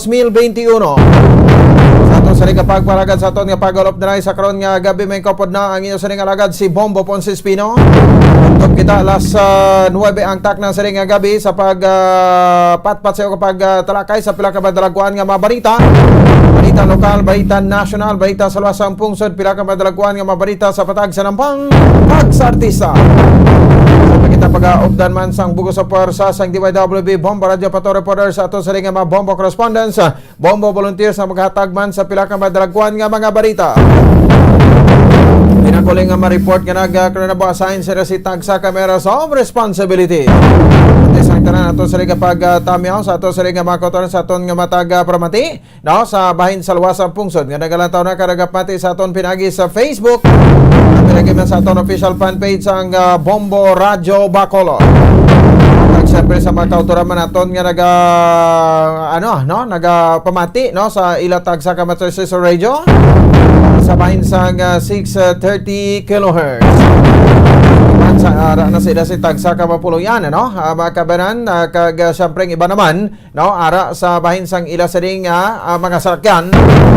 2021. Sa aton sa pagpalagad sa aton nga pag-ulop na sa karon nga gabi may kapod na ang inyo sa alagad si Bombo Ponce Espino. Tuntog kita alas 9 ang tak ng sa gabi sa patpat sa iyo kapag talakay sa pila ka madalaguan nga mabarita. Balita lokal, balita national, balita sa luwasang pungsod, pila ka madalaguan nga mabarita sa patag sa nampang pagsartista. Kita pag-updan man sang bugos sa puwersa sang DYWB Bombo Radio Pato Reporter sa ato sa ring nga Bombo Correspondence, Bombo Volunteers sa maghatag man sa pila ka madalaguan nga mga barita. Pinakuling nga ma-report nga nagkaroon na ba assign sa resitag sa cameras of responsibility. Isang tanan ato sa ring pag-tamiyaw sa ato sa ring nga makotoran sa aton nga matag pramati, no, sa bahin sa luwasang pungsod nga nagalantaw na karagapati sa aton pinagi sa Facebook. Pinagi man sa aton official fan page ang Bombo Radio Bacolod. Siyempre sa mga kauturan man aton nga nagapamati no sa ilatag sa Kamatersis Radio sa bahin sa 630 kHz. Sa ara na sila si tag sa kamapuluyan no mga kabanan kag siyempre iba naman no ara sa bahin sang ila sa ring mga sakyan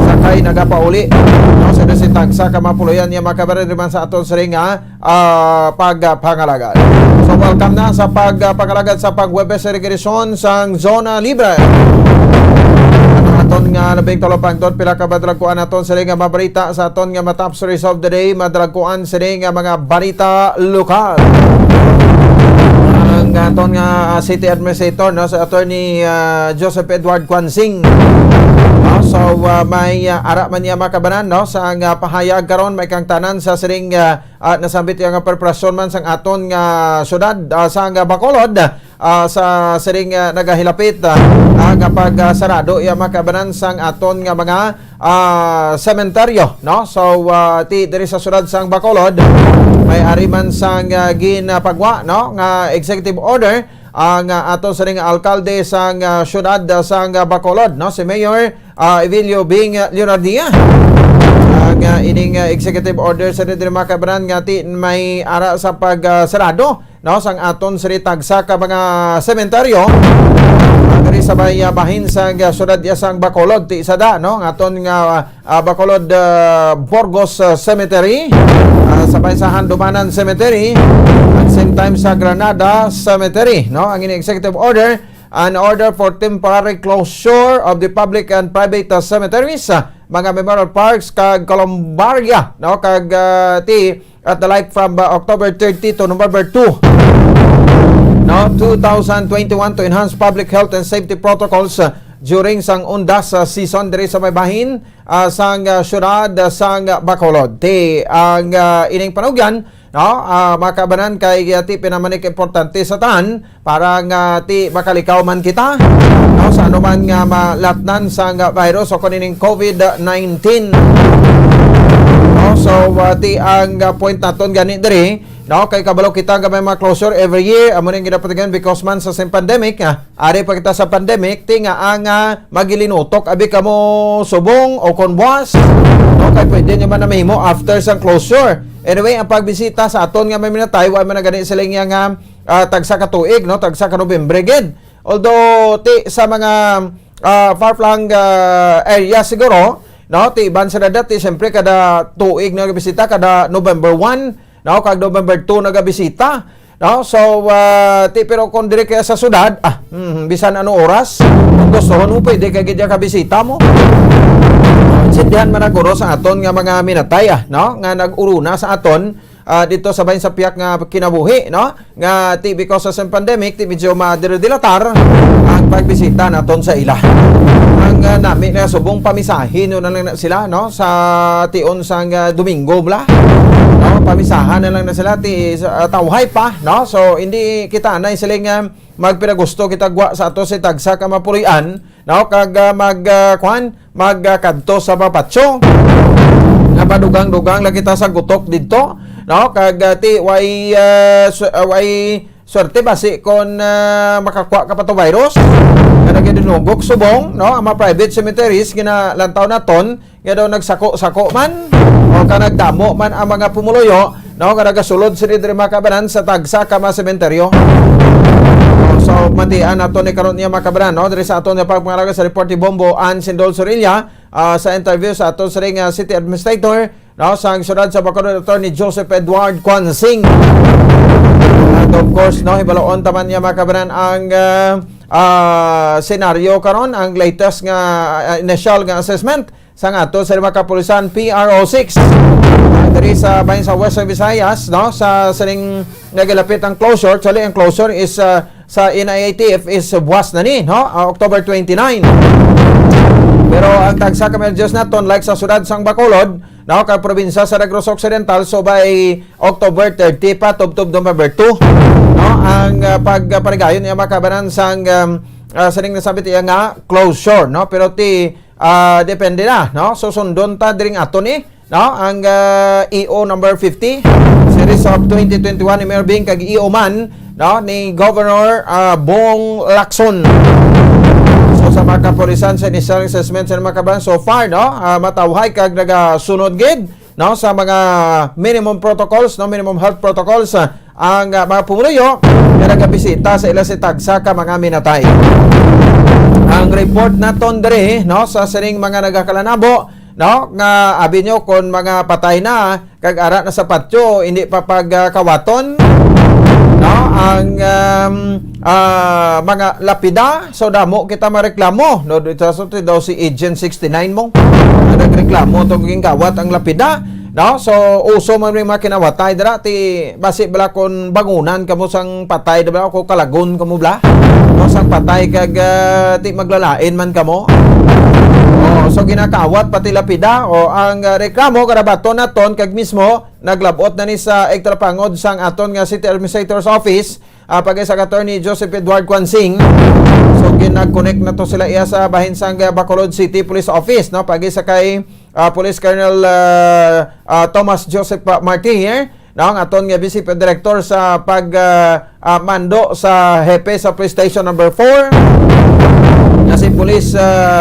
sakay nagapauli no sa si tag sa kamapuluyan ya mga kabanan man sa aton sa ring pagpangalagad. So welcome na sa pagpangalagad sa pagwebes sa regresyon sang Zona Libre. Aton nga labing talopang dot pila ka madalagkuan aton sa nga mabarita sa aton nga matap stories of the day, madalagkuan sa nga mga barita lokal. Ang aton nga city administrator no sa attorney Joseph Edward Quansing. So may ara man niya makabanan no sa nga pahayag karon may kang tanan sa siring nasambit nga preparasyon man sang aton nga syudad sa nga Bacolod. Sa siring nagahilapit nga pagsarado iya makabanan sang aton nga mga sementeryo no so ti diri sa syudad sang Bacolod may ari man sang ginapagwa no nga executive order ang aton siring alkalde sang syudad sang Bacolod no si Mayor Evilio Bing Leonardia. Ang ining executive order sa diri makabanan nga ti may ara sa pagsarado no sang aton siritag sa ka mga sementeryo diri sa bahin sa syudad sang Bacolod ti sada no aton nga Bacolod Burgos Cemetery sa bahin sa Handumanan Cemetery at same time sa Granada Cemetery no ang ining executive order an order for temporary closure of the public and private cemeteries, mga memorial parks kag columbaria no kag ti at the like from October 30 to November 2 no 2021 to enhance public health and safety protocols during sang undas season diri sa may bahin sang syudad sang Bacolod. Ti ang ining panugyan no makabanan kay ti pinamanik importante sa tan para nga ti makalikaw man kita no sa anuman nga malatnan sa virus o kanining COVID-19 no so ti ang point naton gani diri no kay kabalo kita nga may mga closure every year amo ning gidapatigan because man sa same pandemic ari pa kita sa pandemic ti nga ang magilinutok abi kamo subong o konbuas no kay pwede nyo man na mahimo after sa closure. Anyway, ang pagbisita sa aton nga may minatay, wa man na gani sila nga tagsa ka tuig, no? Tagsa ka November gid. Although ti sa mga far-flung area siguro, no? Ti iban sa dadat, ti siyempre kada tuig na bisita, kada November 1, no? Kag November 2 nagabisita, no? So ti pero kung dire kaya sa syudad, bisan ano oras, kung gusto mo pwede kay gid ka bisita mo. Sindihan man naguro sa aton nga mga minatay no nga nag-uruna sa aton dito sa bahin sa piyak nga kinabuhi no nga ti because of some pandemic ti medyo madilataar ang pagbisita naton sa ila. Ang nami na subong pamisahin na lang na sila no sa tion sang Domingo bla no pamisahan na lang na sila ti tawhay pa no so hindi kita anay sila nga magpinagusto kita gwa sa ato si tagsa ka mapulian no kag magkadto sa Papatso nga padugang-dugang lang kita sa gutok dito no kag ti way swerte basi kon makakwa ka pa to virus kada gidinugok subong no ang mga private cemeteries ginalantaw naton nga daw nagsako-sako man o ka nagdamo man ang mga pumuluyo no kada gasulod sa diri makabanan sa tagsa ka mga sementeryo. So matian ato ni karon niya makabanan no diri sa aton nga pagpangalaga sa report ni Bombo Ann Sindol Sorilla sa interview sa aton sa ring City Administrator no sa syudad sa Bacolod Attorney Joseph Edward Quansing. And of course no ibaloon taman niya makabanan ang senaryo karon ang latest nga initial nga assessment sa ato sa mga kapulisan PRO6 diri sa bahin sa Western Visayas no sa sining nagalapit ang closure. Actually ang closure is sa NIATF is buwas na ni no October 29. Pero ang tagsa ka medyos naton like sa sudad sang Bacolod no ka probinsya sa Negros Occidental so by October 30 pa tubtob November 2 no ang pagparigayon niya makabanan sang sining nasabi tiya nga closure no pero ti depende na no so sundon ta diring ato ni no ang EO number 50 series of 2021 ni Mayor Bing kag EO man no ni Governor Bong Lacson. So sa mga kapulisan sa initial assessment sa mga kabayan so far no matawhay kag nagasunod gid no sa mga minimum protocols no minimum health protocols ang mga pumunuyo nga nagabisita sa ila si tagsa ka mga minatay. Ang report naton diri no sa sining mga nagakalanabo no nga abi nyo kon mga patay na kag ara na sa patyo hindi pa pagkawaton no ang mga lapida so damo kita mareklamo no dito so daw si Agent 69 mo nagreklamo tong gingkawat ang lapida no so uso man may makinawatay dira ti basi bala kon bangunan kamo sang patay dira ko kalagon kamo bla no sang patay kag ti maglalain man kamo. So ginakawat pati lapida o ang reklamo karabaton naton kag mismo naglabot na ni sa ekstrapangod sang aton nga City Administrator's Office pagay sa Attorney Joseph Edward Quansing. So ginag-connect na to sila iya sa bahin sang Bacolod City Police Office no pagay sa kay Police Colonel Thomas Joseph Martir no ang aton nga Vice Director sa mando sa hepe sa Police Station number 4 na si Police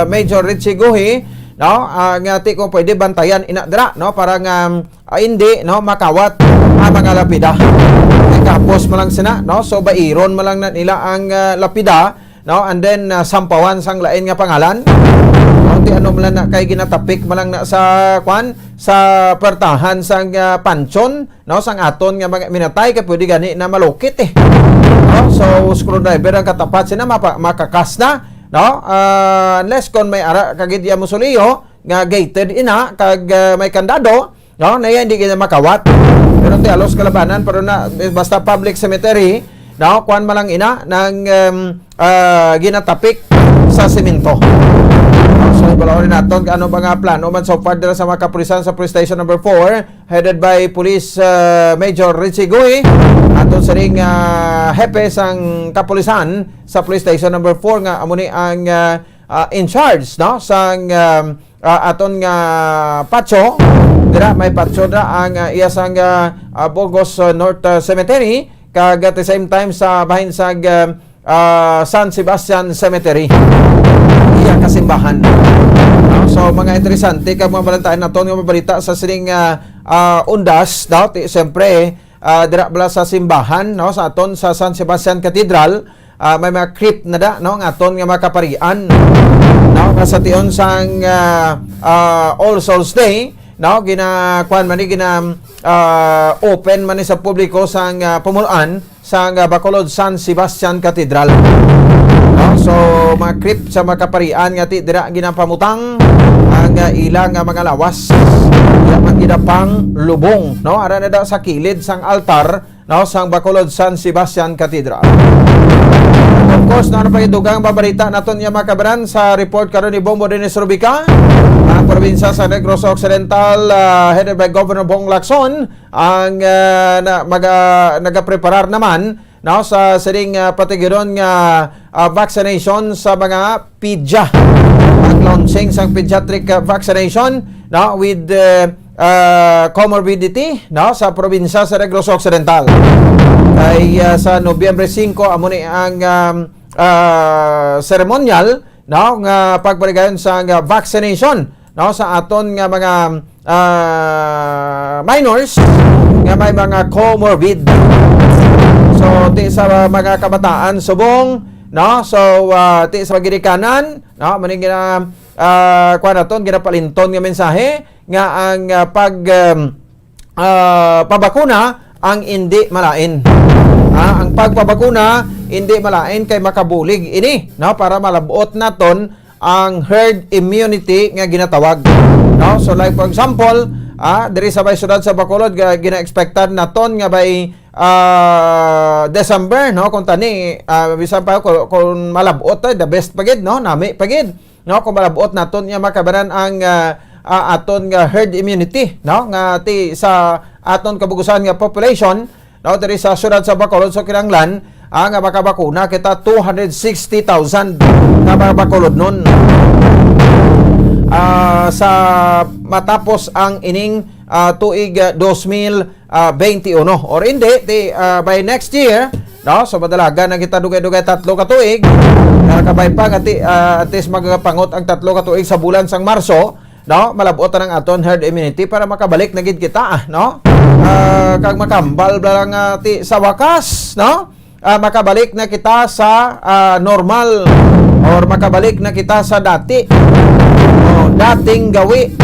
Major Richie Guhi no nga ti ko pwede bantayan inadra no para nga hindi no makawat ang mga lapida. Kapos man lang sina no so bairon man lang na nila ang lapida no and then sampawan sang lain nga pangalan no ti ano man na kay ginatapik man lang na sa kwan sa pertahan sang pansyon no sang aton nga mga minatay kay pwede gani na malukit no so screwdriver ang katapat sina makakas na no unless kon may ara kagid ya musuliyo nga gated ina kag may kandado no na hindi gina makawat pero ti alos kalabanan pero na basta public cemetery no kuan malang ina nang ginatapik sa semento. So ibalawin naton ano ba nga plano man so far dira sa mga kapulisan sa Police Station number 4 headed by Police Major Richie Guy aton sa ring hepe sang kapulisan sa Police Station number 4 nga amo ni ang in charge no sang aton nga patso dira may patso dira ang iya sang Burgos North Cemetery kag at the same time sa bahin sa San Sebastian Cemetery iya kasimbahan. So mga interesante kag mga balantayan naton nga mabalita sa sining undas daw siyempre dira bala sa simbahan no sa aton sa San Sebastian Cathedral may mga crypt na da no nga aton nga makaparian no nga sa tion sang All Souls Day no ginakuan man ni open man ni sa publiko sang pamuluan sang Bacolod San Sebastian Cathedral. No? So, mga crypt sa makaparian nga ti dira ginapamutang ang ilang mga lawas. Dira man ginapang lubong, no? Ara na daw sa kilid sang altar, no, sang Bacolod San Sebastian Cathedral. Of course, na pa idugang babarita naton nga makabaran sa report karon ni Bombo Dennis Rubica. Ang probinsya sa Negros Occidental headed by Governor Bong Lacson ang nagapreparar naman no sa siring patigiron nga vaccination sa mga pidya. Ang launching sang pediatric vaccination no with comorbidity no sa probinsya sa Negros Occidental. Ay sa Nobyembre 5 amo ni ang ceremonial no nga pagbaligayon sa vaccination no sa aton nga mga minors nga may mga comorbid. So So ti sa mga kabataan subong, no? So ti sa pagirikanan, no? Maning kuan naton ginapalinton nga mensahe nga ang pabakuna ang hindi malain. Ang pagpabakuna hindi malain kay makabulig ini, no? Para malabot naton ang herd immunity nga ginatawag, no? So like for example, diri sa syudad sa Bacolod gina-expected naton nga by December, no? Kung tani bisan pa kung malabot the best pagid, no? Nami pagid, no? Kung malabot naton nga makabanan ang aton nga herd immunity, no? Nga ti sa aton kabugusan nga population, no? Diri sa syudad sa Bacolod so kinahanglan nga makabakuna kita 260,000 nga Bacolod nun. Sa matapos ang ining tuig 2021 or hindi by next year, no? So madalaga na kita dugay-dugay 3 ka tuig, nakabay pa at least magapangot ang 3 ka tuig sa bulan sang Marso, no? Malabot ang aton herd immunity para makabalik na gid kita, no? Kag makambal lang sa wakas, no? Makabalik na kita sa normal or makabalik na kita sa dati dating gawi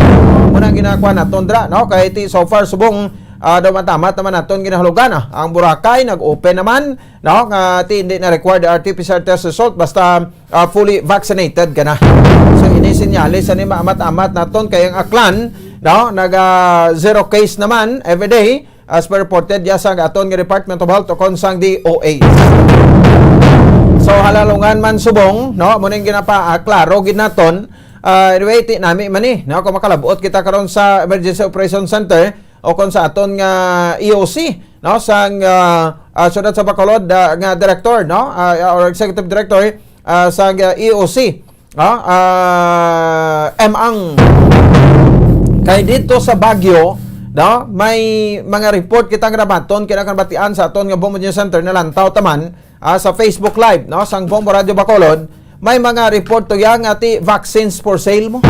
muna ginagawa naton dra, no? Kay ti so far subong dumatamat naman naton ginahulugan ang Boracay nag-open naman, no? Nga ti hindi na required RT-PCR test result basta fully vaccinated ka na. So ini sinyalis ani maamat-amat naton kay ang Aklan, no? Zero case naman every day as per reported sa aton nga Department of Health o konsang DOH. So halalungan man subong, no? Muning klaro gid naton anyway ti nami man no? Kung makalabot kita karon sa Emergency Operation Center o kung sa aton nga EOC, no? Sang syudad sa Bacolod nga director, no? Or executive director sang EOC, no? Ang kay dito sa Baguio, no? May mga report kita nga nabaton kinakanbatian sa aton nga Bombo News Center na lantaw taman sa Facebook Live, no? Sang Bombo Radio Bacolod, may mga report to yang ati vaccines for sale mo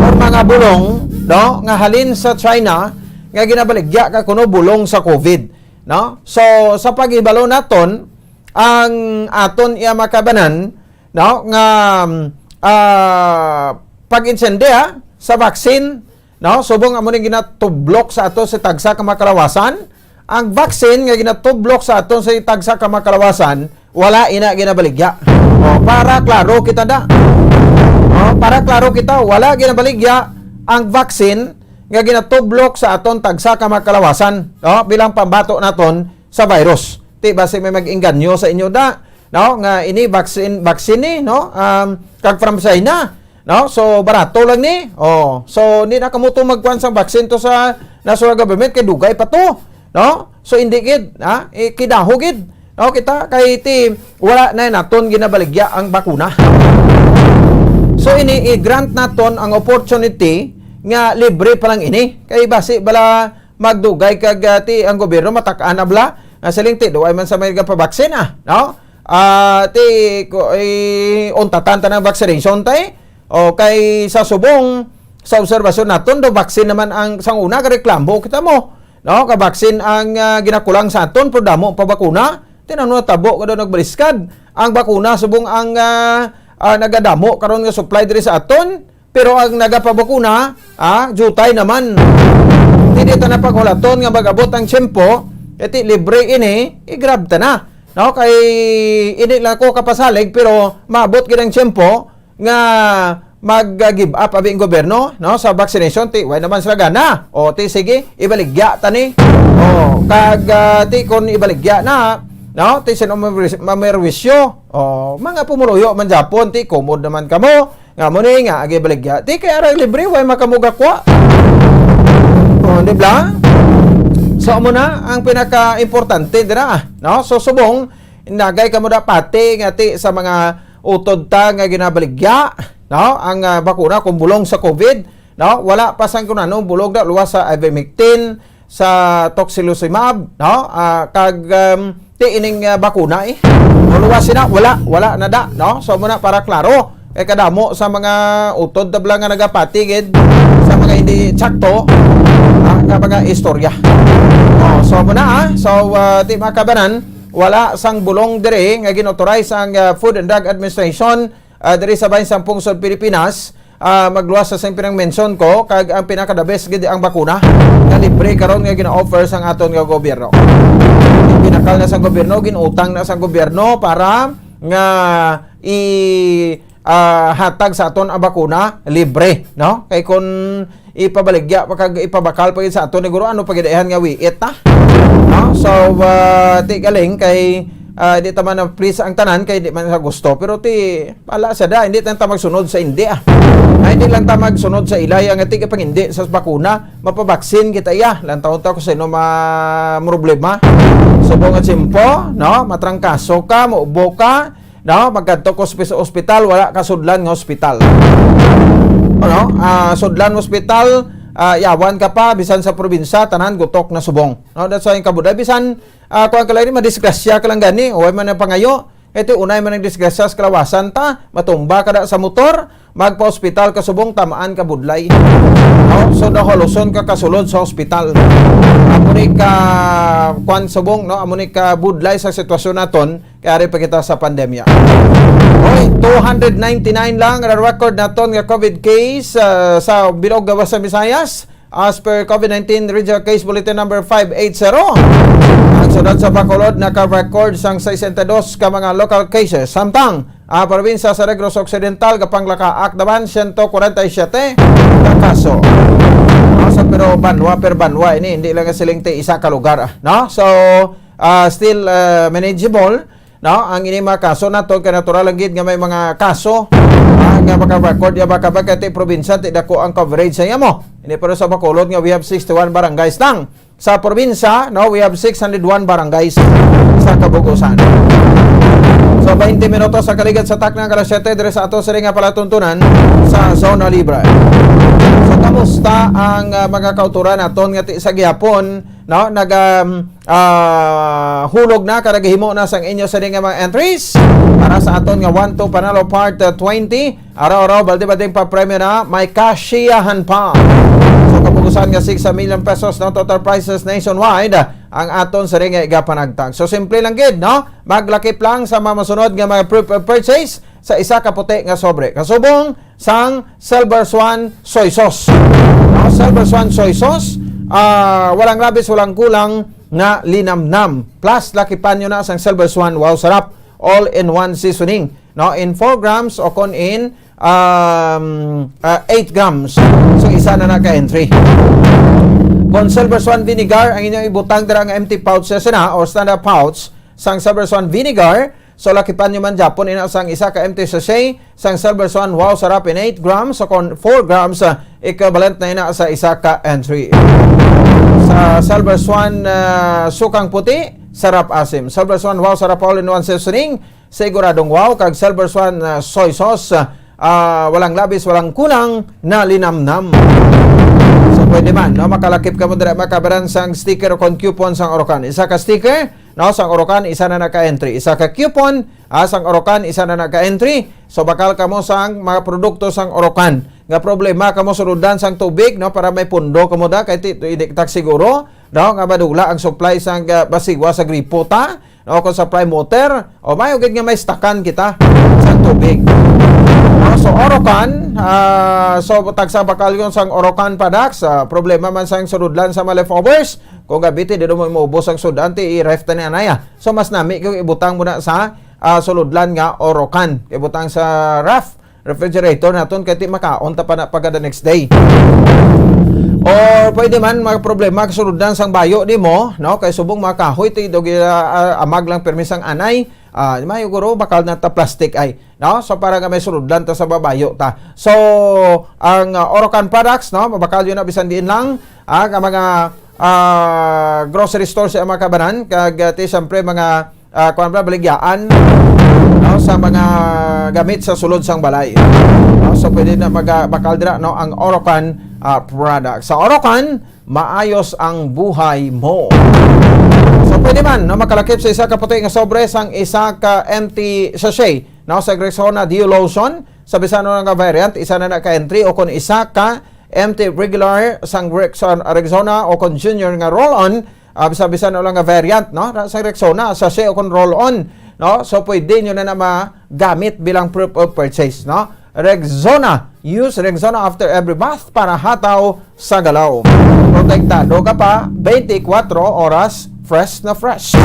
or mga bulong, no? Nga halin sa China nga ginabaligya ka kuno bulong sa COVID, no? So sa pag-ibalo naton ang aton iya makabanan, no? Nga pag-insendiya sa vaccine, no? Subong amo ni ginatublok sa ato sa tagsa ka makalawasan. Ang vaccine nga ginatublok sa ato sa tagsa ka makalawasan, wala ina ginabaligya. Para klaro kita para klaro kita, wala ginabaligya ang vaccine nga ginatublok sa aton tagsa ka makalawasan, no? Bilang pambato naton sa virus. Ti base may mag-inganyo sa inyo no? Nga ini vaccine ni, no? Kag from China, no? So barato lang ni. So hindi na kamuto magkuan sang vaccine to sa national government kay dugay pa to, no? So hindi gid, kidaho gid. No, kita kay ti wala na naton ginabaligya ang bakuna. So ini i-grant naton ang opportunity nga libre pa lang ini. Kay basi bala magdugay kag ti ang gobyerno matak-an na bla nga siling ti duay man sa may pabaksin no? Ti untatan tanang vaccination tay o kay sa subong sa obserbasyon naton do vaccine naman ang sang una ka reklamo kita mo, no? Ka vaccine ang ginakulang sa aton pero damo pa bakuna. Tinano tabo kada nagbaliskad ang bakuna subong ang nagadamo karon nga supply diri sa aton pero ang nagapabakuna jutay naman. Hindi ta na paghulaton nga magabot ang tiyempo iti libre ini i-grab ta na, no? Kay ini lang ko kapasalig pero maabot gid ang tiyempo nga mag-give up abing gobyerno, no? Sa vaccination ti way naman sila gana o ti sige ibaligya ta ni kag ti kon ibaligya na, no? Ti sino mamerwisyo mga pumuluyo man Japon ti komod naman kamo nga mo ni nga agi baligya ti kay ara libre way makamuga kwa di ba? So mo na ang pinaka-importante dira, no? So subong nagay kamo dapati nga ti sa mga utod ta nga ginabaligya, no? Ang bakuna kung bulong sa COVID, no? Wala pa sang kunano bulog da luwas sa ivermectin, sa tocilizumab, no? Kag ti ining bakuna luwas sina wala na da, no? So muna para klaro kay kadamo sa mga utod tabla nga nagapatigid sa mga hindi tsakto nga mga istorya. So muna so ti makabanan wala sang bulong dire nga ginauthorize ang Food and Drug Administration diri sa bahin sang pungsod Pilipinas. Magluwas sa sing pinang-mention ko kag ang pinaka-the best gid ang bakuna nga libre karon nga gina-offer sang aton nga gobyerno. Pinakal na sang gobyerno, ginutang na sang gobyerno para nga hatag sa aton ang bakuna libre, no? Kay kun ipabaligya pag ipabakal pa sa aton siguro ano pagidayan nga wiit ta, no? So ti galing kay di ta man na please ang tanan kay di man sa gusto, pero ti pala sa da hindi ta magsunod sa hindi hindi lang ta magsunod sa ilay ang ati pang hindi sa bakuna mapabaksin kita lang taon ta ko sa ino problema subong at simpo, no? Matrangkaso ka, muubo ka, no? Magkadto ko sa ospital, wala ka sudlan nga ospital. Ano? Sudlan hospital, yawan ka pa, bisan sa probinsya, tanan, gutok na subong. No? That's why yung kabuday, bisan, kung ka lang madisgrasya ka lang gani, o man ang pangayo, ito unay man ang disgrasya sa kalawasan ta, matumba ka sa motor, magpa-hospital ka subong, tamaan ka budlay. No? So, nahuluson ka kasulod sa hospital. Amunik ka kwan subong, no? Amunik ka budlay sa sitwasyon naton, kaya rin pa kita sa pandemya. Okay, 299 lang ang record naton nga COVID case sa Bilog Gawas sa Visayas as per COVID-19 Regional Case Bulletin number 580. Ang sunod sa Bacolod naka-record sang 62 ka mga local cases. Samtang probinsya sa Negros Occidental kapang Lakaak naman 147 ka kaso. So, pero banwa per banwa ini hindi lang siling isa ka lugar, no? So still manageable, no? Ang ini mga kaso nato kay natural lang gid nga may mga kaso nga maka-record ya baka ti probinsya ti dako ang coverage sa imo. Ini pero sa Bacolod nga we have 61 barangays lang. Sa probinsya, no, we have 601 barangays sa Kabugusan. So 20 minutos sa kaligat sa takna ng alas 7 dire sa ato sa nga palatuntunan sa Zona Libre. So kamusta ang mga kauturan naton nga sa gihapon, no? Hulog na kada gihimo na sang inyo sa nga mga entries para sa aton nga 1-2 panalo part 20. Araw-araw balde-baldeng pa premyo na may kasiyahan pa. So kapugusan nga 6 million pesos no total prizes nationwide ang aton sa ring nga igapanagtag. So simple lang gid, no? Maglakip lang sa mamasunod nga mga proof of purchase sa isa ka puti nga sobre. Kasubong sang Silver Swan soy sauce. No? Silver Swan soy sauce, walang labis, walang kulang na linamnam. Plus lakipan nyo na sang Silver Swan, wow sarap, all in one seasoning. No, in 4 grams o kon in 8 grams. So isa na naka-entry. Kung Silver Swan vinegar ang inyong ibutang dira ang empty pouch na or standard pouch sang Silver Swan vinegar, so lakipan nyo man Japon ina sang isa ka empty sachet sang Silver Swan wow sarap in 8 grams, so kung 4 grams equivalent na ina sa isa ka entry. Sa Silver Swan sukang puti, sarap asim. Silver Swan wow sarap all in one seasoning, siguradong wow. Kag Silver Swan soy sauce, walang labis, walang kulang na linamnam. So pwede man, no? Makalakip ka mo dira makabaran sang sticker o kon coupon sang Orocan. Isa ka sticker, no, sang Orocan, isa na naka-entry. Isa ka coupon, sang Orocan, isa na naka-entry. So bakal ka mo sang mga produkto sang Orocan. Nga problema ka mo surudan sang tubig, no, para may pundo ka mo da kay idiktak siguro, no, nga madugla ang supply sang basigwa sa gripo ta, no, kung sa prime water o may ugid nga may stakan kita sang tubig. So Orocan, so tagsa bakal yon sang Orocan products, problema man sang surudlan sa mga leftovers, kung gabiti di mo maubos ang sudan ti i-ref ta ni anaya. So mas nami kung ibutang mo na sa suludlan nga Orocan, ibutang sa refrigerator naton kay ti makaon ta pa na pagka the next day. Or pwede man mga problema kasuluddan sang bayo di mo, no, kay subong makahoy ti dogi amag lang permisang anay, mayo guro bakal na ta plastic ay, no, so para nga may suluddan ta sa babayo ta. So ang Orocan products, no, mabakal yun na bisan diin lang ang mga grocery stores sa mga kabanan kag ti syempre mga kuan ba baligyaan, no, sa mga gamit sa sulod sang balay. No, so pwede na bakal dira, no, ang Orocan product. Sa Orocan, maayos ang buhay mo. So pwede man, no, makalakip sa isa ka puti nga sobre sang isa ka empty sachet, no, sa Rexona Dio Lotion sa bisano nga variant, isa na naka-entry o kun isa ka empty regular sang Rexona o kun junior nga roll-on bisa-bisa na lang nga variant, no? Sa Rexona, sachet o kung roll-on, no? So pwede nyo na magamit bilang proof of purchase, no? Rexona. Use Rexona after every bath para hataw sa galaw. Protektado ka pa 24 oras fresh na fresh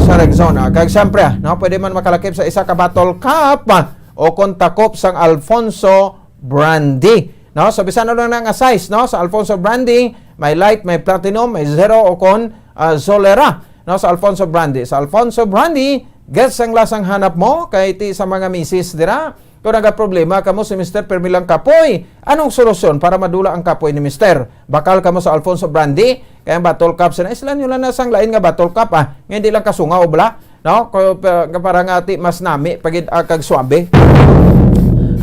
sa Rexona. Kaya siyempre, no? Pwede man makalakip sa isa ka bottle cap o kung takop sang Alfonso Brandy. No, so bisan na lang nga size, no? Sa Alfonso Brandy, may light, may platinum, may zero o kon Solera, no? Sa Alfonso Brandy. Sa Alfonso Brandy, gets ang lasang hanap mo kay ti sa mga misis dira. Kung nagka-problema kamo si Mr. Permilang Kapoy, anong solusyon para madula ang kapoy ni Mr.? Bakal kamo sa Alfonso Brandy, kaya bottle cap sa islan nyo lang na sang lain nga bottle cap hindi lang kasungaw bala, no? Para nga ti mas nami pagid kag swabe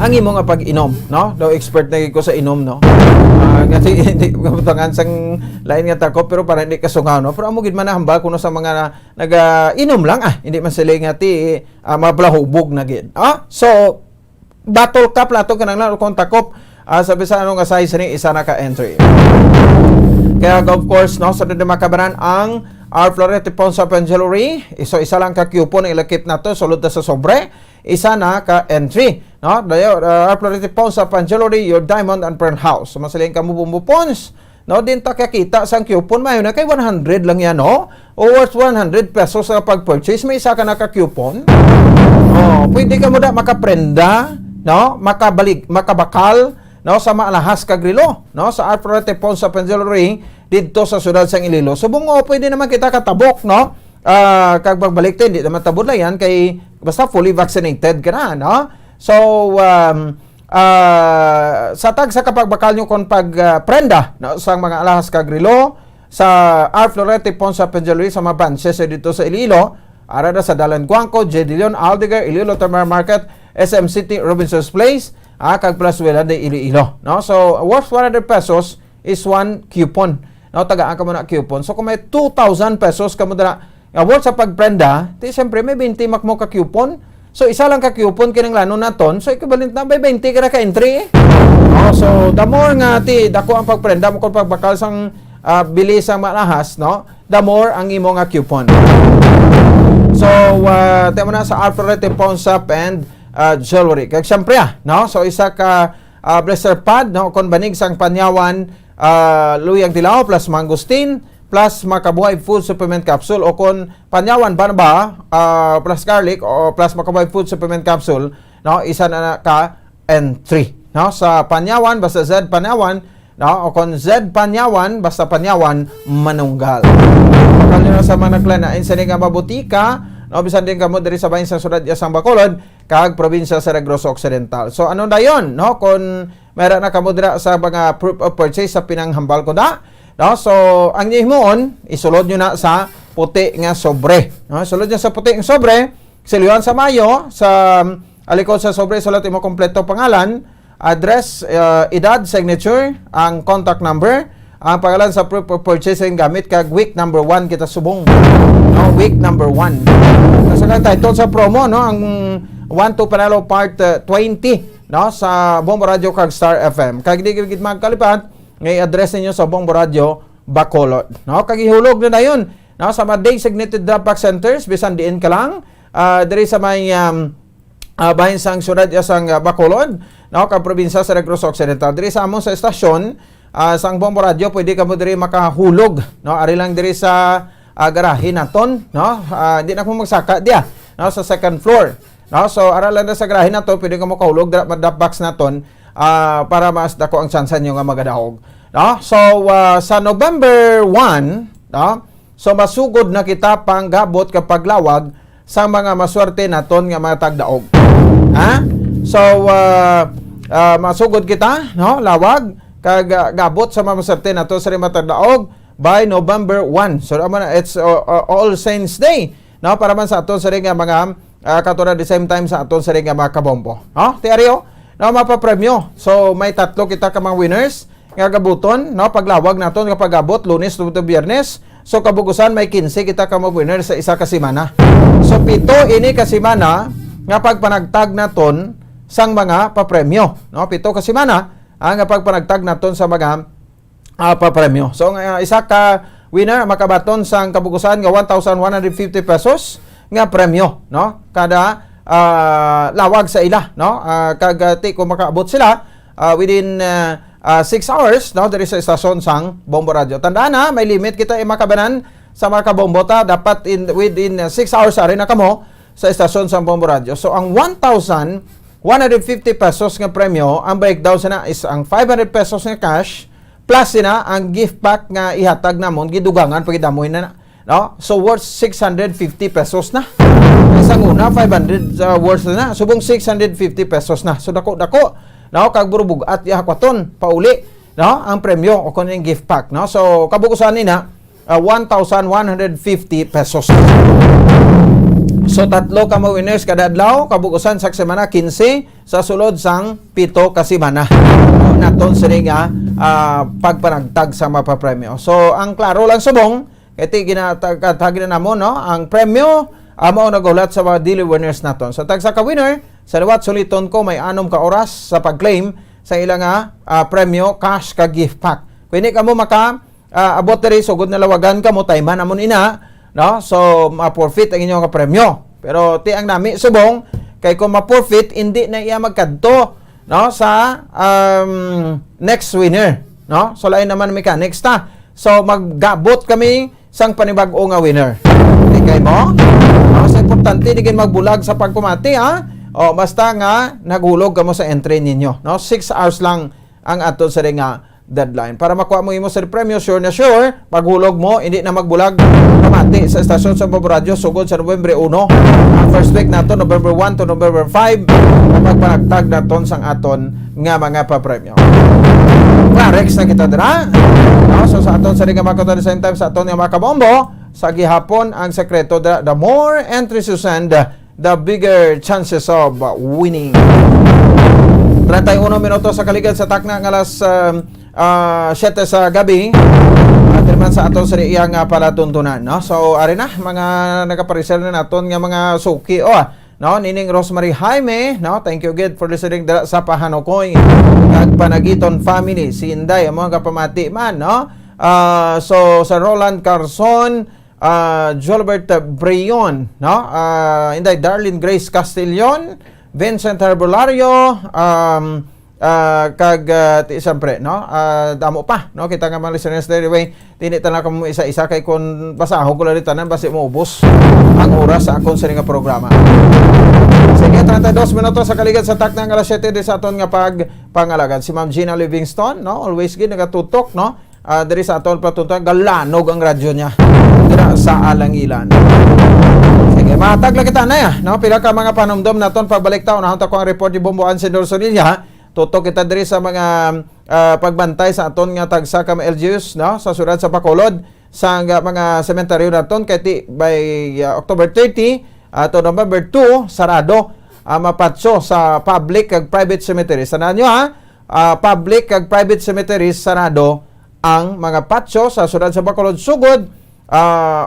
ang imo nga pag-inom, no? Daw expert na ko sa inom, no? Kasi hindi kabutangan sang lain nga takop pero para hindi kasungaw, no? Pero amo gid man hambal kuno sa mga nag-inom lang hindi man sila nga ti mablahubog na gid. So bottle cap lato kanang lang kung takop sabi sa ano nga size ni isa na ka entry. Kaya of course, no, sa so, makabaran ang our Florete Ponsa Jewelry, isa lang ka coupon ang ilakip nato sulod na sa sobre, isa na ka entry, no? Dayo our Florete Ponsa Jewelry, your diamond and pearl house. So masaling ka mo bumupons, no, din ta kakita sang coupon mayo na kay 100 lang yan, no? O worth 100 pesos sa pag-purchase, may isa ka na ka coupon. Pwede ka mo da makaprenda, no? Makabakal, no, sa maalahas kag relo, no, sa Art Florete Ponsa Jewelry dito sa sudad sang Iloilo. Subong pwede naman kita katabok, no, kag pagbalik din di naman tabod na yan kay basta fully vaccinated ka na, no. So sa tag sa kapagbakal nyo kon pagprenda, no, sa mga alahas kag relo sa Art Florete Ponsa Jewelry sa mga branches dito sa Iloilo, arada sa Dalan Guangco, J. De Leon, Aldegar, Iloilo Terminal Market, SM City, Robinson's Place, kag Plazuela de Iloilo, no? So worth 100 pesos is one coupon, no? Tagaan ka mo na coupon. So kung may 2,000 pesos ka mo dala worth sa pagprenda, di siyempre may 20 makmo ka coupon. So isa lang ka coupon kinang lano naton, so equivalent na may 20 ka na ka entry. No? So the more nga ti dako ang pagprenda mo kung pagbakal sang bilis ang malahas, no? The more ang imo nga coupon. So temo na sa Alfred Ponsa Jewelry. Kaya siyempre, no? So isa ka blister pad, no? Kung banig sang panyawan, luyang dilaw plus mangustin plus makabuhay food supplement capsule o kung panyawan ba plus garlic o plus makabuhay food supplement capsule, no? Isa na ka entry, no? Sa panyawan basta Z panyawan, no? O kung Z panyawan basta panyawan manunggal. Kapag nyo sa mga naklanain sa nga mabutika, no, bisan din kamo diri sa bahin sa sudad sang Bacolod kag probinsya sa Negros Occidental. So ano dayon, no, kung mayra na kamo dira sa mga proof of purchase sa pinanghambal ko da, no, so ang himoon isulod nyo na sa puti nga sobre, no, sulod nyo sa puti nga sobre, silyuhan sa mayo sa alikod sa sobre sulat imo kompleto pangalan, address, edad, signature, ang contact number, ang pangalan sa proof of purchasing gamit kag week number 1 kita subong, no, week number 1. Sa title sa promo, no, ang 1 to Panalo part 20, no, sa Bombo Radio kag Star FM. Kag di gid magkalipat ngay address ninyo sa Bombo Radio Bacolod, no, kag ihulog na dayon, no, sa mga designated drop-box centers bisan diin ka lang diri sa may bahin sang syudad sang Bacolod, no, kag probinsya sa Negros Occidental. Diri sa among sa estasyon sang Bombo Radio pwede ka mo diri makahulog, no, ari lang diri sa garahe naton, no, di na ko magsaka dia, no, sa second floor, no. So ara lang sa garahe naton pwede ka mo kahulog dira drop box naton para mas dako ang chance nyo nga magadahog, no. So sa November 1, no, so masugod na kita panggabot kapag lawag sa mga maswerte naton nga mga tagdaog, so masugod kita, no, lawag kag gabot sa mga maswerte nato sa matagdaog by November 1. So it's All Saints Day, no, para man sa aton sa ring mga katulad the same time sa aton sa ring mga kabombo, no, tiaryo, no, mapapremyo. So may tatlo kita ka mga winners nga gabuton, no, paglawag naton kapag abot Lunes to Biyernes. So kabugusan may 15 kita ka mga winners sa isa ka semana. So 7 ini ka semana nga pagpanagtag naton sang mga papremyo, no, 7 ka semana ang pagpanagtag naton sa mga papremyo. So isa ka winner makabaton sang kabugusan nga 1,150 pesos nga premyo, no? Kada lawag sa ila, no? Kagati kung makaabot sila within 6 hours, no? Diri sa istasyon sang Bombo Radio. Tandaan na, may limit kita makabanan sa mga kabombota, dapat within 6 hours ari na kamo sa istasyon sang Bombo Radio. So ang 1,150 pesos nga premyo, ang breakdown sana is ang 500 pesos nga cash plus na ang gift pack nga ihatag namon gidugangan pagidamoy na, no? So worth 650 pesos na. Isang una 500 worth na, subong 650 pesos na. So dako, no? Kag burubog at ihakwaton pauli, no? Ang premyo o kuno yung gift pack, no? So kabukusan ni na 1,150 pesos. So tatlo ka mo winners kada adlaw, kabukusan sa semana 15 sa sulod sang 7 ka semana. Naton sini nga pagpanagtag sa mapapremyo. So ang klaro lang subong kay ginatagin na namo, no, ang premyo mao nagulat sa mga daily winners naton. So tag sa ka winner, sa liwat suliton ko may 6 ka oras sa pag-claim sa ilang premyo cash ka gift pack. Kung hindi ka mo maka abot diri sugod na lawagan ka mo tayman namon ina, no? So ma-forfeit ang inyong premyo. Pero ti ang nami subong kay kung ma-forfeit hindi na iya magkadto, no, sa next winner, no? So lain naman mechanics ta. So maggabot kami sang panibag-o nga winner. Kay mo? No, so importante digin magbulag sa pagkumati, ha? O basta nga naghulog ka mo sa entry ninyo, no? 6 hours lang ang ato sa nga deadline. Para makuha mo imo sa premyo, sure na sure, paghulog mo, hindi na magbulag kamati sa estasyon sa Bombo Radio, sugod sa Nobyembre 1. Ang first week nato, November 1 to November 5, magpanagtag naton sang aton nga mga papremyo. Rex na kita dira. No? So sa aton sa rin nga makita the same time sa aton nga makabombo, sa gihapon ang sekreto, the more entries you send, the bigger chances of winning. 31 minuto sa kaligid sa takna ng alas 7 sa gabi. Atirman sa aton sa iyang palatuntunan, no? So ari na mga nagaparisel na naton nga mga suki, no, nining Rosemary Jaime, no, thank you again for listening sa Pahanokoy kag Panagiton family, si Inday amo nga pamati man, no. So sa Roland Carson, Jolbert Brion, no, Inday Darlene Grace Castillon, Vincent Herbolario, kag siyempre, no, damo pa, no, kita nga mga listeners there. Anyway, tinita na kamo isa-isa kay kun basahon ko lang tanan basi mo ubos ang oras sa akon sa nga programa. Sige, 32 minutos sa kaligid sa takna ng alas 7 di sa aton nga pangalagan. Si Ma'am Gina Livingston, no, always gid nagatutok, no, diri sa aton patutok galanog ang radyo niya dira sa Alangilan. Sige, matag lang kita na ya, no, pila ka mga panumdom naton pagbalik taon na ko ang report ni Bombo Ansenor Sonilla. Tutok kita diri sa mga pagbantay sa aton nga tagsa ka LGUs, no, sa syudad sa Bacolod sa mga sementeryo naton kay by October 30 to November 2 sarado mapatso sa public kag private cemeteries. Tanan nyo, public kag private cemeteries sarado ang mga patso sa syudad sa Bacolod sugod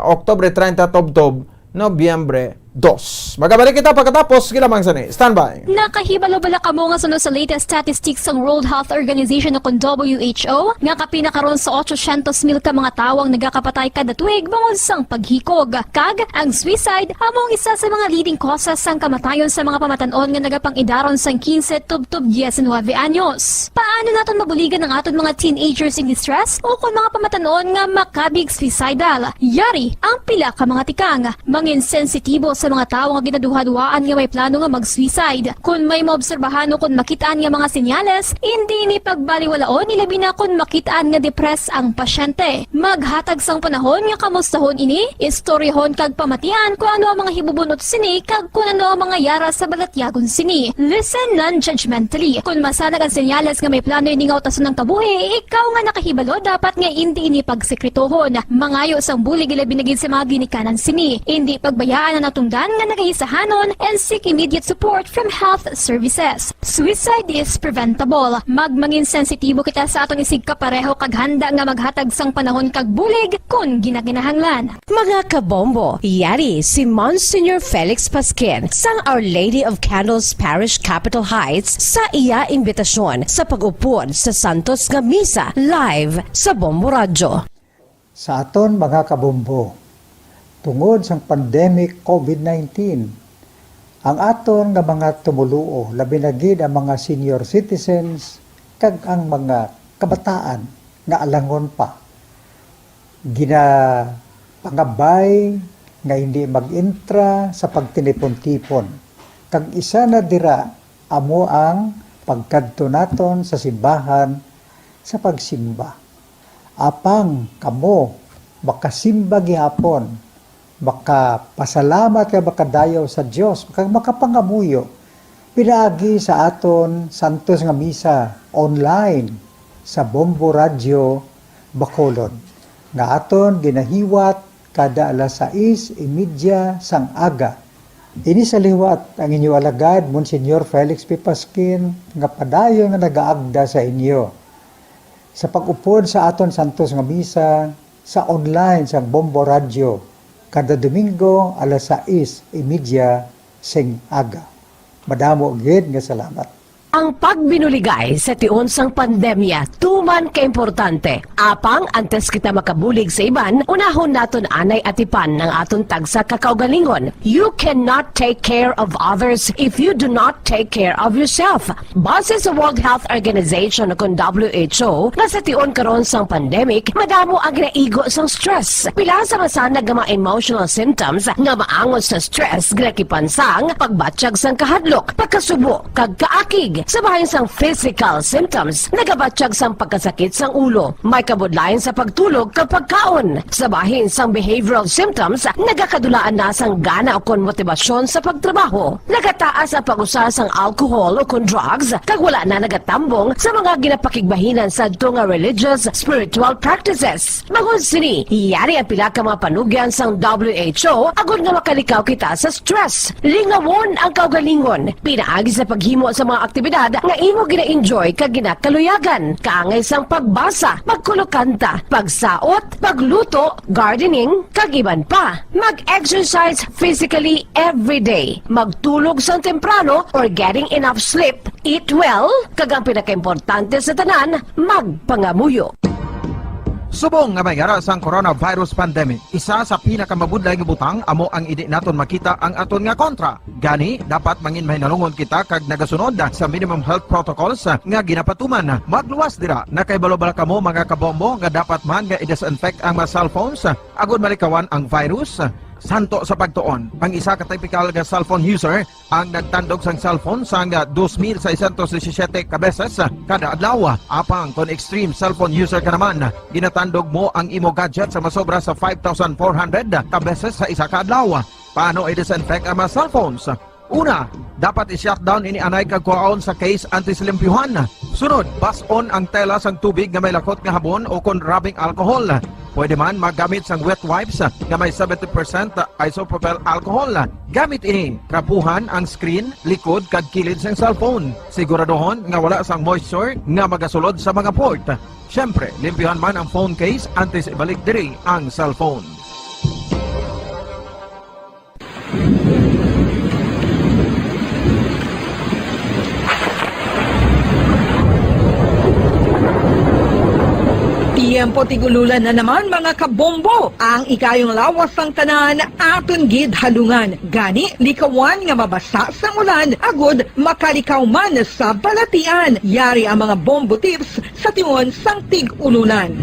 October 30 tubtob Nobyembre 2. Magabalik kita pagkatapos gilamang sani. Standby. Nakahibalo bala kamo nga sunod sa latest statistics ng World Health Organization o WHO nga kapinakaron sa 800,000 ka mga tawang nagakapatay kada tuig bangod sang paghikog. Kag ang suicide among isa sa mga leading causes sang kamatayon sa mga pamatanon nga nagapangidaron sang 15 tubtob 19 anyos. Paano naton mabuligan ang aton mga teenagers in distress o kung mga pamatanon nga makabig suicidal? Yari ang pila ka mga tikang mangin sensitibo sa mga tao nga ginaduha-duhaan nga may plano nga mag-suicide. Kung may maobserbahan o kung makitaan nga mga senyales, hindi ni pagbaliwalaon ilabi na kung makitaan nga depress ang pasyente. Maghatag sang panahon nga kamustahon ini, istoryahon kag pamatian kung ano ang mga hibubunot sini kag kung ano ang mga yara sa balatyagon sini. Listen non-judgmentally. Kung masanag ang senyales nga may plano ini nga utason ng kabuhi, ikaw nga nakahibalo dapat nga hindi ini pagsekretohon. Mangayo sang bulig ilabi na gid sa mga ginikanan sini. Hindi pagbayaan na natungdan nga nagahisahanon and seek immediate support from health services. Suicide is preventable. Magmangin sensitibo kita sa atong isig kapareho kag handa nga maghatag sang panahon kag bulig kung ginaginahanglan. Mga kabombo, yari si Monsignor Felix Pasquin sang Our Lady of Candles Parish Capitol Heights sa iya imbitasyon sa pag-upod sa Santos nga Misa live sa Bombo Radio. Sa aton mga kabombo, tungod sa pandemic COVID-19, ang aton nga mga tumuluo, labi na gid ang mga senior citizens, kag ang mga kabataan nga alangon pa. Pangabay nga hindi mag-intra sa pagtinipon-tipon. Kag isa na dira, amo ang pagkadto naton sa simbahan sa pagsimba. Apang kamo, makasimba gihapon, makapasalamat ka makadayaw sa Dios, makapangamuyo. Pinaagi sa aton Santos nga Misa online sa Bombo Radio Bacolod. Nga aton ginahiwat kada alas 6:30 sang aga. Ini sa liwat ang inyo alagad, Monsignor Felix P. Pasquin, nga padayon nga nagaagda sa inyo. Sa pag-upod sa aton Santos nga Misa sa online sa Bombo Radio kada Domingo alas 6:30 sing aga. Madamo gid nga salamat. Ang pagbinuligay sa tiun sang pandemya, tuman kaimportante. Apang antes kita makabulig sa iban, unahon naton anay atipan ng aton tagsa kakaugalingon. You cannot take care of others if you do not take care of yourself. Base sa World Health Organization o WHO, nga sa tiun karon sang pandemic, madamo ang naigo sang stress. Pila sa masanag nga mga emotional symptoms nga maangon sa stress, ginakipansang pagbatsyag sang kahadlok, pagkasubo, kag kaakig. Sa bahin sang physical symptoms, nagabatsyag sang pagkasakit sang ulo, may kabudlayan sa pagtulog kapag kaon. Sa bahin sang behavioral symptoms, nagakadulaan na sang gana o kon motibasyon sa pagtrabaho. Nagataas ang pag-usa sang alcohol o kon drugs, kag wala na nagatambong sa mga ginapakigbahinan sa nga religious, spiritual practices. Bangon sini, yari ang pila ka mga panugyan sang WHO agod nga makalikaw kita sa stress. Lingawon ang kaugalingon, pinaagi sa paghimo sa mga aktibidad nga imo gina-enjoy kag ginakaluyagan, kaangay sang pagbasa, pagkulokanta, pagsaot, pagluto, gardening, kag iban pa. Mag-exercise physically every day, magtulog sang temprano or getting enough sleep, eat well, kag ang pinakaimportante sa tanan, magpangamuyo. Subong nga may ara sang coronavirus pandemic, isa sa pinakamabudlay nga butang amo ang idi naton makita ang aton nga kontra. Gani dapat mangin mahinalungon kita kag nagasunod sa minimum health protocols nga ginapatuman. Magluwas dira na kay balobala kamo mga kabombo nga dapat man nga i-disinfect ang mga cellphones agud malikawan ang virus. Santo sa pagtuon, ang isa ka typical nga cellphone user ang nagtandog sang cellphone sang 2,617 ka beses kada adlaw. Apang kon extreme cellphone user ka naman, ginatandog mo ang imo gadget sa masobra sa 5,400 ka beses sa isa ka adlaw. Paano i-disinfect ang mga cellphones? Una, dapat i-shutdown ini anay kagkuhaon sa case anti-slimpyuhan. Sunod, bason ang tela sang tubig nga may lakot nga habon o kon rubbing alcohol. Pwede man magamit sang wet wipes nga may 70% isopropyl alcohol. Gamit ini, krapuhan ang screen, likod kag kilid sang cellphone. Siguraduhon nga wala sang moisture nga magasulod sa mga port. Syempre, limpyuhan man ang phone case antes ibalik diri ang cellphone. Tiempo tigululan na naman mga kabombo. Ang ikayong lawas ng tanan aton gid halungan. Gani likawan nga mabasa sa ulan agud makalikaw man sa balatian. Yari ang mga bombo tips sa timon sang tig-ululan.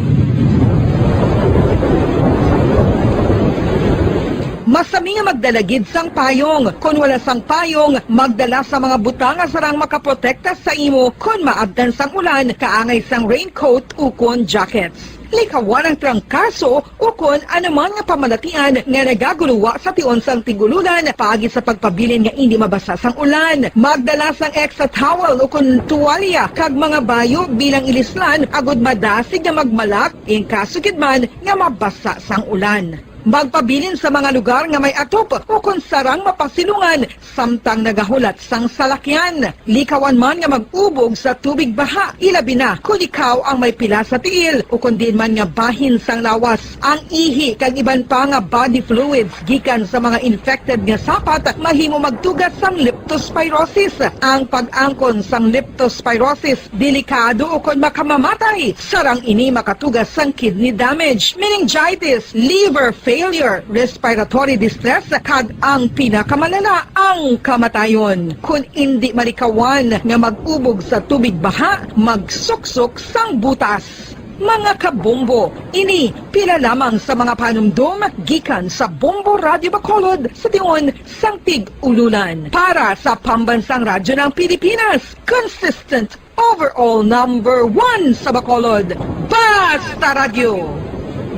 Masami nga magdalagid sang payong. Kung wala sang payong, magdala sa mga butang nga sarang makaprotekta sa imo kung maabdan sang ulan, kaangay sang raincoat ukon jackets. Likawan ang trangkaso ukon anuman nga pamalatian nga nagaguluwa sa tion sang tigululan paagi sa pagpabilin nga hindi mabasa sang ulan. Magdala sang extra towel ukon tuwalya kag mga bayo bilang ilislan agud madasig nga magmalak in kasugid man nga mabasa sang ulan. magpabilin sa mga lugar nga may atop o kung sarang mapasilungan samtang nagahulat sang salakyan. Likawan man nga mag-ubog sa tubig baha, ilabi na kung ikaw ang may pila sa tiil o kung din man nga bahin sang lawas. Ang ihi kag iban pa nga body fluids gikan sa mga infected nga sapat mahimo magtugas sang leptospirosis. Ang pag-angkon sang leptospirosis delikado o kung makamamatay. Sarang ini makatugas sang kidney damage, meningitis, liver failure, respiratory distress kag ang pinakamalala ang kamatayon. Kung hindi malikawan nga mag-ubog sa tubig baha, magsuksok sang butas. Mga kabombo, ini pila lamang sa mga panumdum gikan sa Bombo Radio Bacolod sa tiyon sang Tig-Ululan. Para sa Pambansang Radyo ng Pilipinas, consistent overall number 1 sa Bacolod, Basta Radio,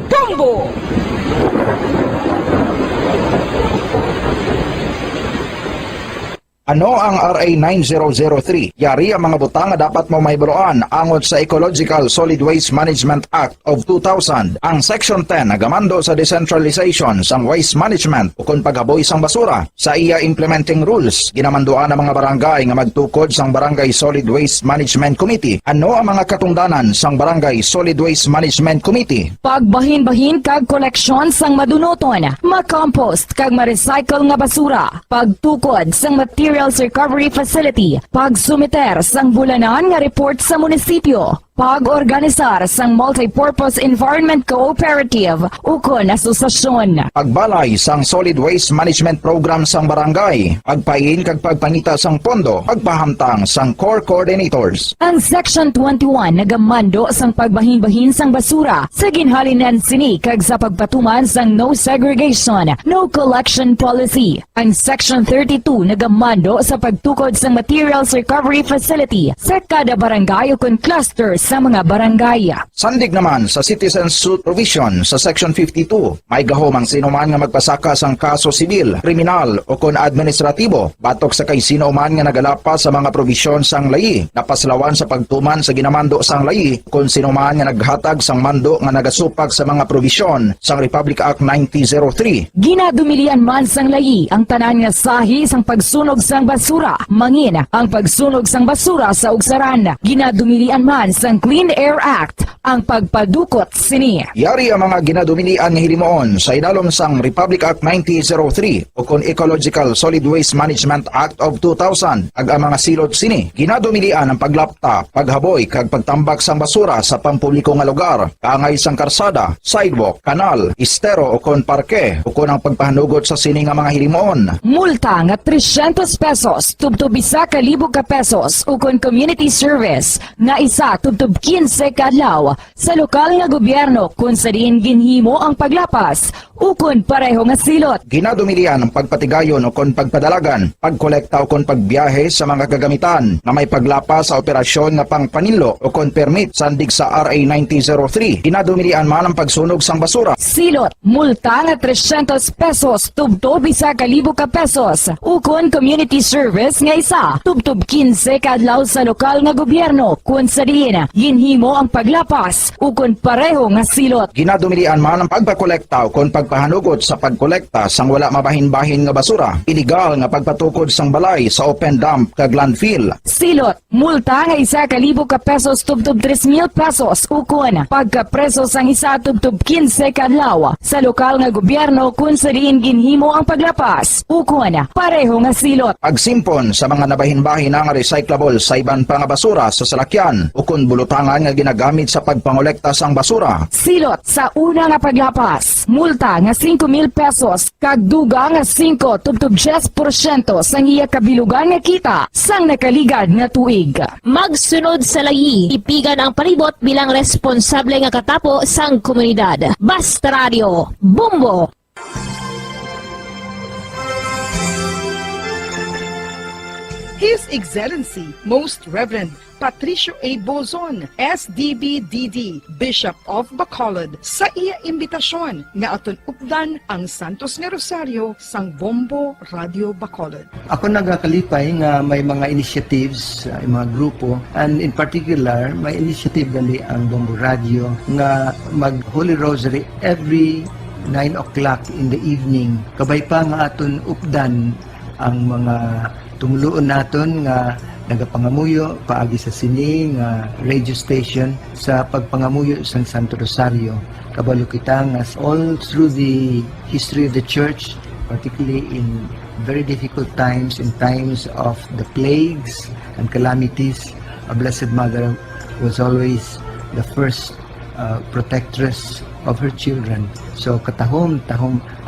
Bombo! Ano ang RA 9003? Yari ang mga butang nga dapat mo mahibaluan angot sa Ecological Solid Waste Management Act of 2000. Ang Section 10 nagamando sa decentralization sang waste management o kung paghaboy sang basura. Sa iya implementing rules, ginamanduan ang mga barangay nga magtukod sang Barangay Solid Waste Management Committee. Ano ang mga katungdanan sang Barangay Solid Waste Management Committee? Pagbahin-bahin kag koleksyon sang madunoton, makompost kag ma-recycle nga basura, pagtukod sang materials recovery facility, pagsumiter sang bulanan nga report sa munisipyo, pag-organisar sang multi-purpose environment cooperative ukon asosasyon. Pagbalay sang solid waste management program sang barangay, pagpain kag pagpangita sang pondo, pagpahamtang sang core coordinators. Ang Section 21 nagamando sang pagbahin-bahin sang basura sa ginhalinan sini kag sa pagpatuman sang no segregation, no collection policy. Ang Section 32 nagamando sa pagtukod sang materials recovery facility sa kada barangay ukon cluster sa mga barangay. Sandig naman sa citizen suit provision sa Section 52, may gahom ang sino man nga magpasaka sang kaso sibil, kriminal o kon administratibo, batok sa kay sino man nga nagalapa sa mga provision sang layi, napaslawan sa pagtuman sa ginamando sang layi, kung sino man nga naghatag sang mando nga nagasupag sa mga provision sang Republic Act 9003. Ginadumilian man sang layi ang tanan nga sahi sang pagsunog sang basura, mangin ang pagsunog sang basura sa ugsaran. Ginadumilian man sang Clean Air Act ang pagpadukot sini. Yari ang mga ginadumilian nga hilimoon sa idalom sang Republic Act 9003 o kon Ecological Solid Waste Management Act of 2000 ag ang mga silot sini. Ginadumilian ang paglapta, paghaboy kag pagtambak sang basura sa pampubliko nga lugar, kaangay sang karsada, sidewalk, kanal, estero o kon parke o kon ang pagpahanugot sa sini nga mga hilimoon. Multa nga 300 pesos tubtob 1,000 ka pesos ukon community service nga isa tubtob 15 kadlaw sa lokal nga gobyerno kung sa diin ginhimo ang paglapas ukon pareho nga silot. Ginadumilian ang pagpatigayon o kon pagpadalagan, pagkolekta o kon pagbiyahe sa mga kagamitan na may paglapas sa operasyon nga pangpanilo o kon permit sandig sa RA 9003. Ginadumilian man ang pagsunog sang basura. Silot, multa nga 300 pesos tubtob 1,000 ka pesos ukon community service nga isa tubtob 15 kadlaw sa lokal nga gobyerno kung sa diin ginhimo ang paglapas ukon pareho nga silot. Ginadumilian man ang pagpakolekta o kon pagpahanugot sa pagkolekta sang wala mabahin-bahin nga basura. Illegal nga pagpatukod sang balay sa open dump kag landfill. Silot, multa nga 1,000 ka pesos tubtob 3,000 pesos ukon pagkapreso sang isa tubtob 15 kadlaw sa lokal nga gobyerno kung sa diin ginhimo ang paglapas ukon pareho nga silot. Pagsimpon sa mga nabahin-bahin nga recyclable sa iban pa nga basura sa salakyan o kun bulutangan nga ginagamit sa pagpangolekta sang basura. Silot sa una nga paglapas, multa nga 5,000 pesos kag duga nga 5 tubtob 10% sang iya kabilugan nga kita sang nakaligad nga tuig. Magsunod sa layi, ipigan ang palibot bilang responsable nga katapo sang komunidad. Basta Radio, Bombo! His Excellency, Most Reverend Patricio A. Bozon, SDB-DD, Bishop of Bacolod, sa iya imbitasyon nga aton updan ang Santos nga Rosario sang Bombo Radio Bacolod. Ako nagakalipay nga may mga initiatives, mga grupo, and in particular, may initiative gali ang Bombo Radio nga mag Holy Rosary every 9 o'clock in the evening. Kabay pa nga aton updan ang mga tumuluon naton nga nagapangamuyo paagi sa sini nga radio station sa pagpangamuyo sa Santo Rosario. Kabalo kita nga all through the history of the church, particularly in very difficult times, in times of the plagues and calamities, a Blessed Mother was always the first protectress of her children. So tahom,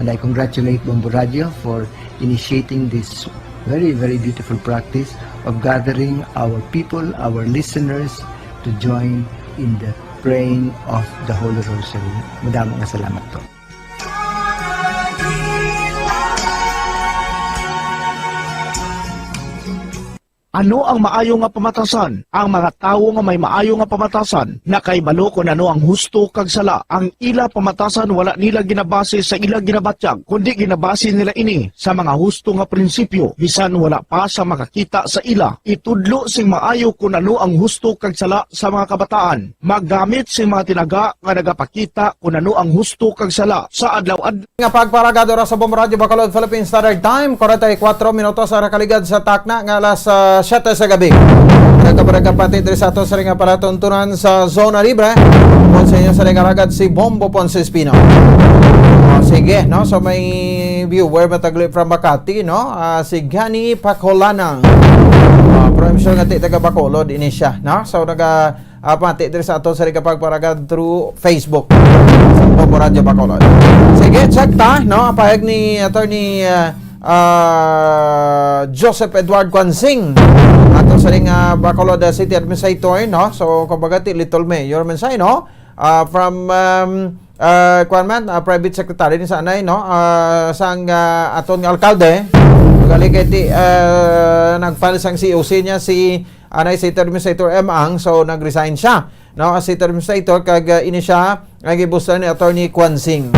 and I congratulate Bombo Radio for initiating this very, very beautiful practice of gathering our people, our listeners, to join in the praying of the Holy Rosary. Madaming salamat po. Ano ang maayo nga pamatasan? Ang mga tawo nga may maayo nga pamatasan na kay balo kung ano ang husto kag sala. Ang ila pamatasan wala nila ginabase sa ila ginabatyag, kundi ginabase nila ini sa mga husto nga prinsipyo. Bisan wala pa sa makakita sa ila. Itudlo sing maayo kung ano ang husto kag sala sa mga kabataan. Maggamit sing mga tinaga nga nagapakita kung ano ang husto kag sala sa adlaw-adlaw. Nga pagparagado ra sa Bombo Radio Bacolod Philippine Standard Time, 44 minutos sa kaligad sa takna nga alas 7 sa gabi. Nagkabaragapati diri sa ato sa ringa palatuntunan sa Zona Libre. Kung sa inyo sa ringaragad si Bombo Ponce Espino. Sige, no? So may viewer matagli from Makati, no? Si Gani Pacolanang. Pero I'm sure nga ti taga Bacolod ini siya, no? So pati diri sa ato sa ringa pagparagad through Facebook. Bombo Radio Bacolod. Sige, check ta, no? Pahag ni Attorney Joseph Edward Quansing ato sa ring Bacolod City Administrator, no? So kumbaga ti Little Mayor man say, no? From private secretary ni sa anay, no? Sang aton nga alkalde gali kay ti nagfile sang COC niya si anay City Administrator Ang, so nagresign siya, no? As City Administrator kag ini siya nagibusta ni Attorney Quansing.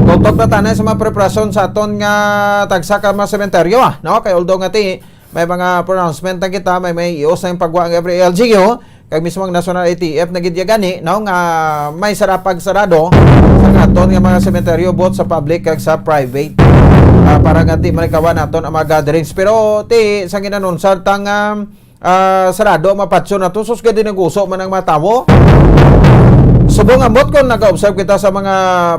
Tutok na tanay sa mga preparasyon sa aton nga tagsa ka mga sementeryo, no? Kay although nga ti may mga pronouncement na kita, may ios na yung pagwa ang every LGU, kag mismo ang National ATF na gidya gani, no? Nga may sarapag sarado sa aton nga mga sementeryo both sa public kag sa private. Para nga ti manikawan naton ang mga gatherings. Pero ti sa ginanunsar tang sarado mapatsyo na to, sus gadi naguso man ang mga tawo. Subong ambot kung nag-observe kita sa mga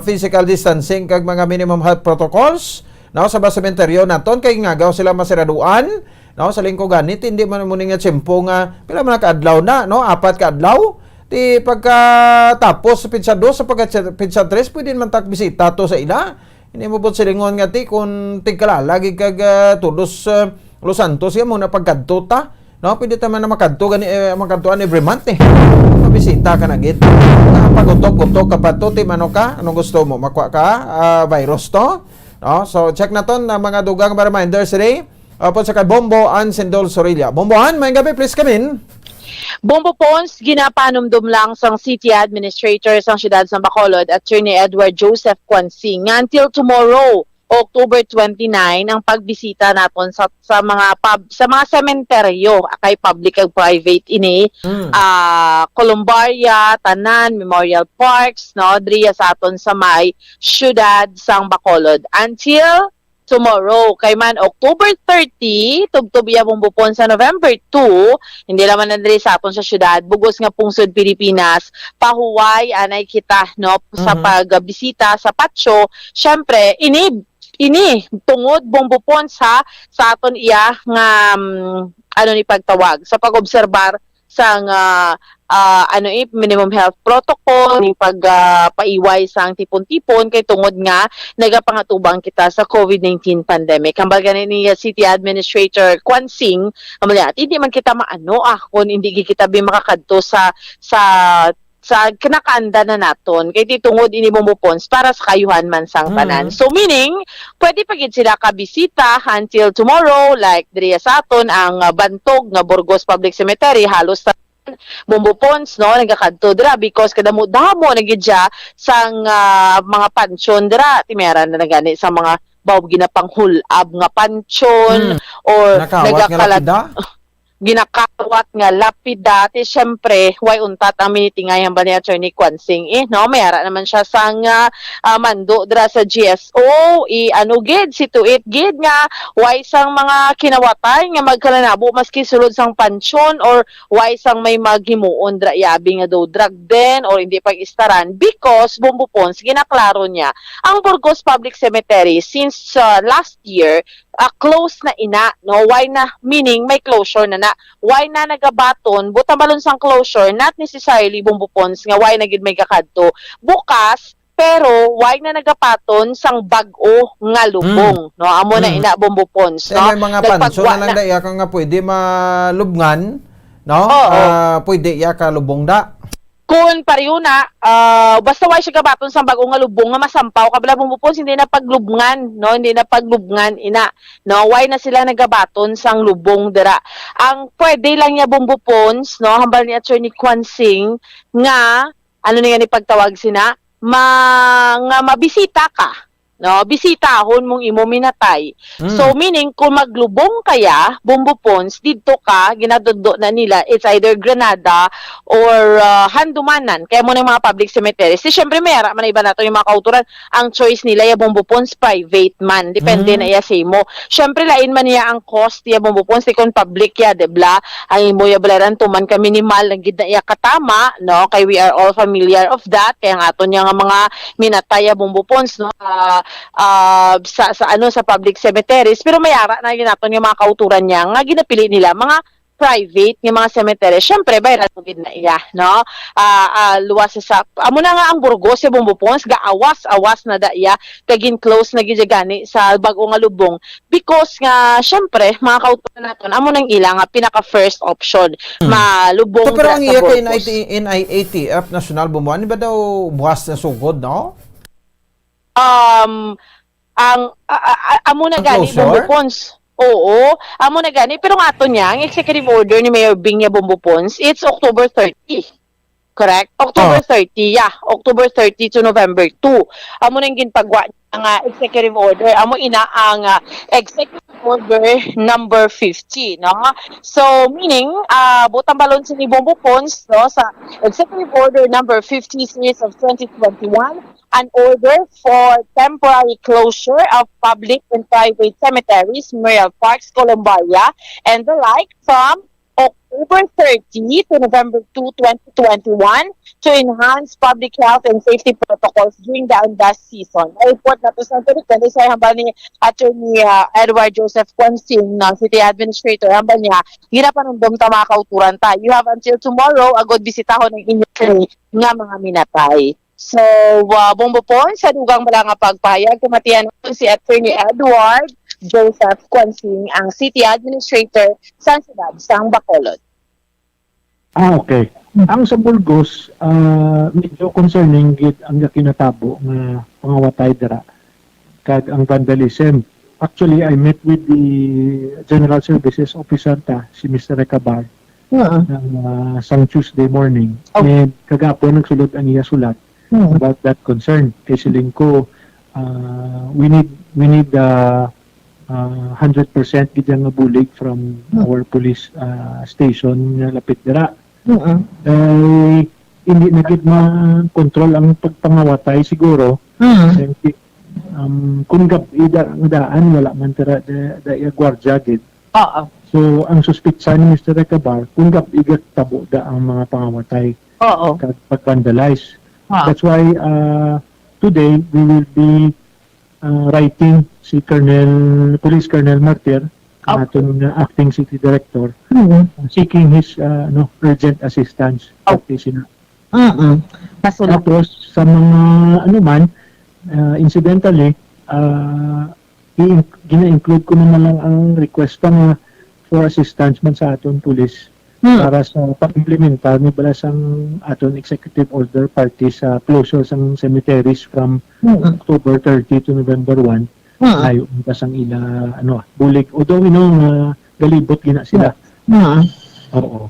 physical distancing kag mga minimum health protocols, no, sa sementeryo naton kay ngagaw sila masiraduan, no, sa lingko ganit hindi man mo nga tiyempo nga pila man kaadlaw na, no, 4 ka adlaw ti pagka tapos sa pizza 2 sa pizza 3 pwede man tak bisita to sa ila. Hindi mo bot silingon nga ti kung tigkalalagi kag tulos Los Santos ya mo na pagkadto ta, no, pwede ta man na makadto gani makadtoan every month bisita ka na gid. Pagutok-gutok ka pa to, ti mano ka, anong gusto mo? Makwa ka, virus to? No? So, check na to na mga dugang reminders today. Po sa kay Bombo Ann Sindol Sorilla. Bombo Ann, may gabi, please come in. Bombo Pons, ginapanumdum lang sang City Administrator sang siyudad sa Bacolod, Attorney Edward Joseph Quansing. Until tomorrow, October 29, ang pagbisita naton sa mga sementeryo kay public ug private ini Columbaria, Tanan, Memorial Parks, no, driya sa aton sa may siyudad sang Bacolod until tomorrow. Kay man October 30 tubtubiya Bombo Pons sa November 2, hindi naman na diri sa aton sa siyudad, bugos nga pungsod Pilipinas, pahuway anay kita, no, sa pagbisita sa patio. Syempre ini tungod Bombo Pons sa aton iya nga ni pagtawag sa pag-obserbar sang minimum health protocol, ni pagpaiway sang tipon-tipon kay tungod nga nagapangatubang kita sa COVID-19 pandemic. Kambal ganin ni City Administrator Quansing, hindi man kita maano kung hindi kita makakadto sa kinakanda na naton kay titungod ini Bombo Pons para sa kayuhan man sang tanan. So meaning pwede pa gid sila kabisita until tomorrow, like diri sa aton ang bantog nga Burgos Public Cemetery halos Bombo Pons, no, nagakadto dira because kadamo-damo na gid siya sang mga pansyon dira, timeran na gani sa mga bawb ginapanghulab nga pansyon or nagakalat ginakawat nga lapida ti syempre way untat ang minitingayan ba ni Attorney Quansing no mayara naman siya sang mando dra sa GSO ano gid situit gid nga way sang mga kinawatay nga magkalanabo maski sulod sang pansyon or way sang may maghimuon dra yabi nga do drug den or hindi pag-istaran because Bombo Pons ginaklaro niya ang Burgos Public Cemetery since last year close na ina, no? Why na, meaning may closure na. Why na nagabaton, buta balon sang closure, not necessarily Bombo Pons, nga why na gid may kakadto. Bukas, pero why na nagapaton sang bag-o nga lubong, no? Amo na ina Bombo Pons, no? May mga pansyo na lang daya ka nga pwede malubngan, no? Pwede ya ka lubong da. Kung pariyo na, basta why siya gabaton sa bagong nga lubong nga masampaw, kabila Bombo Pons, hindi na paglubngan, no? Hindi na paglubngan, ina. No? Why na sila nagabaton sang lubong dira? Ang pwede lang niya Bombo Pons, no? Hambal ni Attorney Quansing, nga, ano na yan ipagtawag sina? Nga mabisita ka. No, bisitahon mong imo minatay. So meaning kung maglubong kaya Bombo Pons didto ka ginadundo na nila it's either Granada or Handumanan kaya mo ng mga public cemeteries. Siyempre mayara man iba nato yung mga kauturan ang choice nila ya Bombo Pons private man depende na iya sa imo. Siyempre lain man niya ang cost ya Bombo Pons kon public ya debla ang imo ya balaran tuman ka minimal lang gid na iya katama no kay we are all familiar of that kaya nga aton nga mga minatay ya Bombo Pons no sa public cemeteries pero mayara na ginaton yung mga kauturan niya nga ginapili nila mga private nga mga cemetery syempre bayran mo gid na iya no luwas sa amo na nga ang Burgos sa Bombo Pons gaawas na daya kagin close na gid gani sa bag-o nga lubong because nga syempre mga kauturan naton amo nang ila nga pinaka first option malubong So, pero ang sa iya kay Burgos. NIATF National Bumuan ba daw buwas na sugod no? Ang amo na Ang gani closure? Bombo Pons. Oo, amo na gani pero nga ato niya ang executive order ni Mayor Bing Bombo Pons, it's October 30. Correct? October 30, yeah. October 30 to November 2. Amo nang ginpagwa nga executive order. Amo ina ang executive order number 50, no? So, meaning, butang balon si Bombo Pons, no, sa executive order number 50 series of 2021, an order for temporary closure of public and private cemeteries, memorial parks, columbaria, and the like from October 30 to November 2, 2021 to enhance public health and safety protocols during the undas season. I report na to sa Antonican, isa hambal ni Attorney Edward Joseph Quansing ng City Administrator, hambal niya, ginapanundom ta mga kauturan ta. You have until tomorrow, agod bisitahon ng inyong nga mga minatay. So, Bombo Pons, sa dugang mala nga pagpahayag, kumatiyan si Attorney Edward Joseph Quansing, ang City Administrator sa siyudad sang Bacolod. Okay. Ang sa Burgos, medyo concerning gid ang kinatabo nga pangawatay dira kag ang vandalism. Actually, I met with the General Services Officer si Mr. Recabar sang Tuesday morning. And kagapon nagsulod ang iya sulat about that concern. Kasi ko, we need 100% gid nga bulig from our police station nga lapit dira. Hindi na gid ma-control ang pagpangawatay siguro. Kung daan wala man tira da gwardya gid. So ang suspitsa ni Mr. Recabar kung igat tabo da ang mga pangawatay kag pag-vandalize. That's why today we will be writing si Police Colonel Martir, aton acting city director, seeking his urgent assistance. Tapos sa mga incidentally, gina-include ko naman lang ang request nga for assistance man sa aton police para sa pag-implementar ni balasang aton executive order party sa closure sang cemeteries from October 30 to November 1. Layo ang ila bulig. Although we know galibot gina sila. Oo.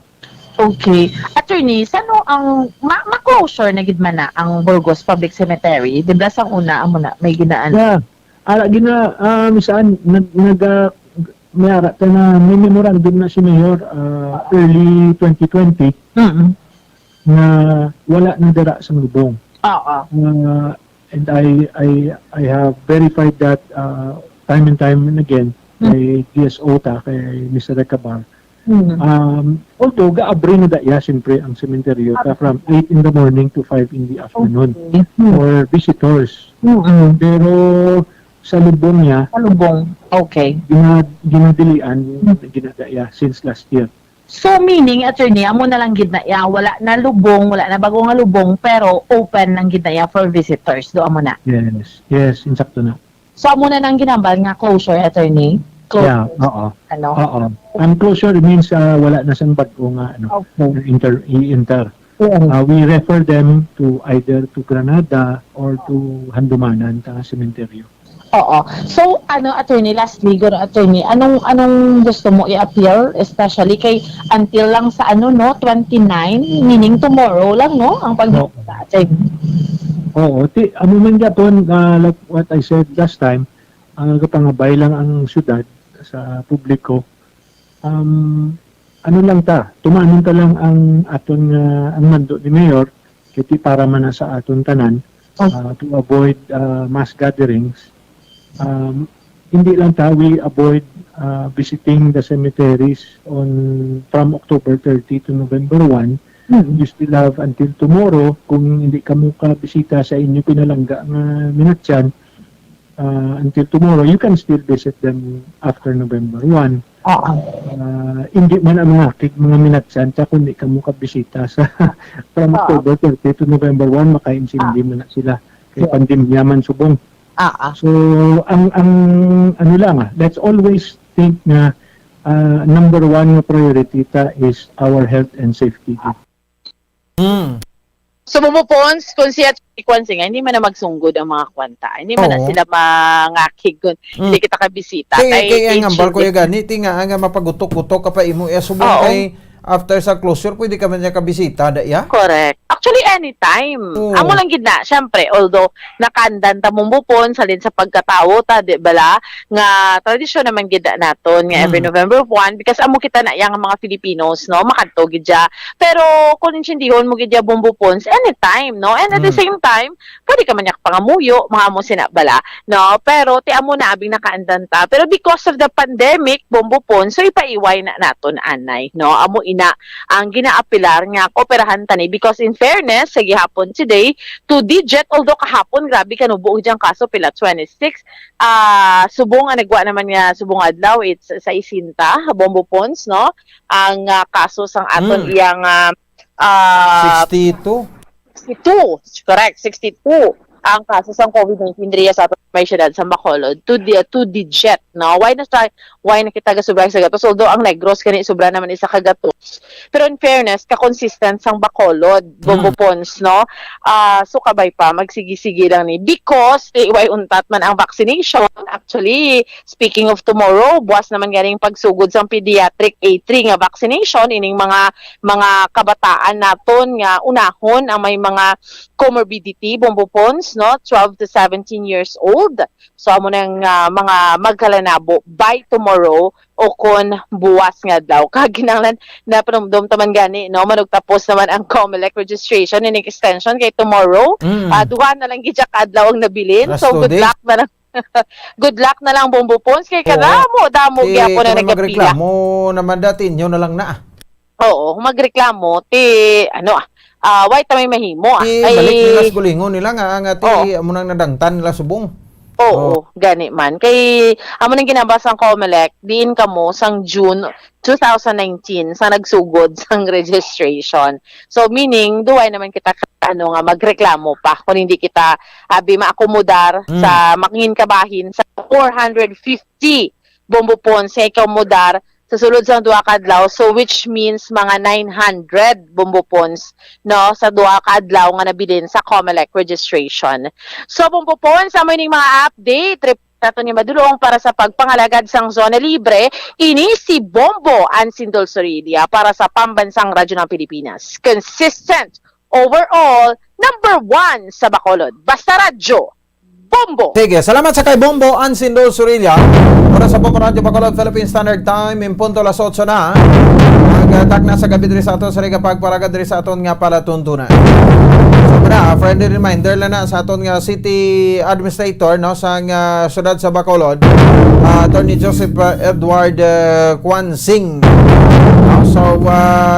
Okay. Attorney, sano ang ma-closure na gid man na ang Burgos Public Cemetery? Di ba sa una amo na may ginaan? Yeah. Ala gina misaan may ara ta na may memorandum na si Mayor early 2020 na wala na dira sa lubong. Oo. And I have verified that time and time and again kay DSO ta, kay Mr. Recabar. Although gaabri na daya siyempre ang sementeryo ka from 8 in the morning to 5 in the afternoon for visitors. Pero sa lubong niya, Salubong. Okay. ginadilian, ginadaya since last year. So meaning, attorney, amo na lang gid na ya, wala na lubong, wala na bago nga lubong, pero open lang gid na ya for visitors. Do amo na. Yes, insakto na. So amo na nang ginambal nga closure, attorney. Yeah, oo. Ano? Oo. Ang closure means wala na siyang bago nga i-enter. We refer them to either to Granada or to Handumanan ta sementeryo. Oo. So, attorney, lastly, guro attorney, anong gusto mo i-appeal, especially kay until lang sa 29, meaning tomorrow lang, no? Ang pag-hikot sa attorney. Oo, ano man yapon, like what I said last time, kapangabay lang ang syudad sa publiko. Ano lang ta, tumanon ta lang ang aton ang mando ni Mayor, kiti para man na sa aton tanan, to avoid mass gatherings. Hindi lang ta, we avoid visiting the cemeteries from October 30 to November 1. You still have until tomorrow. Kung hindi ka mo bisita sa inyo pinalangga nga Minatsyan, until tomorrow, you can still visit them after November 1. Hindi man ang mga Minatsyan, kundi ka mo bisita sa from October 30 to November 1, makaintindi mo na sila. Kay pandemya man subong. So, ang ano lang, let's always think na number one na priority ta is our health and safety. So bumupons kung siya Kwanzing, hindi man na magsunggod ang mga kwanta. Hindi man na sila mangakig kung hindi kita kabisita. Kaya ang ambal ko yung ganiti nga nga mapagutok-gutok ka pa imo subong kay after sa closure pwede ka man niya kabisita da ya? Correct. Actually, anytime. Amo lang gid na, syempre, although nakandan ta mong bupon salin sa pagkatawo ta, di bala, nga tradisyon naman gid naton nga every November 1 because amo kita na yang mga Filipinos, no, makadto gid ja. Pero kung insindihon mo gid ja bumbupons anytime, no? And at the same time, pwede ka man yak pangamuyo, mga amo sina bala, no? Pero ti amo na abing nakaandan ta. Pero because of the pandemic, bumbupon, so ipaiway na naton anay, no? Amo ina ang ginaapilar nga kooperahan tani because in fairness sa gihapon today 2-digit although kahapon grabe kanubuo diyang kaso pila 26 subong nga nagwa naman nga subong adlaw it's sa isinta Bombo Pons no ang kaso sang aton iyang 62 correct 62 ang kaso sang COVID-19 diya sa aton may syudad sa Bacolod 2-digit no why na kita gasubra sa gatos although ang Negros kani sobra naman isa ka gatos pero in fairness ka-consistent sang Bacolod Bombo Pons no so kabay pa magsigi-sige lang ni because iway untat man ang vaccination actually speaking of tomorrow buwas naman ganing pagsugod sang pediatric A3 nga vaccination ining mga kabataan naton nga unahon ang may mga comorbidity Bombo Pons no 12 to 17 years old so amo nang mga magkalanabo by tomorrow o kon buwas nga daw kaginanglan na panumdum taman gani no manugtapos naman ang COMELEC registration in extension kay tomorrow duha na lang gidya kadlaw ang nabilin so good luck na lang good luck na lang Bombo Pons kay kadamo damo gyapon na nagapila mo naman dati inyo na lang na oo magreklamo why tamay mahimo balik nila sa gulingon nila nga amo nang nadangtan nila subong gani man kay amo nang ginabas ang COMELEC diin kamo sang June 2019 sa nagsugod sang registration so meaning duway naman kita nga magreklamo pa kung hindi kita maakomodar sa makingin kabahin sa 450 Bombo Pons sa ikomodar sa sulod sa duha ka adlaw so which means mga 900 Bombo Pons no sa duha ka adlaw nga nabilin sa COMELEC registration. So Bombo Pons amo ning mga update nato ni madulong para sa pagpangalagad sang zona libre ini si Bombo Ansindol Sorilia para sa pambansang radyo ng Pilipinas. Consistent overall number 1 sa Bacolod. Basta radyo. Bombo. Sige, salamat sa kay Bombo Ansindo Surilla. Oras sa Bombo Radio Bacolod Philippine Standard Time, in punto las 8 na. Nagtak na sa gabi diri sa aton sa pagpalagad diri sa aton nga pala tuntunan. So na, friendly reminder lang na sa aton nga City Administrator no sa syudad sa Bacolod, Attorney Joseph Edward Quansing. No, so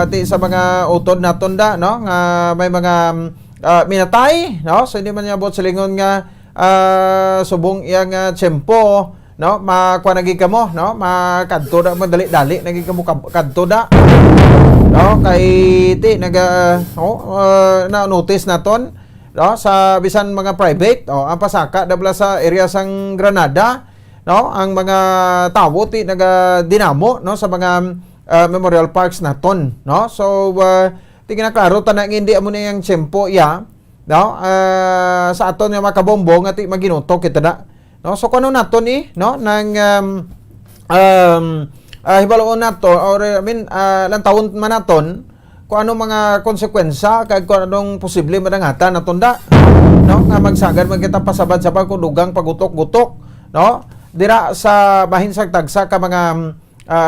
ti sa mga utod na tunda no nga may mga minatay no, so hindi man niya bot silingon nga subong iyang tiyempo no, makuha naging kamo no, makadto da madali-dali naging kamo kadto da no, kay ti na notice naton no sa bisan mga private ang pasaka dabla sa area sang Granada no, ang mga tawo ti dinamo no sa mga memorial parks naton no, so tingnan klaro tanang hindi amo na yang tiyempo ya no, sa aton nga makabombo nga ti maginutok kita da no, so kuno naton no nang hibaloon nato or I mean lang taon man naton kung ano mga konsekwensya kag kung anong posible madangatan naton da no, nga magsagad man kita pasabad-sabad kung dugang pagutok-gutok no, dira sa bahin sa tagsa ka mga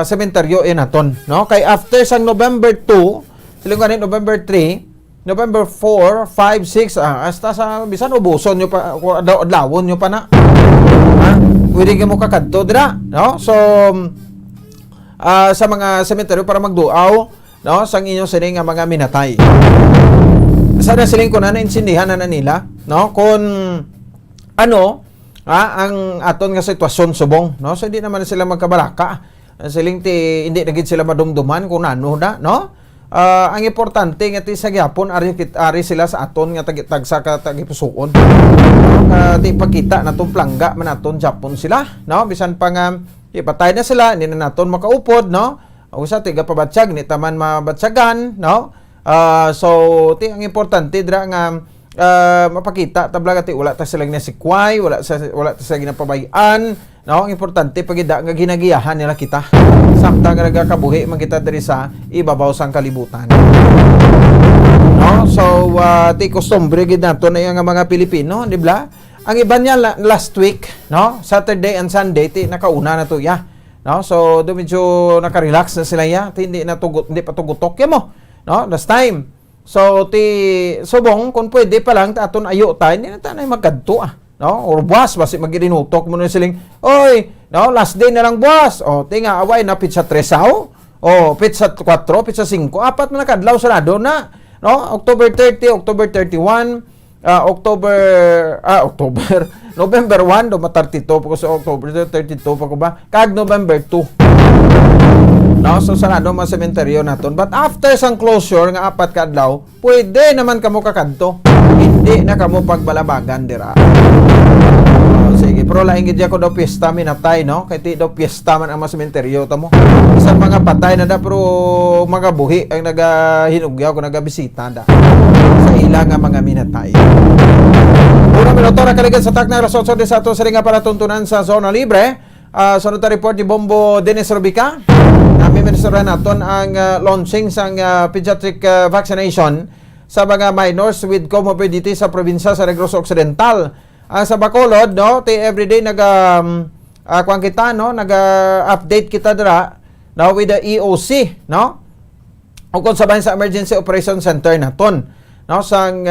sementeryo naton no, kay after sang November 2 siling ganin November 3, November 4, 5, 6, hasta sa bisan ubuson nyo pa, adlawon nyo pa na. Pwede ka mo kakadto dira, no? So, sa mga sementeryo para magduaw, no? Sang inyong siling nga mga minatay. Sana siling ko na nainsindihan na nila, no? Kung ano, ang aton nga sitwasyon subong, no? So, hindi naman sila magkabalaka. Siling hindi naging sila madumduman kung ano na, no? Ang importante nga ti sa gyapon ari sila sa aton nga tagsa ka tagipusoon. Ti pagkita natong plangga man aton Japon sila, no? Bisan pa nga ipatay na sila, hindi na naton makaupod, no? Usa tiga pabatsyag ni taman mabatsagan, no? So ti ang importante dira nga mapakita tabla ti wala ta silang nasikway, wala ta sila ginapabayan, no? Ang importante pagida nga ginagiyahan nila kita. Samtang nagakabuhi man kita diri sa ibabaw sang kalibutan. No? So ti kostumbre gid nato na yang mga Pilipino, di ba? Ang iba niya last week, no? Saturday and Sunday ti nakauna na to ya. No? So do medyo naka-relax na sila ya, ti hindi pa tugutok ya mo, no? Last time. So ti subong kung pwede pa lang aton ayo tay hindi na tanay magkadto no, or buwas basi maginutok mo na siling oy no, last day na lang buwas tinga away na pizza 3 sao pizza 4 pizza 5 apat na nakadlaw sarado na no, October 30 October 31 November 1 do 32 pa ko sa October 32 pa ko ba kag November 2 no, so sarado mga sementeryo naton. But after sang closure nga apat ka adlaw, pwede naman kamo kakadto. Hindi na kamo pagbalabagan dira. Sige, pero laing gid ko daw piyesta minatay, no? Kay ti daw piyesta man ang mga sementeryo tamo. Isang mga patay na da pero mga buhi ang nagahinugyaw ko nagabisita da. Sa ila nga mga minatay. Una minuto ra kaligan sa tak na rason sa ato sa ringa para tuntunan sa Zona Libre. Sunod na report ni Bombo Dennis Rubica. Minister naton ang launching sang pediatric vaccination sa mga minors with comorbidity sa probinsya sa Negros Occidental. Sa Bacolod, no, everyday kuan kita, no, update kita dira, no, with the EOC, no. O kung sabahin sa Emergency Operation Center naton, no, sang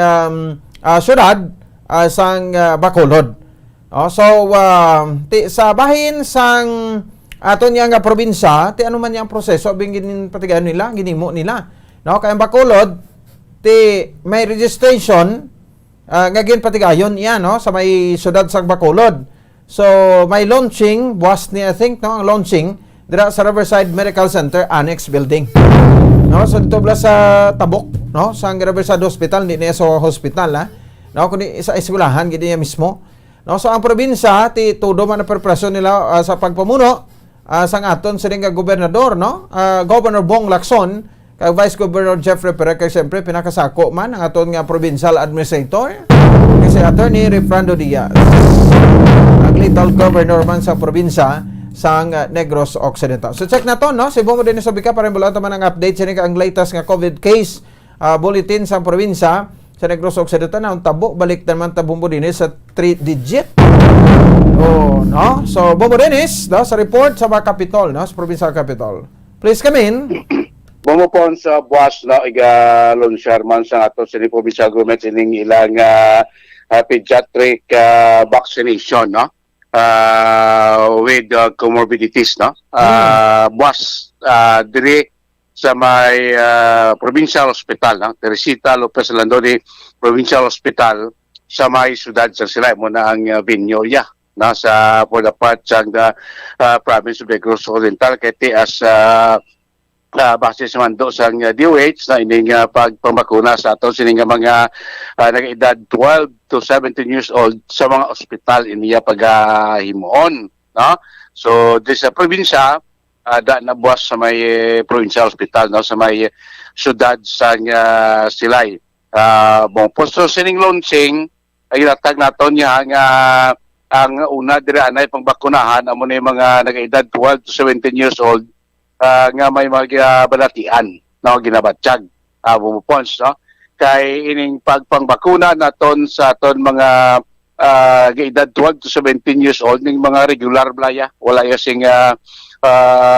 syudad sang Bacolod. So sa bahin sang aton yang probinsya ti ano man yang proseso bingin patigan nila ginimo nila no, kay ang Bacolod ti may registration nga gin patigayon iya no sa may syudad sa Bacolod. So may launching buwas ni I think no ang launching dira sa Riverside Medical Center Annex Building no, so dito bla sa Tabok no sa Riverside Hospital hindi na sa hospital no kundi sa eskwelahan gid niya mismo no. So ang probinsya ti todo man na preparasyon nila sa pagpamuno sang aton sining gobernador no, Governor Bong Lacson kay Vice Governor Jeffrey Perez kay siyempre pinakasako man ang aton nga provincial administrator kasi Attorney Refrando Diaz ang little governor man sa probinsya sang Negros Occidental. So check na to no, si Bombo Dennis Rubica para bulatan man ang update sining ang latest nga COVID case bulletin sa probinsya sa Negros Occidental na tabo balik naman ta Bombo Dennis sa 3 digit Oh, no? So, Bobo Dennis, no, sa report sa Capitol, no, sa Provincial Capitol. Please come in. Bumupon sa buwas na igalon Sherman sa ato sa provincial government ining ilang pediatric vaccination, no? With comorbidities, no? Buwas diri sa may provincial hospital, no? Teresita Lopez Landoni Provincial Hospital sa may siyudad sa Silay mo na ang Vignolia, nasa for the part sa province of Negros Oriental kay as base sa mando sa DOH na ining pagpambakuna sa ato sining mga nag-edad 12 to 17 years old sa mga ospital iniya paghimuon, no? So this sa probinsya da na buwas sa may provincial hospital, no, sa may syudad sa Silay. Bon posto sining launching ay natag naton niya nga ang una diri anay pangbakunahan amo ni mga nag-edad 12 to 17 years old nga may mga balatian na ginabatsyag bumupons, no? Kay ining pagpangbakuna naton sa aton mga edad 12 to 17 years old ning mga regular blaya wala ya sing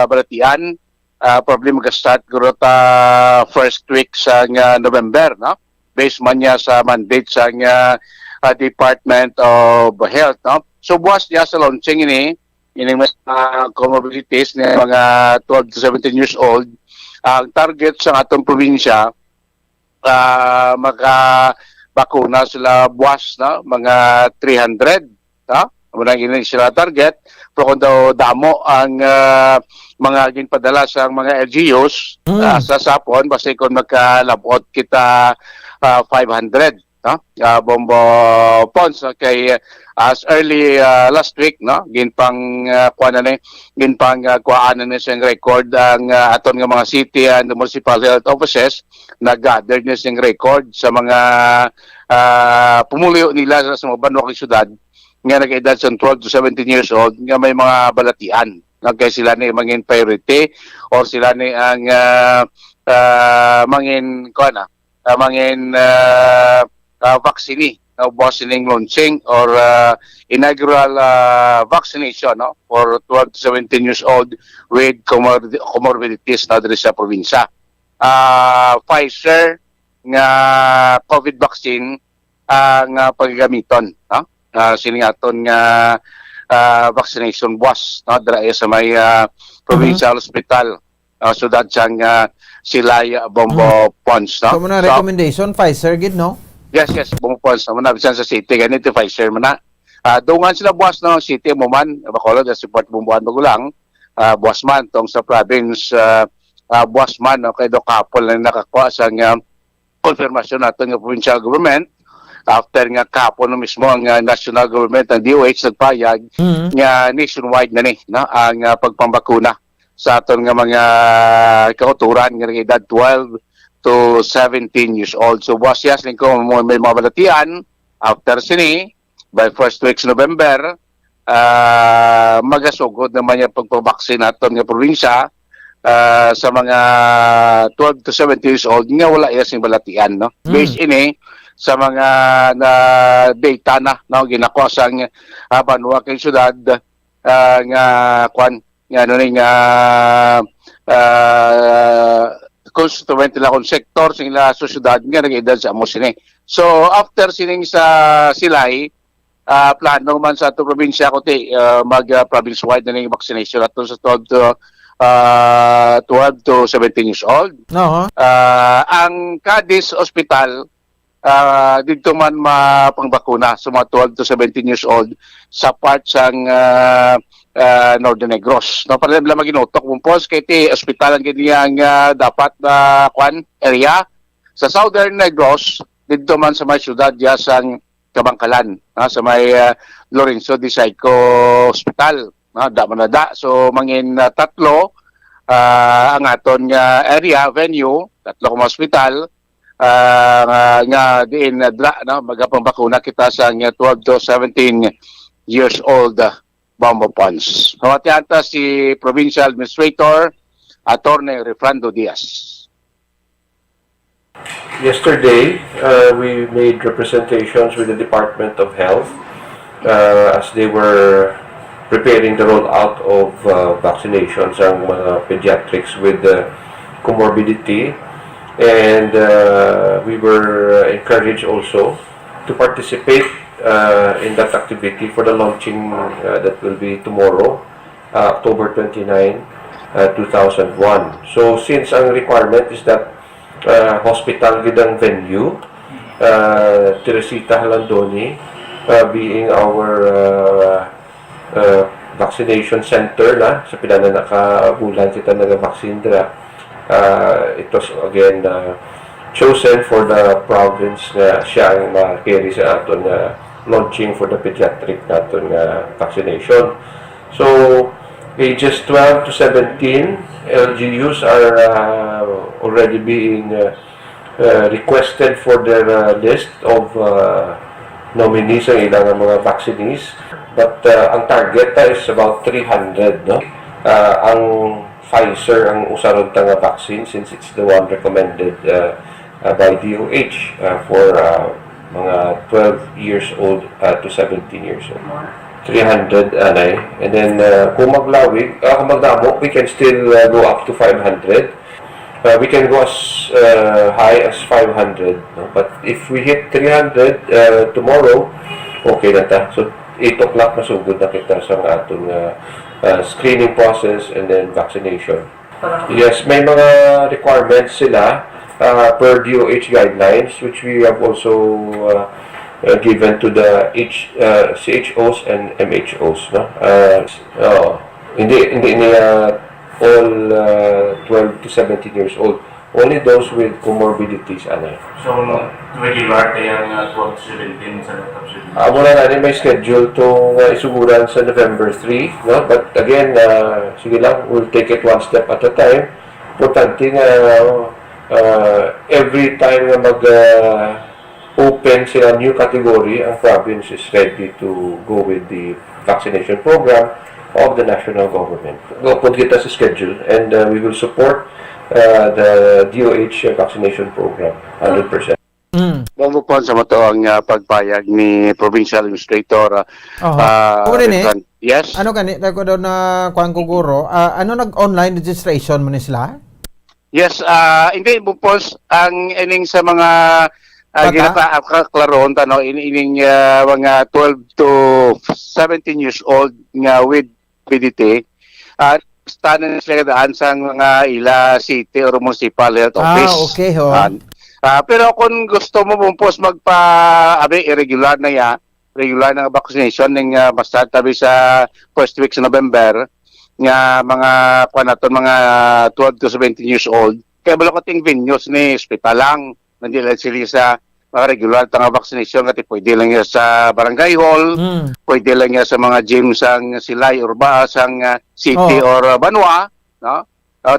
balatian problem mag-start guro ta first week sa November, no? Based man niya sa mandate sa Department of Health, no? So buwas niya sa launching ini ining comorbidities ng mga 12 to 17 years old. Ang target sa atong probinsya makabakuna sila buwas, na mga 300, no? Munang ini sila target pero kung daw damo ang mga ginpadala sa mga LGUs sa sapon basta kung magkalabot kita 500, no? Bombo Pons, kay as early last week, no, ginpang kuan na siyang record ang aton nga mga city and municipal health offices nag-gather na siyang record sa mga pumulio nila sa mga banwang syudad nga nag-edad sa 12 to 17 years old nga may mga balatian, no? Kaya sila ni mangin priority or sila ni ang mangin kuan mangin vaccine, no, vaccine launching or inaugural vaccination, no, for 12 to 17 years old with comorbidities na diri sa probinsya. Pfizer nga COVID vaccine ang paggamiton, no? Siningaton nga vaccination buwas, no, diri sa may provincial hospital sudad sang Silay Bombo Pons, no? So, muna recommendation, Pfizer, gid, no? Yes, bumupons naman na bisan sa city ganito Pfizer man na. Dungan sila buwas no city mo man Bacolod as support bumbuan magulang buwas man tong sa province buwas man no, kay do kapol na nakakuha sa confirmation nato ng provincial government after nga kapon no mismo ang national government ang DOH nagpayag nga nationwide na ni, no, ang pagpambakuna sa aton nga mga kauturan nga edad 12 to 17 years old. So buwas yasling ko may mga balatian after sini by first weeks November magasugod naman yung pagpabaksin natin ng probinsya sa mga 12 to 17 years old nga wala yasing balatian, no? Based ini sa mga data na, no, ginakuha sa banwa kay syudad nga kwan nga ano ning constituent nila kung sektor sa ila sosyudad nga nag-edad sa amo sini. So after sining sa Silay plano man sa ato probinsya kundi mag-province wide na ning vaccination ato sa 12 to 17 years old. No. Ang Cadiz Hospital dito man mapangbakuna sa mga 12 to 17 years old sa part sang Northern Negros. No, para lang maginutok mong pos kay ti ospitalan ganyan dapat kwan area sa Southern Negros dito man sa may syudad ya sang Kabangkalan, sa may Lorenzo de Saico Hospital, da man na so mangin tatlo ang aton area venue tatlo ka hospital nga diin no, magapambakuna kita sa 12 to 17 years old Bombo Pons. Hawatianta si Provincial Administrator Attorney Refrando Diaz. Yesterday, we made representations with the Department of Health as they were preparing the rollout of vaccinations ang mga pediatrics with comorbidity. And we were encouraged also to participate in that activity for the launching that will be tomorrow, October 29, 2001. So since ang requirement is that hospital with ang venue, Teresita Halandoni being our vaccination center na sa pinana nakabulan kita nag-vaccine dira. It was again chosen for the province na siya ang ma-carry sa aton launching for the pediatric naton vaccination. So ages 12 to 17 LGUs are already being requested for their list of nominees ang ilang mga vaccinees. But ang target is about 300, no? Ang Pfizer ang usaron nga vaccine since it's the one recommended by DOH for mga 12 years old to 17 years old. 300 anay. And then kung maglawig, kung magdamo, we can still go up to 500. We can go as high as 500. No? But if we hit 300 tomorrow, okay na ta. So 8 o'clock masugod na kita sa atong screening process and then vaccination. Yes, may mga requirements sila per DOH guidelines which we have also given to the CHOs and MHOs. No? Hindi all 12 to 17 years old. Only those with comorbidities. So, regular kayang 12 to 17 sa natapos? Muna natin may schedule itong isuguran sa November 3. No? But again, sige lang, we'll take it one step at a time. Importante nga, every time na mag-open sila new category, ang province is ready to go with the vaccination program of the national government. Put kita sa schedule and we will support the DOH vaccination program 100%. Bongo po sa mato ang pagpayag ni Provincial Administrator. Yes? Ano kani? Dako daw na kuang kuguro. Ano nag-online registration mo ni sila? Yes, hindi bupos ang ining sa mga ginapa-klaron tano ining mga 12 to 17 years old nga with PDT. Tanan sila daan sa mga ila city or municipal health office. Okay ho. Pero kung gusto mo bumpos irregular na regular na vaccination ng basta tabi sa first week sa November nga mga mga 12 to 17 years old. Kaya balakoting venues ni hospital lang nandiyan sila sa mga regular tanga vaccination kasi pwede lang yan sa barangay hall, pwede lang yan sa mga gyms sang Silay or sang city or Banwa, no?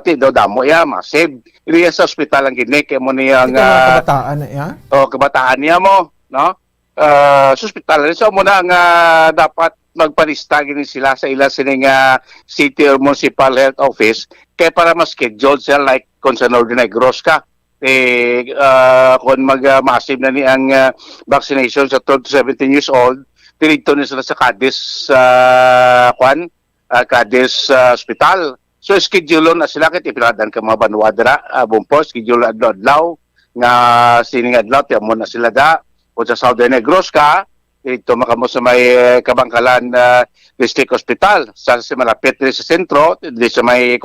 Tindo damo ya, massive. Ili yan sa hospital ang ginik, kaya mo niyang kabataan na ya? Kabataan niya mo, no? Sa hospital, so mo na nga dapat magpalista gini sila sa ila sining city or municipal health office kaya para ma-schedule sila like kung sa Northern Negros ka kung mag-massive na ni ang vaccination sa 12 to 17 years old, tinigto na sila sa Cadiz Cadiz Hospital. So schedule na sila kit ipinadan ka mga Banwadra bumpo schedule adlaw nga sining adlaw tiyan mo na sila da kung sa Southern Negros ka ito makamo sa may Kabangkalan District Hospital sa malapit din sa sentro di sa may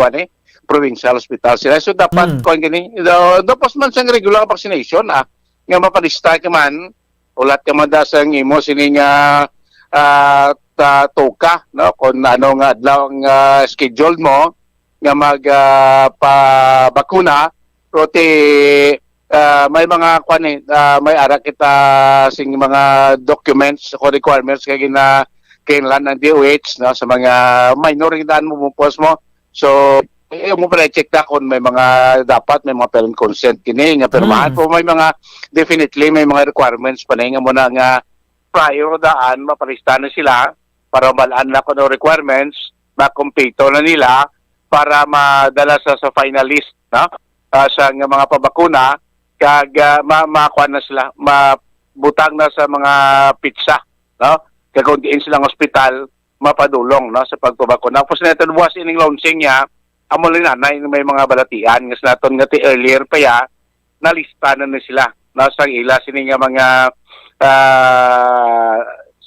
provincial hospital sila. So dapat kung gani tapos man sang regular vaccination nga mapalista ka man ulat ka man da sang imo sining toka no kung ano nga adlaw ang schedule mo nga magpabakuna pero may mga may ara kita sing mga documents o requirements kay kinlan ng DOH no sa mga minoridad mo post mo. So mo pala check na kung may mga dapat may mga parent consent kini nga pirmahan po may mga definitely may mga requirements pa nga mo na nga prior daan mapalista na sila para malaan na kuno requirements makumpleto na nila para madala sa finalist no sa mga pabakuna kag makuha na sila mabutang na sa mga pizza no kung diin silang ospital mapadulong no sa pagpabakuna. Tapos natin buwas ining launching niya amo lang nanay may mga balatian nga naton nga ti earlier pa ya nalista na sila no sa ila sini nga mga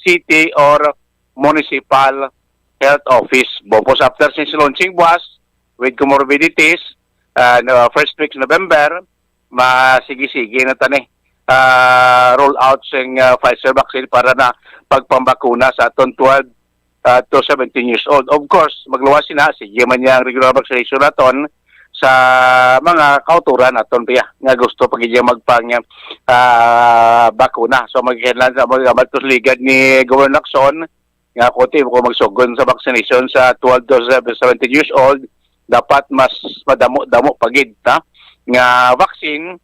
city or municipal health office. Bopos after since launching buwas with comorbidities no, first week November masigi-sige na tani roll out sing Pfizer vaccine para na pagpambakuna sa aton 12 to 17 years old. Of course, magluwas sina sige man yang regular vaccination naton sa mga kauturan naton piya nga gusto pagidya magpang bakuna. So magkailan sa mga magtusligad ni Governor Lacson nga kote ko magsugon sa vaccination sa 12 to 17 years old dapat mas madamo-damo pagid ta nga vaccine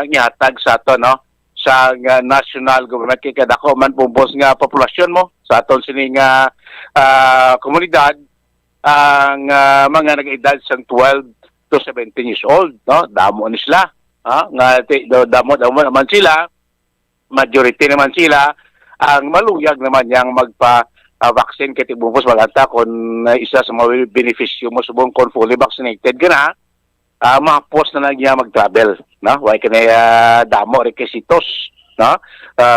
ngihatag sa ato no sa national government kay kadako man pumbos nga populasyon mo sa aton sini nga komunidad ang mga nag-edad sang 12 to 17 years old no damo ni sila nga damo naman sila majority naman sila ang maluyag naman yang vaccine kay tibumpos malanta kung isa sa mga benepisyo mo subong kung fully vaccinated ka na ma-post na niya mag-travel no why kanay damo requisitos no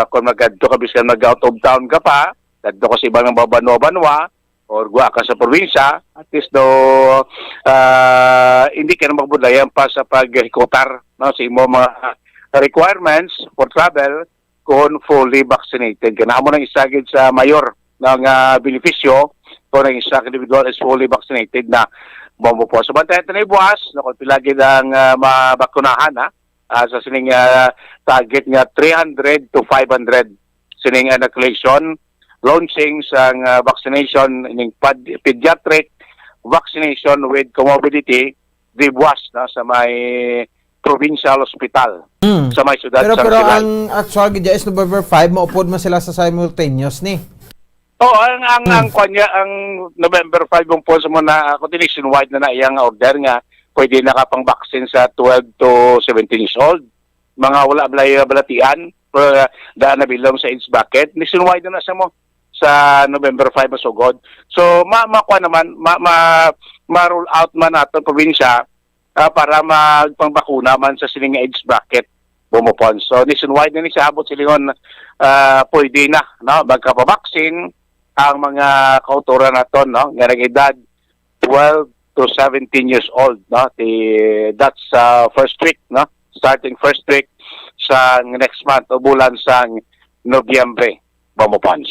kung magadto ka bisan mag-out of town ka pa dadto ka sa ibang banwa or guwa ka sa probinsya at least do hindi ka na magbudlayan pa sa paghikotar no sa imo mga requirements for travel kung fully vaccinated ka na mo nang isagid sa mayor ng benepisyo kung ang isa individual is fully vaccinated na bombo po. So, bantayan ito na ibuwas, kung pilagid ang mabakunahan sa sining target nga 300 to 500 sining inoculation, launching sa vaccination in pediatric vaccination with comorbidity, dibuwas sa may provincial hospital sa may syudad Pero Silang. ang actual gidya is November 5, maupod man sila sa simultaneous ni. Oh, ang kanya ang November 5 yung po sa muna ako nationwide na iyang order nga pwede nakapang vaccine sa 12 to 17 years old. Mga wala balatian daan na bilong sa age bucket. Nationwide na sa mo sa November 5 masugod. So makuha naman ma-roll out man nato probinsya para magpangbakuna man sa sining age bracket bumupon. So nationwide na ni sa abot silingon pwede na no magkapabaksin ang mga kauturan naton no nga nag-edad 12 to 17 years old no that's first week no starting first week sa next month o bulan sang Nobyembre bumupon.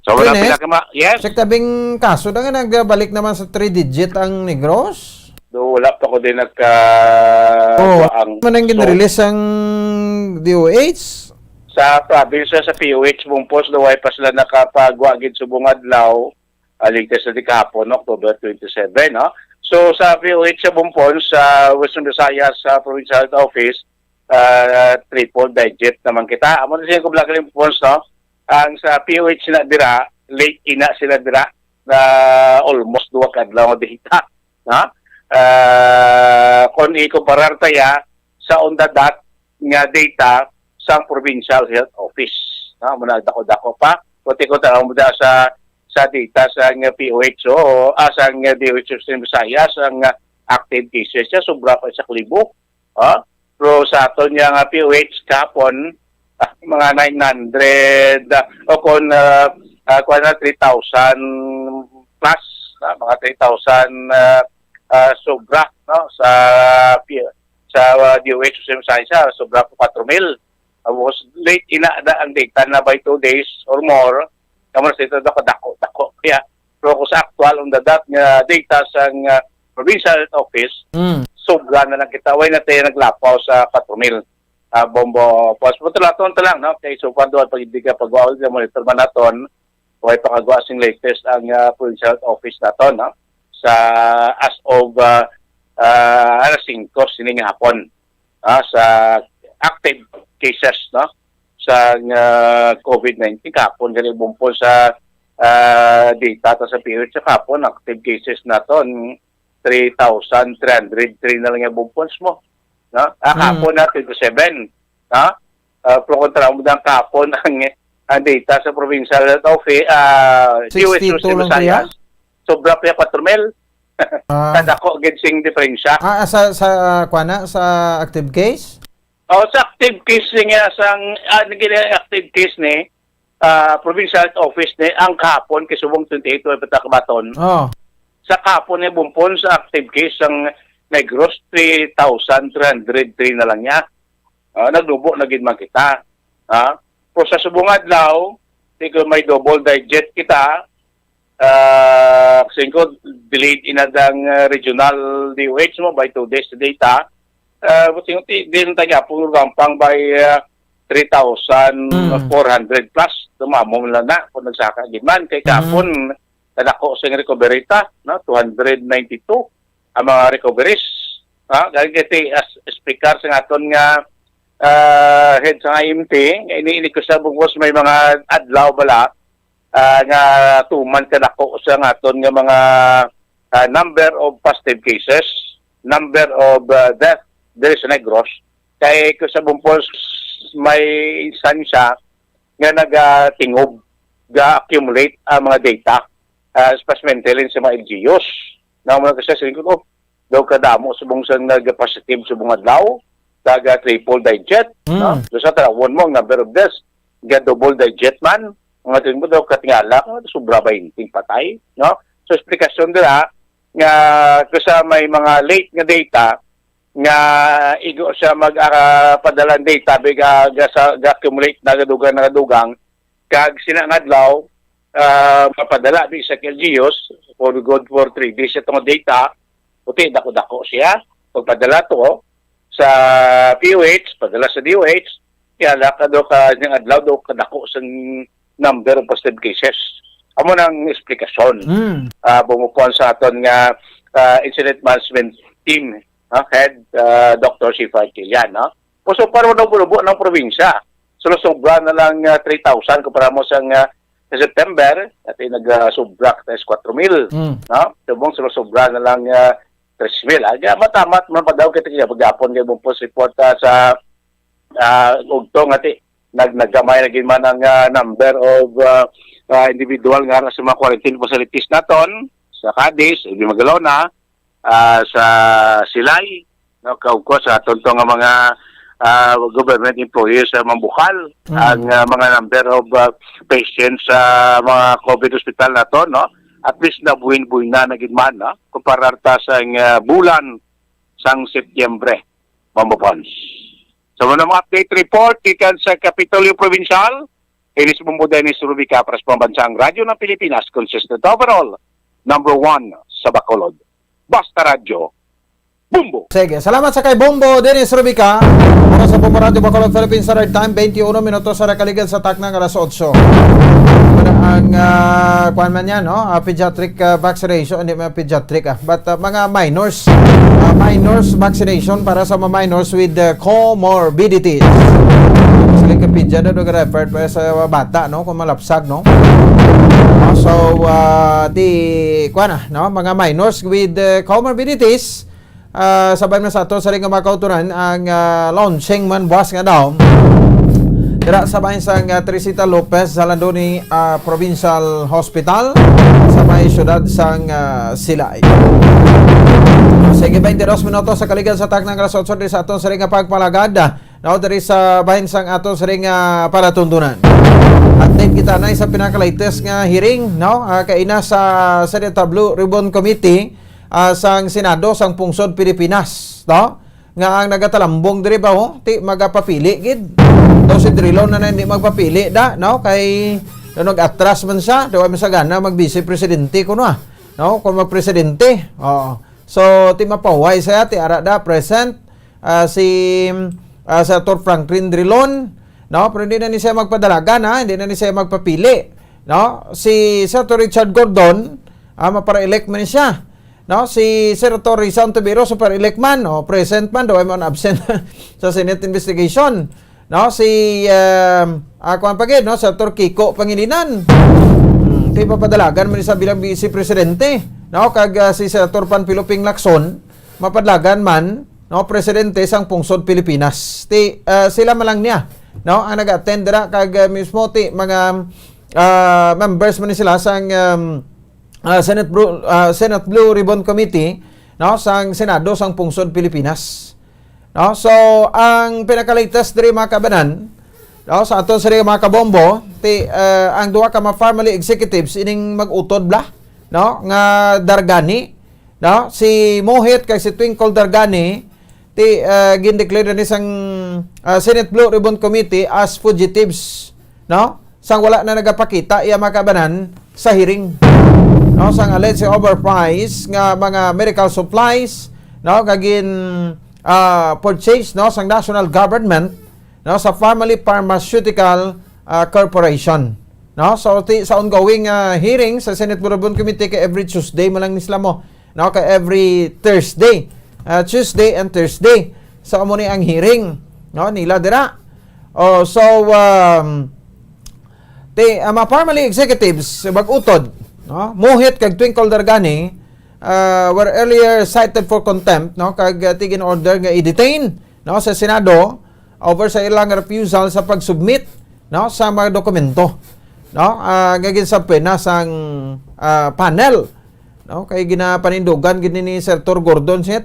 So wala pinaka yes sa tabing kaso na nga nagbalik naman sa 3 digit ang Negros. Do wala pa ko din ang man ang ginrelease ang DOH sa probinsya sa POH bumpos luway pa sila nakapagwagid subong adlaw ligtas na di kahapon October 27 no. So sa POH sa bumpon sa Western Visayas sa Provincial Health Office triple digit naman kita amo na siya ko black bumpons no ang sa POH na dira late ina sila dira na almost duwa ka adlaw dihita ha kung ikumparar taya sa on the dot nga data sa Provincial Health Office. Muna dako-dako pa. Kunti ko tanong mo sa data sa POH o sa DOH Western Visayas ang active cases niya sobra pa sa klibo. Pero sa aton yung POH kapon mga 900 o kung 3,000 plus mga 3,000 sobra no sa DOH Western Visayas sobra po 4,000. Was late ina ang data na by 2 days or more kamar sa ito dako kaya pero kung sa actual on the dot nga data sa provincial office sobra na lang kita way na tayo naglapaw sa 4,000 bombo pas putulaton ta lang no kay so pando pag hindi ka pagwawal sa monitor man naton way pakagawa sing latest ang provincial office naton no sa as of alas 5 sining hapon sa active cases no sa COVID-19 kapon gani bumpol sa data ta sa period sa kapon active cases naton 3,303 na lang yung bumpons mo no kapon na 27 pero kontra mo ng kapon ang ang data sa provincial health office, 62 lang kaya? Sobra pa 4,000. Kadako ginsing diferensya. Sa kuana sa active case? Sa active case niya sang active case ni provincial health office ni ang kahapon kay subong 28 ay patakabaton. Sa kahapon ni bumpon sa active case ang Negros 3,303 na lang niya. Nagdubo na gid man kita. Pero sa subong adlaw, tigol may double digit kita. Kasi ko delayed inadang regional DOH mo by 2 days data. Din taga puro gampang by 3,400 plus. Tumamo lang na kung nagsaka gid man kay kapon kadako sa recovery ta, no, 292 ang mga recoveries. Gagiti as speaker sa aton nga head sa IMT, ini ko sa bugos may mga adlaw bala nga tuman kadako sa aton nga mga number of positive cases, number of death there is Negros. Kay ko sa bumpos may instansya nga nagatingob ga-accumulate ang mga data especially sa mga LGUs. Na mga kasi ko daw kadamo subong sang nag-positive subong adlaw daga triple digit, no? So sa tarawon mo ang number of deaths ga double digit man mga tin mo daw katingala sobra 20 patay, no? So explanation dira nga kasi may mga late nga data nga igo siya magpadalan data biga ga-accumulate nagadugang kag sinangadlaw mapadala di sa LGUs for good for 3 days itong data puti dako-dako siya pagpadala to sa POH padala sa DOH kaya lakado ka ng adlaw do kadako sa number of positive cases amo nang explikasyon bumukuan sa aton nga incident management team head Dr. Shifa Kilian so para mo bubo ng probinsya sobra na lang 3,000 kumpara mo sa sa September at nag-subtract na 4,000 no? Subong sobra na lang 3,000 matamat man pa daw kita pagapon kay bumpos report sa ugtong ati naggamay na gid man ang number of individual nga sa mga quarantine facilities naton sa Cadiz, di Magalona, sa Silay, no, kauko sa aton nga mga government employees sa Mambukal, ang mga number of patients sa mga COVID hospital nato, no? At least na buwin-buwin na nagidman, no? Kumparar ta sa bulan sang Setyembre, Mambupons. So, mga update report ikan sa Kapitolyo Provincial, inis Bumbo Dennis Rubica para sa Pambansang Radyo ng Pilipinas, consistent overall, number 1 sa Bacolod. Basta Radyo, Bumbo! Sige, salamat sa kay Bumbo Dennis Rubica. Para sa Bumbo Radio Bacolod Philippines Standard Time, 21 minutos sa nakaligan sa taknang alas 8. Ang kuan man yan, no? Pediatric vaccination, hindi mga pediatric but mga minors vaccination para sa mga minors with comorbidities. Sige ka pedya na referred para sa bata, no? Kung malapsag, no? So mga minors with comorbidities sabay na sa ato sa ring makauturan ang launching man buwas nga daw dira sabay sa Teresita Lopez sa Landoni Provincial Hospital sa may syudad sang Silay. Sige 22 minutos sa kaligan sa taknang alas 8 sa aton sa ring pagpalagad now diri sa bahin sang aton sa ring paratundunan. At din kita na sa pinaka-latest nga hearing, no? Kaina sa Senate Blue Ribbon Committee sang Senado sang Pungsod Pilipinas, no? Nga ang nagatalambong diri ba ti magapapili gid. Daw si Drilon na hindi magpapili da, no? Kay nag-atras man siya, daw may sagana mag-vice presidente kuno no? Kung magpresidente. So ti mapaway saya ti ara da present si Senator Franklin Drilon, no? Pero hindi na ni siya magpadalaga hindi na ni siya magpapili, no? Si Senator Richard Gordon mapara-elect man siya, no? Si Senator Rizal Tubero super-elect man, present man, daw ay man absent sa Senate investigation, no? Si kuan pagid, no? Senator Kiko Pangilinan kay papadalagan man siya bilang vice presidente, no? Kag si Senator Panfilo Ping Lacson mapadalagan man, no? Presidente sang Pungsod Pilipinas. Sila man lang niya no, ang nag-attend dira kag mismo ti mga members man ni sila sang Senate Blue Ribbon Committee, no, sang Senado sang Pungsod Pilipinas. No, so ang pinaka-latest diri mga kabanan, no, sa aton sa mga kabombo, ang duha ka mga family executives ining mag-utod bla, no, nga Dargani, no, si Mohit kay si Twinkle Dargani gindeclare ni sang Senate Blue Ribbon Committee as fugitives, no, sang wala na nagapakita iya mga kabanan sa hearing, no, sang alleged overprice nga mga medical supplies, no, kagin purchase, no, sang national government, no, sa Family Pharmaceutical Corporation, no. So sa ongoing hearing sa Senate Blue Ribbon Committee kay every Tuesday mo lang nisla mo, no, kay every Thursday, Tuesday and Thursday, so amo ni ang hearing, no, nila dira. So mga family executives mag-utod, no, Mohit kag Twinkle Dargani were earlier cited for contempt, no, kag tigin order nga i-detain, no, sa Senado over sa ilang refusal sa pag-submit, no, sa mga dokumento, no, gagin sa penasang panel, no, kay ginapanindugan gini ni Senator Gordon siya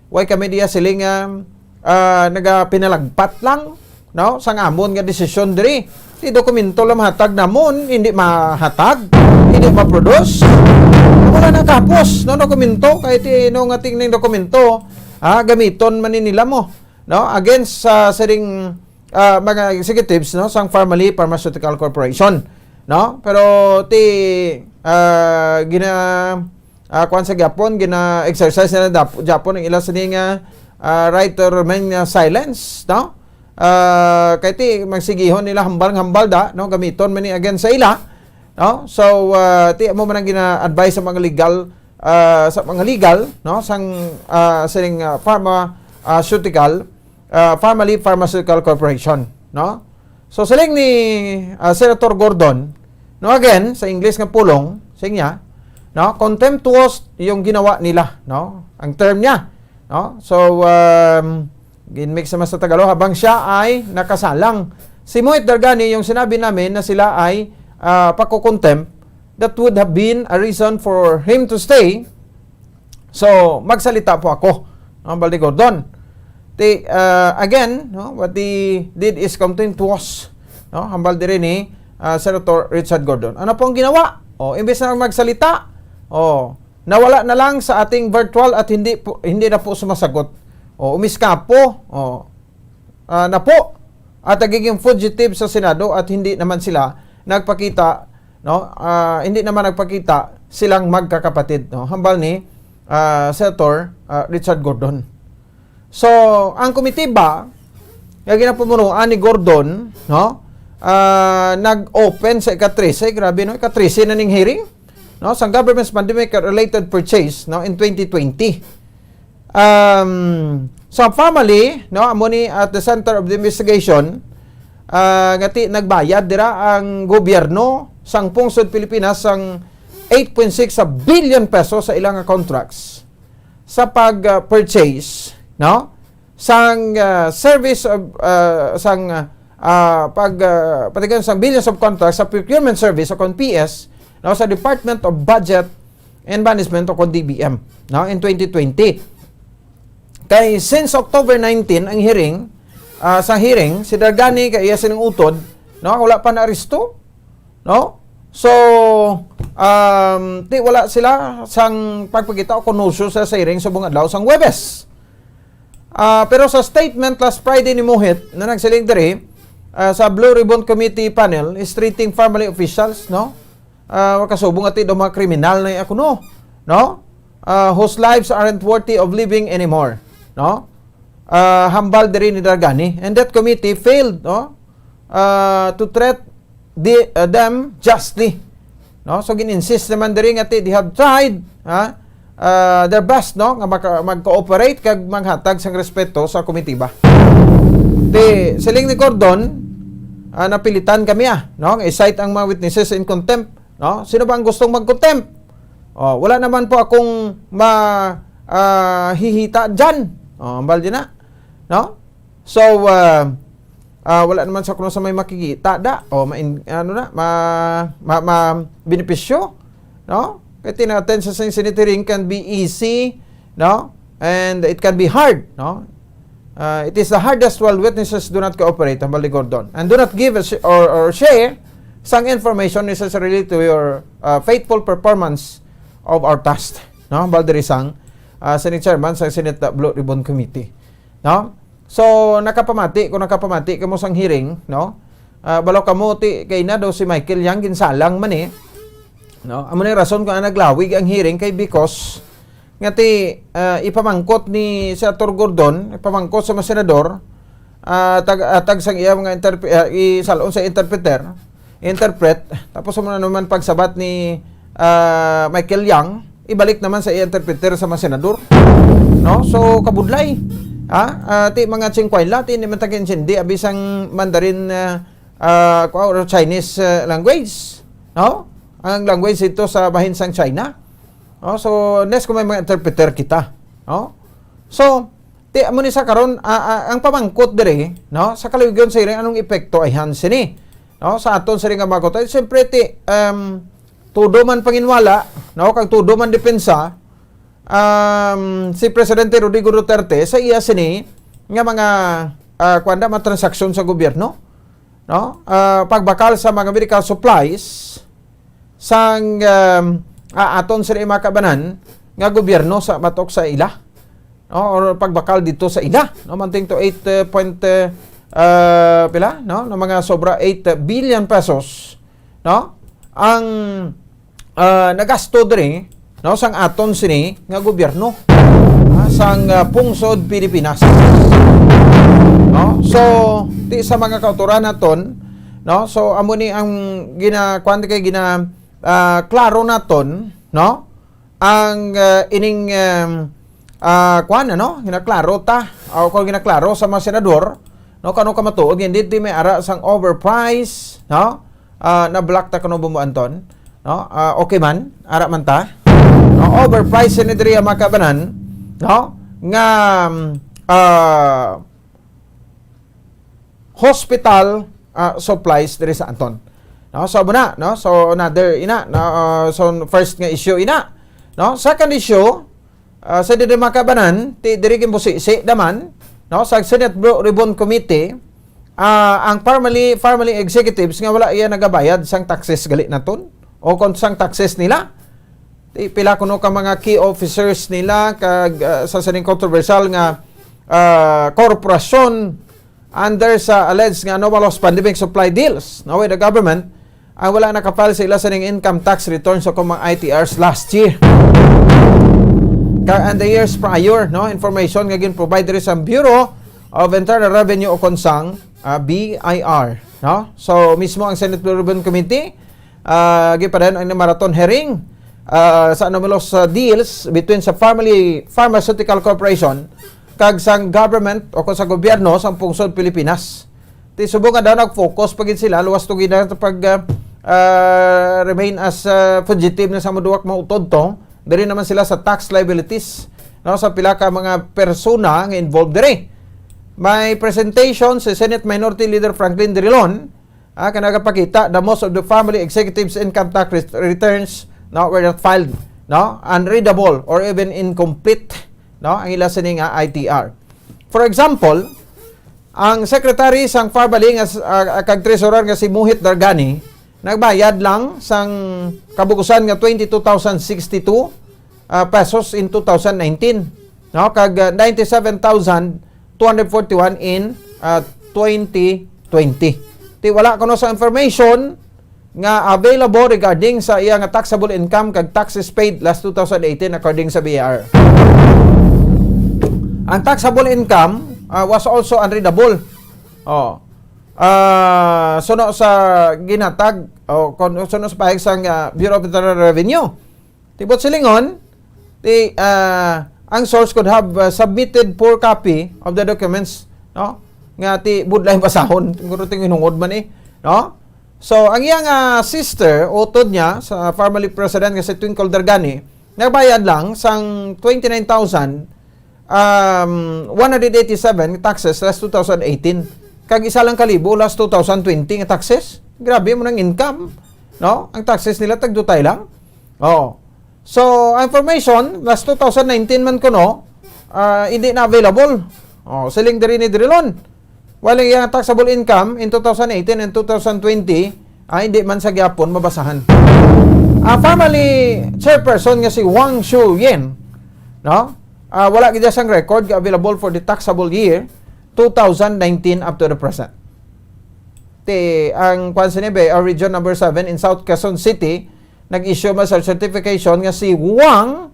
way kami diya siling nagapinalagpat lang, no, sang amon nga desisyon diri ti dokumento lang mahatag namon, hindi mahatag, hindi ma-produce. Wala na kapos no dokumento kahit nga tingning dokumento gamiton man nila mo, no, against sa sering mga executives, no, sang Family Pharmaceutical Corporation, no, pero kuan sa Japon gina exercise na Japon ang ila sining right to remain silence, no, kay magsigihon nila hambal da, no, gamiton man ni against sa ila, no. So mo man ang gina-advise sa mga legal, no, sang sining Family Pharmaceutical Corporation, no. So siling ni Senator Gordon, no, again sa English nga pulong sa inya, no, contemptuous yung ginawa nila, no, ang term niya, no. So ginmix naman sa Tagalog habang siya ay nakasalang. Si Mohit Dargani yung sinabi namin na sila ay pakukontempt, that would have been a reason for him to stay. So magsalita po ako, no, Baldi Gordon. Again, no, what he did is contemptuous, no, hambal din ni Senator Richard Gordon. Ano pong ginawa? Imbes na magsalita, nawala na lang sa ating virtual at hindi na po sumasagot. Umiskapo, na po at nagiging fugitive sa Senado at hindi naman sila nagpakita, no, hindi naman nagpakita silang magkakapatid, no, hambal ni Senator Richard Gordon. So ang komitiba nga ginapumunuan ni Gordon, no, nag-open sa ika-13, grabe, no, ika-13 na ning hearing, no, sa government's pandemic related purchase, no, in 2020. Sa family, no, amo ni at the center of the investigation, ngati nagbayad dira ang gobyerno sang Pungsod Pilipinas sang 8.6 billion pesos sa ilang contracts sa pag-purchase, no, sang service of patigan sang billions of contracts sa procurement service o kon PS, no, sa Department of Budget and Management o kon DBM, no, in 2020. Kay since October 19 ang hearing, sa hearing si Dargani kay iya sining utod, no, wala pa na aresto, no. So wala sila sang pagpakita o konusyo sa hearing subong adlaw sang Huwebes. Pero sa statement last Friday ni Mohit na nagsiling diri sa Blue Ribbon Committee panel is treating family officials, no, kasubong ati do mga kriminal na ako, no, whose lives aren't worthy of living anymore, no. Hambal diri ni Dargani, and that committee failed, no, to treat them justly, no. So gin-insist naman diri nga they have tried their best, no, nga mag-cooperate kag maghatag sang respeto sa komitiba. Siling ni Gordon, napilitan kami, no, i-cite ang mga witnesses in contempt, no. Sino ba ang gustong mag-contempt? Wala naman po akong hihita dyan. Ambal din na, no. So wala naman sa kuno sa may makikita da o benepisyo, no? Kaya tinaten sa Senate hearing can be easy, no? And it can be hard, no? It is the hardest while witnesses do not cooperate, ang Baldi Gordon, and do not give or share some information necessarily to your faithful performance of our task, no? Baldi Risang, Senate Chairman sa Senate Blue Ribbon Committee, no? So nakapamati kamo sang hearing, no? Balaw kamo ti kay na daw si Michael Yang ginsalang man no? Amo ni rason kung naglawig ang hearing kay because nga ti ipamangkot ni Senator Gordon, ipamangkot sa mga senador, tag sang iya mga isalon sa interpret, tapos mo naman pagsabat ni Michael Yang, ibalik naman sa interpreter sa mga senador, no? So kabudlay, ti mga tsingkwayla, ti naman tag-insindi abisang Mandarin or Chinese language, no? Ang language ito sa bahin sang China. Oh, so next kung may mga interpreter kita, no? So ti amo ni sa karon ang pamangkot dire, no? Sa kaluwigon sa iring anong epekto ay hansini, no? Sa aton sa ring makot ay siyempre ti tudo man panginwala, no? Kag tudo man depensa si Presidente Rodrigo Duterte sa iya sini nga mga kuanda mga transaksyon sa gobyerno, no? Pagbakal sa mga medical supplies sang aton sa makabanan nga gobyerno sa matok sa ila, no? Or pagbakal dito sa ila, no? Manting to 8 pila, no? Na mga sobra 8 billion pesos, no? Ang nagasto diri, no, sang aton sini nga gobyerno sang pungsod Pilipinas, no? So ti sa mga kautoran naton, no? So amo ni ang klaro naton, no? Ang ining ginaklaro ta o kung ginaklaro sa mga senador, no? Kano ka matuod hindi ti may ara sang overprice, no? Na black ta kano bumuanton, no? Okay man ara man ta, no? Overprice ni diri makabanan, no? Nga hospital supplies diri sa Anton, no? So buna, no? So another so first nga issue no? Second issue sa diri makabanan ti diri gimbusisi daman, no? Sa Senate Blue Ribbon Committee, ang family executives nga wala iya nagabayad sang taxes gali naton o kung sang taxes nila, pila kuno ka mga key officers nila kag sa sining controversial nga korporasyon under sa alleged nga anomalous pandemic supply deals, no, with the government, ang wala nakapal sa ila sa ning income tax returns o mga ITRs last year and the years prior, no? Information nga gin-provide rin sa Bureau of Internal Revenue o konsang BIR, no? So mismo ang Senate Blue Ribbon Committee gipadan ang marathon hearing sa anomalous deals between sa Pharmaceutical Corporation kag sang government o sa gobyerno sang pungsod Pilipinas. Ti subong daw nag-focus pagin sila luwas to gina pag remain as fugitive na sa moduwak mautod to, diri naman sila sa tax liabilities, no? Sa pila ka mga persona nga involved diri. May presentation si Senate Minority Leader Franklin Drilon, kanagapakita the most of the family executives income tax returns, no, were not filed, no, unreadable or even incomplete, no, ang ila sining ITR. For example, ang secretary sang Farbali nga kag treasurer nga si Muhit Dargani nagbayad lang sang kabukusan nga 22,062 pesos in 2019, no, kag 97,241 in 2020. Ti wala kuno sa information nga available regarding sa iya nga taxable income kag taxes paid last 2018 according sa BIR. Ang taxable income was also unreadable. Suno sa ginatag o suno sa pahig sang Bureau of Internal Revenue. Tibot silingon, ang source could have submitted full copy of the documents, no? Nga ti budlay basahon, siguro ting hinungod man no? So, ang iyang sister, utod niya, sa formerly president nga si Twinkle Dargani, nagbayad lang sang 29,187 taxes last 2018. kag isa lang kalibo last 2020 nga taxes. Grabe mo ng income, no? Ang taxes nila tagdutay lang. Oh. So, information last 2019 man kuno, hindi na available. Oh, siling diri ni Drilon. Wala yung taxable income in 2018 and 2020, hindi man sa gyapon mabasahan. Family chairperson nga si Wang Shuyen, no? Wala gid siyang record available for the taxable year 2019 up to the present. Ang Quansinebe, Region number 7 in South Quezon City, nag-issue man sa certification nga si Wang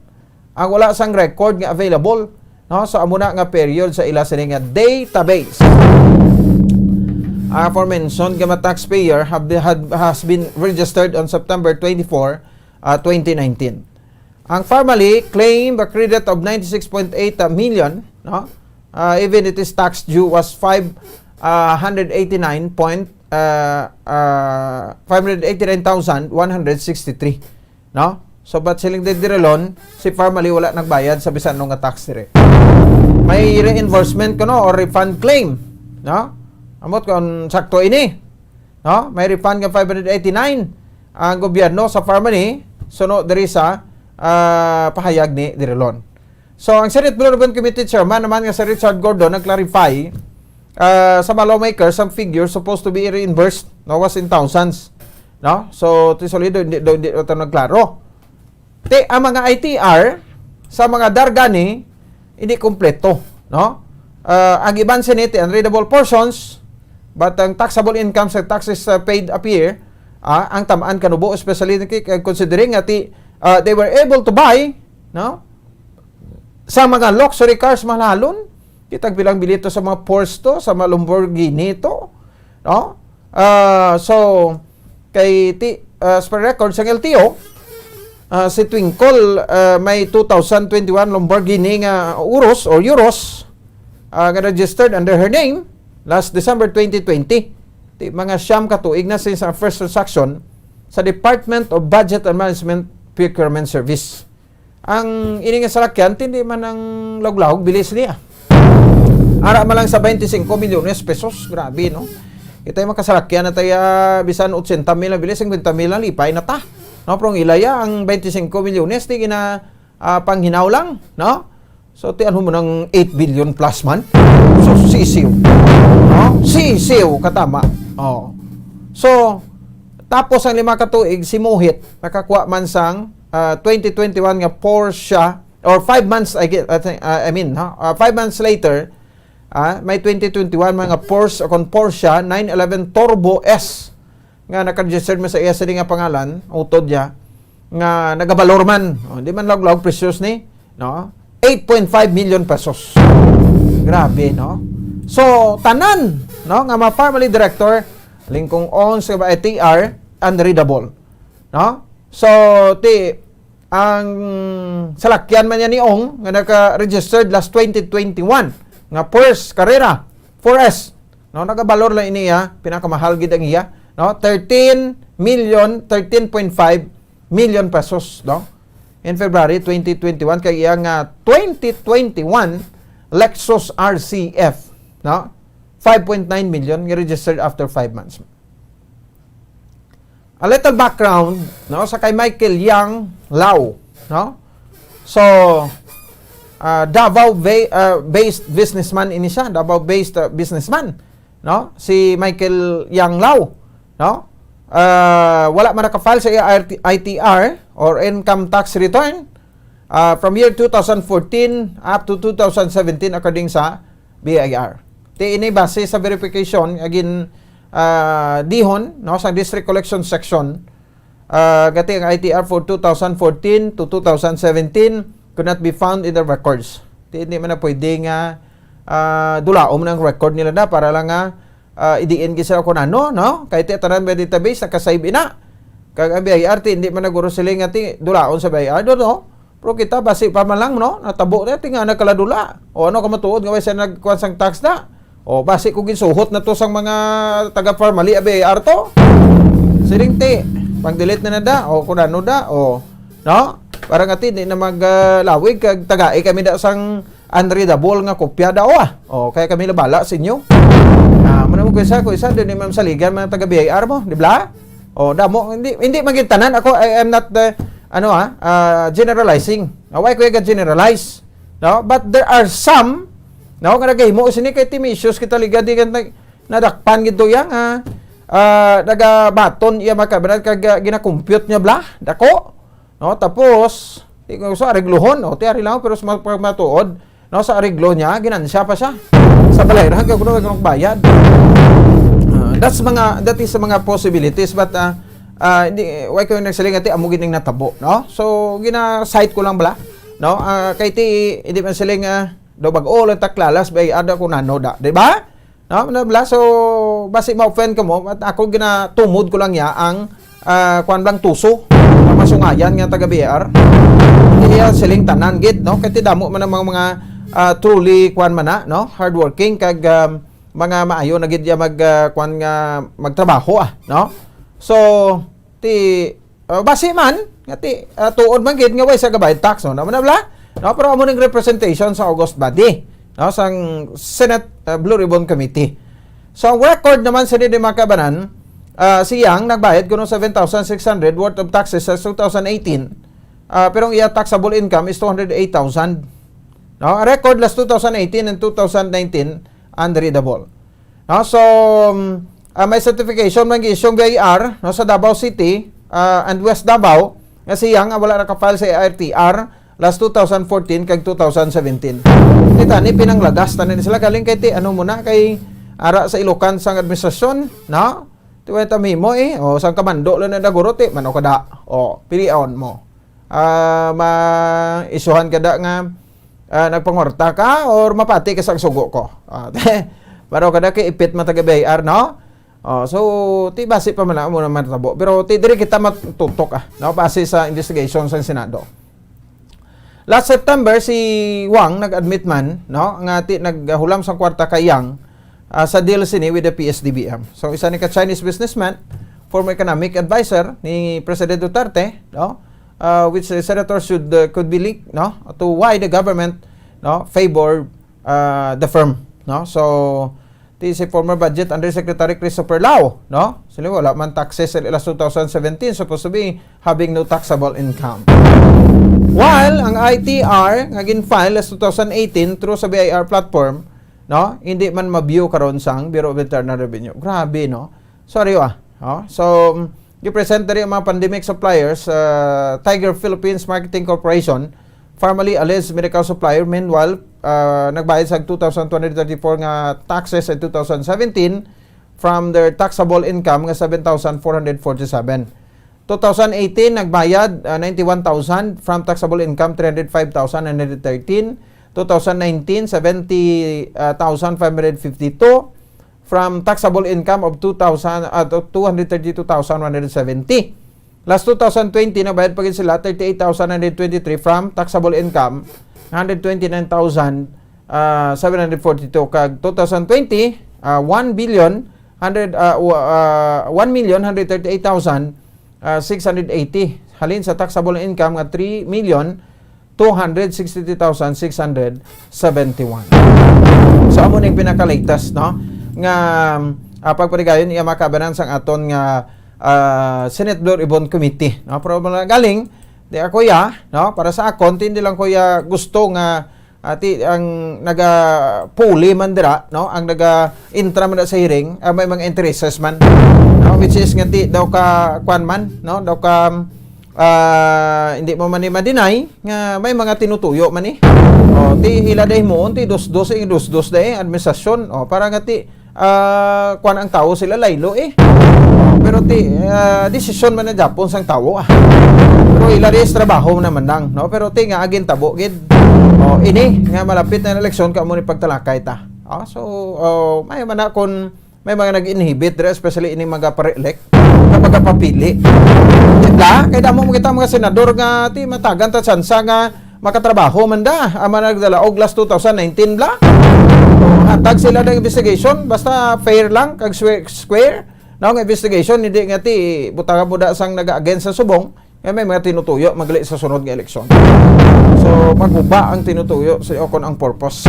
ang wala sang record nga available, no, sa amuna nga period sa ila sini nga database. Aforementioned nga taxpayer has been registered on September 24, 2019. Ang family claimed a credit of 96.8 million, no? Even it is tax due was 589,163, no? So but siling didirelon si family wala nagbayad sa bisan nga tax dire. May reimbursement kuno or refund claim, no? Amot kon sakto ini, no? May refund nga 589 ang gobyerno sa family suno diri sa pahayag ni Direlon. So, ang Senate Blue Ribbon Committee Chairman naman nga si Richard Gordon nag-clarify sa mga lawmakers some figures supposed to be reimbursed, no, was in thousands, no? So, tisolido hindi ito nagklaro. Ang mga ITR sa mga dargani hindi kompleto, no? Ang iban Senate unreadable portions, but ang taxable income sa taxes paid up here, ang tamaan kanubo, especially considering that they were able to buy, no, sa mga luxury cars malalon, kitag bilang bilito sa mga Porsche to, sa mga Lamborghini to, no? So kay as per record sa LTO, si Twinkle may 2021 Lamborghini nga Urus or Euros nga registered under her name last December 2020. Mga siyam katuig na since ang first transaction sa Department of Budget and Management Procurement Service. Ang ini nga salakyan, hindi man ang lawlaw, bilis niya. Ara man lang sa 25 milyones pesos. Grabe, no? Ito yung makasalakyan na tayo, bisan 80 mil, bilis ang 20 mil, lipay na ta. No? Pero ilaya, ang 25 milyones, di gina panghinaw lang, no? So, tiyan mo ng 8 billion plus man. So, sisiw. No? Sisiw, katama. Oh. So, tapos ang 5 katuig, si Mohit, nakakuha man sang 2021 nga Porsche, or 5 months, 5 months later, may 2021 mga Porsche, o Porsche 911 Turbo S, nga nakaregistered man sa iya nga pangalan, utod niya, nga nagabalor man, di man log precious ni, no? 8.5 million pesos. Grabe, no? So, tanan, no, nga mga family director, lingkong on sa ITR, unreadable. No? So, ang salakyan man niya ni Ong, nga naka-registered last 2021, nga Porsche Carrera 4S. No, nagabalor lang iniya, pinakamahal gid ang iya, no? 13.5 million pesos, no? In February 2021 kay iya nga 2021 Lexus RCF, no? 5.9 million nga registered after 5 months. A little background, no, sa kay Michael Yang Lau, no? So, Davao-based businessman ini siya, Davao-based businessman, no? Si Michael Yang Lau, no? Wala man naka-file sa ITR or income tax return from year 2014 up to 2017 according sa BIR. Ini base sa verification agin dihon, no, sa District Collection Section, gati ang ITR for 2014 to 2017 could not be found in the records. Hindi man na pwede nga dulaom ng record nila na para lang nga idiin gisa ko ano, no? Kahit tanan ba database nakasave ina. Kag ang BIR hindi man naguro sila nga dulaon sa BIR do, no? Pero kita basi pa man lang, no? Natabo na tinga nakaladula. O ano ka matuod nga sa nagkuan sang tax na? O basi ko ginsuhot na to sang mga taga-farmali BIR to. Siringti, pang-delete na da o kun ano da o, no? Para nga hindi na maglawig kag tagai kami da sang unreadable nga kopya daw O kaya kami labala sa inyo. mo ko isa din imam saligan mga taga BIR mo, di ba? O damo hindi magitanan ako. I am not generalizing. Why ko generalize? No, but there are some no nga nagahimo sini kay team issues kita liga di kan nadakpan gid yang naga baton iya makabanat kag gina-compute niya bla dako. No, tapos di ko sa ariglohon o ti ari lang pero sa matuod no sa ariglo niya ginansya pa siya. Sa balay ra kag kuno bayad. That is mga possibilities but hindi why ko nagsaling ati amo gining natabo no. So gina-cite ko lang bala no kay ti hindi man siling do bag-o lang taklalas bay ada ko nano da, di ba? No, bala so basi ma-offend ka mo at ako ginatumod ko lang ya ang kuan lang tuso masungayan nga taga BR. Iya siling tanan gid no kay ti damo man ang mga truly kuan man na no hardworking kag mga maayo na gid ya kuan nga magtrabaho no. So ti basi man nga ti tuod man gid nga way sa gabay tax no naman bala. No, pero amo ning representation sa August body no sang Senate Blue Ribbon Committee. So ang record naman sa Didi Makabanan, siyang nagbayad kuno 7,600 worth of taxes sa 2018. Pero ang iya taxable income is 208,000. No, ang record last 2018 and 2019 unreadable. No, so may certification man giisyong BIR no sa Davao City and West Davao nga siyang wala naka-file sa IRTR last 2014 kag 2017. Kita ni pinanglagas tanan sila galing kay ti ano muna kay ara sa Ilocan sang administrasyon, no? Tuwa ta mo o sang kamando lang na daguro ti mano kada. O pilion mo. Ma-isuhan kada nga nagpangorta ka or mapati ka sang sugo ko. Maro kada kay ipit mataga BIR, no? So ti base pa man mo naman tabo. Pero ti diri kita matutok no base sa investigation sa Senado. Last September si Wang nag-admit man no nga naghulam sang kwarta kay Yang sa deal sini with the PSDBM. So isa ni ka Chinese businessman, former economic advisor ni President Duterte no which the senator could be linked no to why the government no favor the firm no. So this is former budget undersecretary Christopher Lau no. Sila wala man taxes last 2017 supposed to be having no taxable income. While ang ITR nga gin-file last 2018 through sa BIR platform, no, hindi man ma-view karon sang Bureau of Internal Revenue. Grabe no. Sorry no? So gi-present diri ang mga pandemic suppliers Tiger Philippines Marketing Corporation, formerly alleged medical supplier, meanwhile nagbayad sa 2,234 nga taxes in 2017 from their taxable income nga 7,447. 2018 nagbayad 91,000 from taxable income 305,913. 2019 70,552 from taxable income of 232,170. Last 2020 nagbayad pa gid sila 38,923 from taxable income 129,742 kag 2020 1,138,680 halin sa taxable income nga 3,260,671. So amo ning pinaka-latest no nga pagparigayon iya makabanan sang aton nga Senate Blue Ribbon Committee no. Pero galing di ako no para sa akon hindi lang ko gusto nga ati ang naga-puli man dira no ang naga-intra man sa hearing may mga interests man no, which is nga ti daw ka kwan man no daw ka hindi mo man ma-deny nga may mga tinutuyo man o ti hiladay mo ti dos day administrasyon o para nga ti kwan ang tao sila laylo pero ti desisyon man na Japon sang tao pero hiladay trabaho naman lang no pero ti nga agin tabo gid o ini nga malapit na eleksyon ka mo ni pagtalakay ta so may man kon may mga nag-inhibit especially ini mga pa-elect kapag papili diba kay damo mo kita mga senador nga ti matagan ta sansa nga makatrabaho man da ama nagdalaog last 2019 bla hatag sila ng investigation basta fair lang kag square no nga investigation hindi nga ti butanga mo da sang naga-against sa subong may mga tinutuyo magli sa sunod nga eleksyon. So maguba ang tinutuyo sa kon ang purpose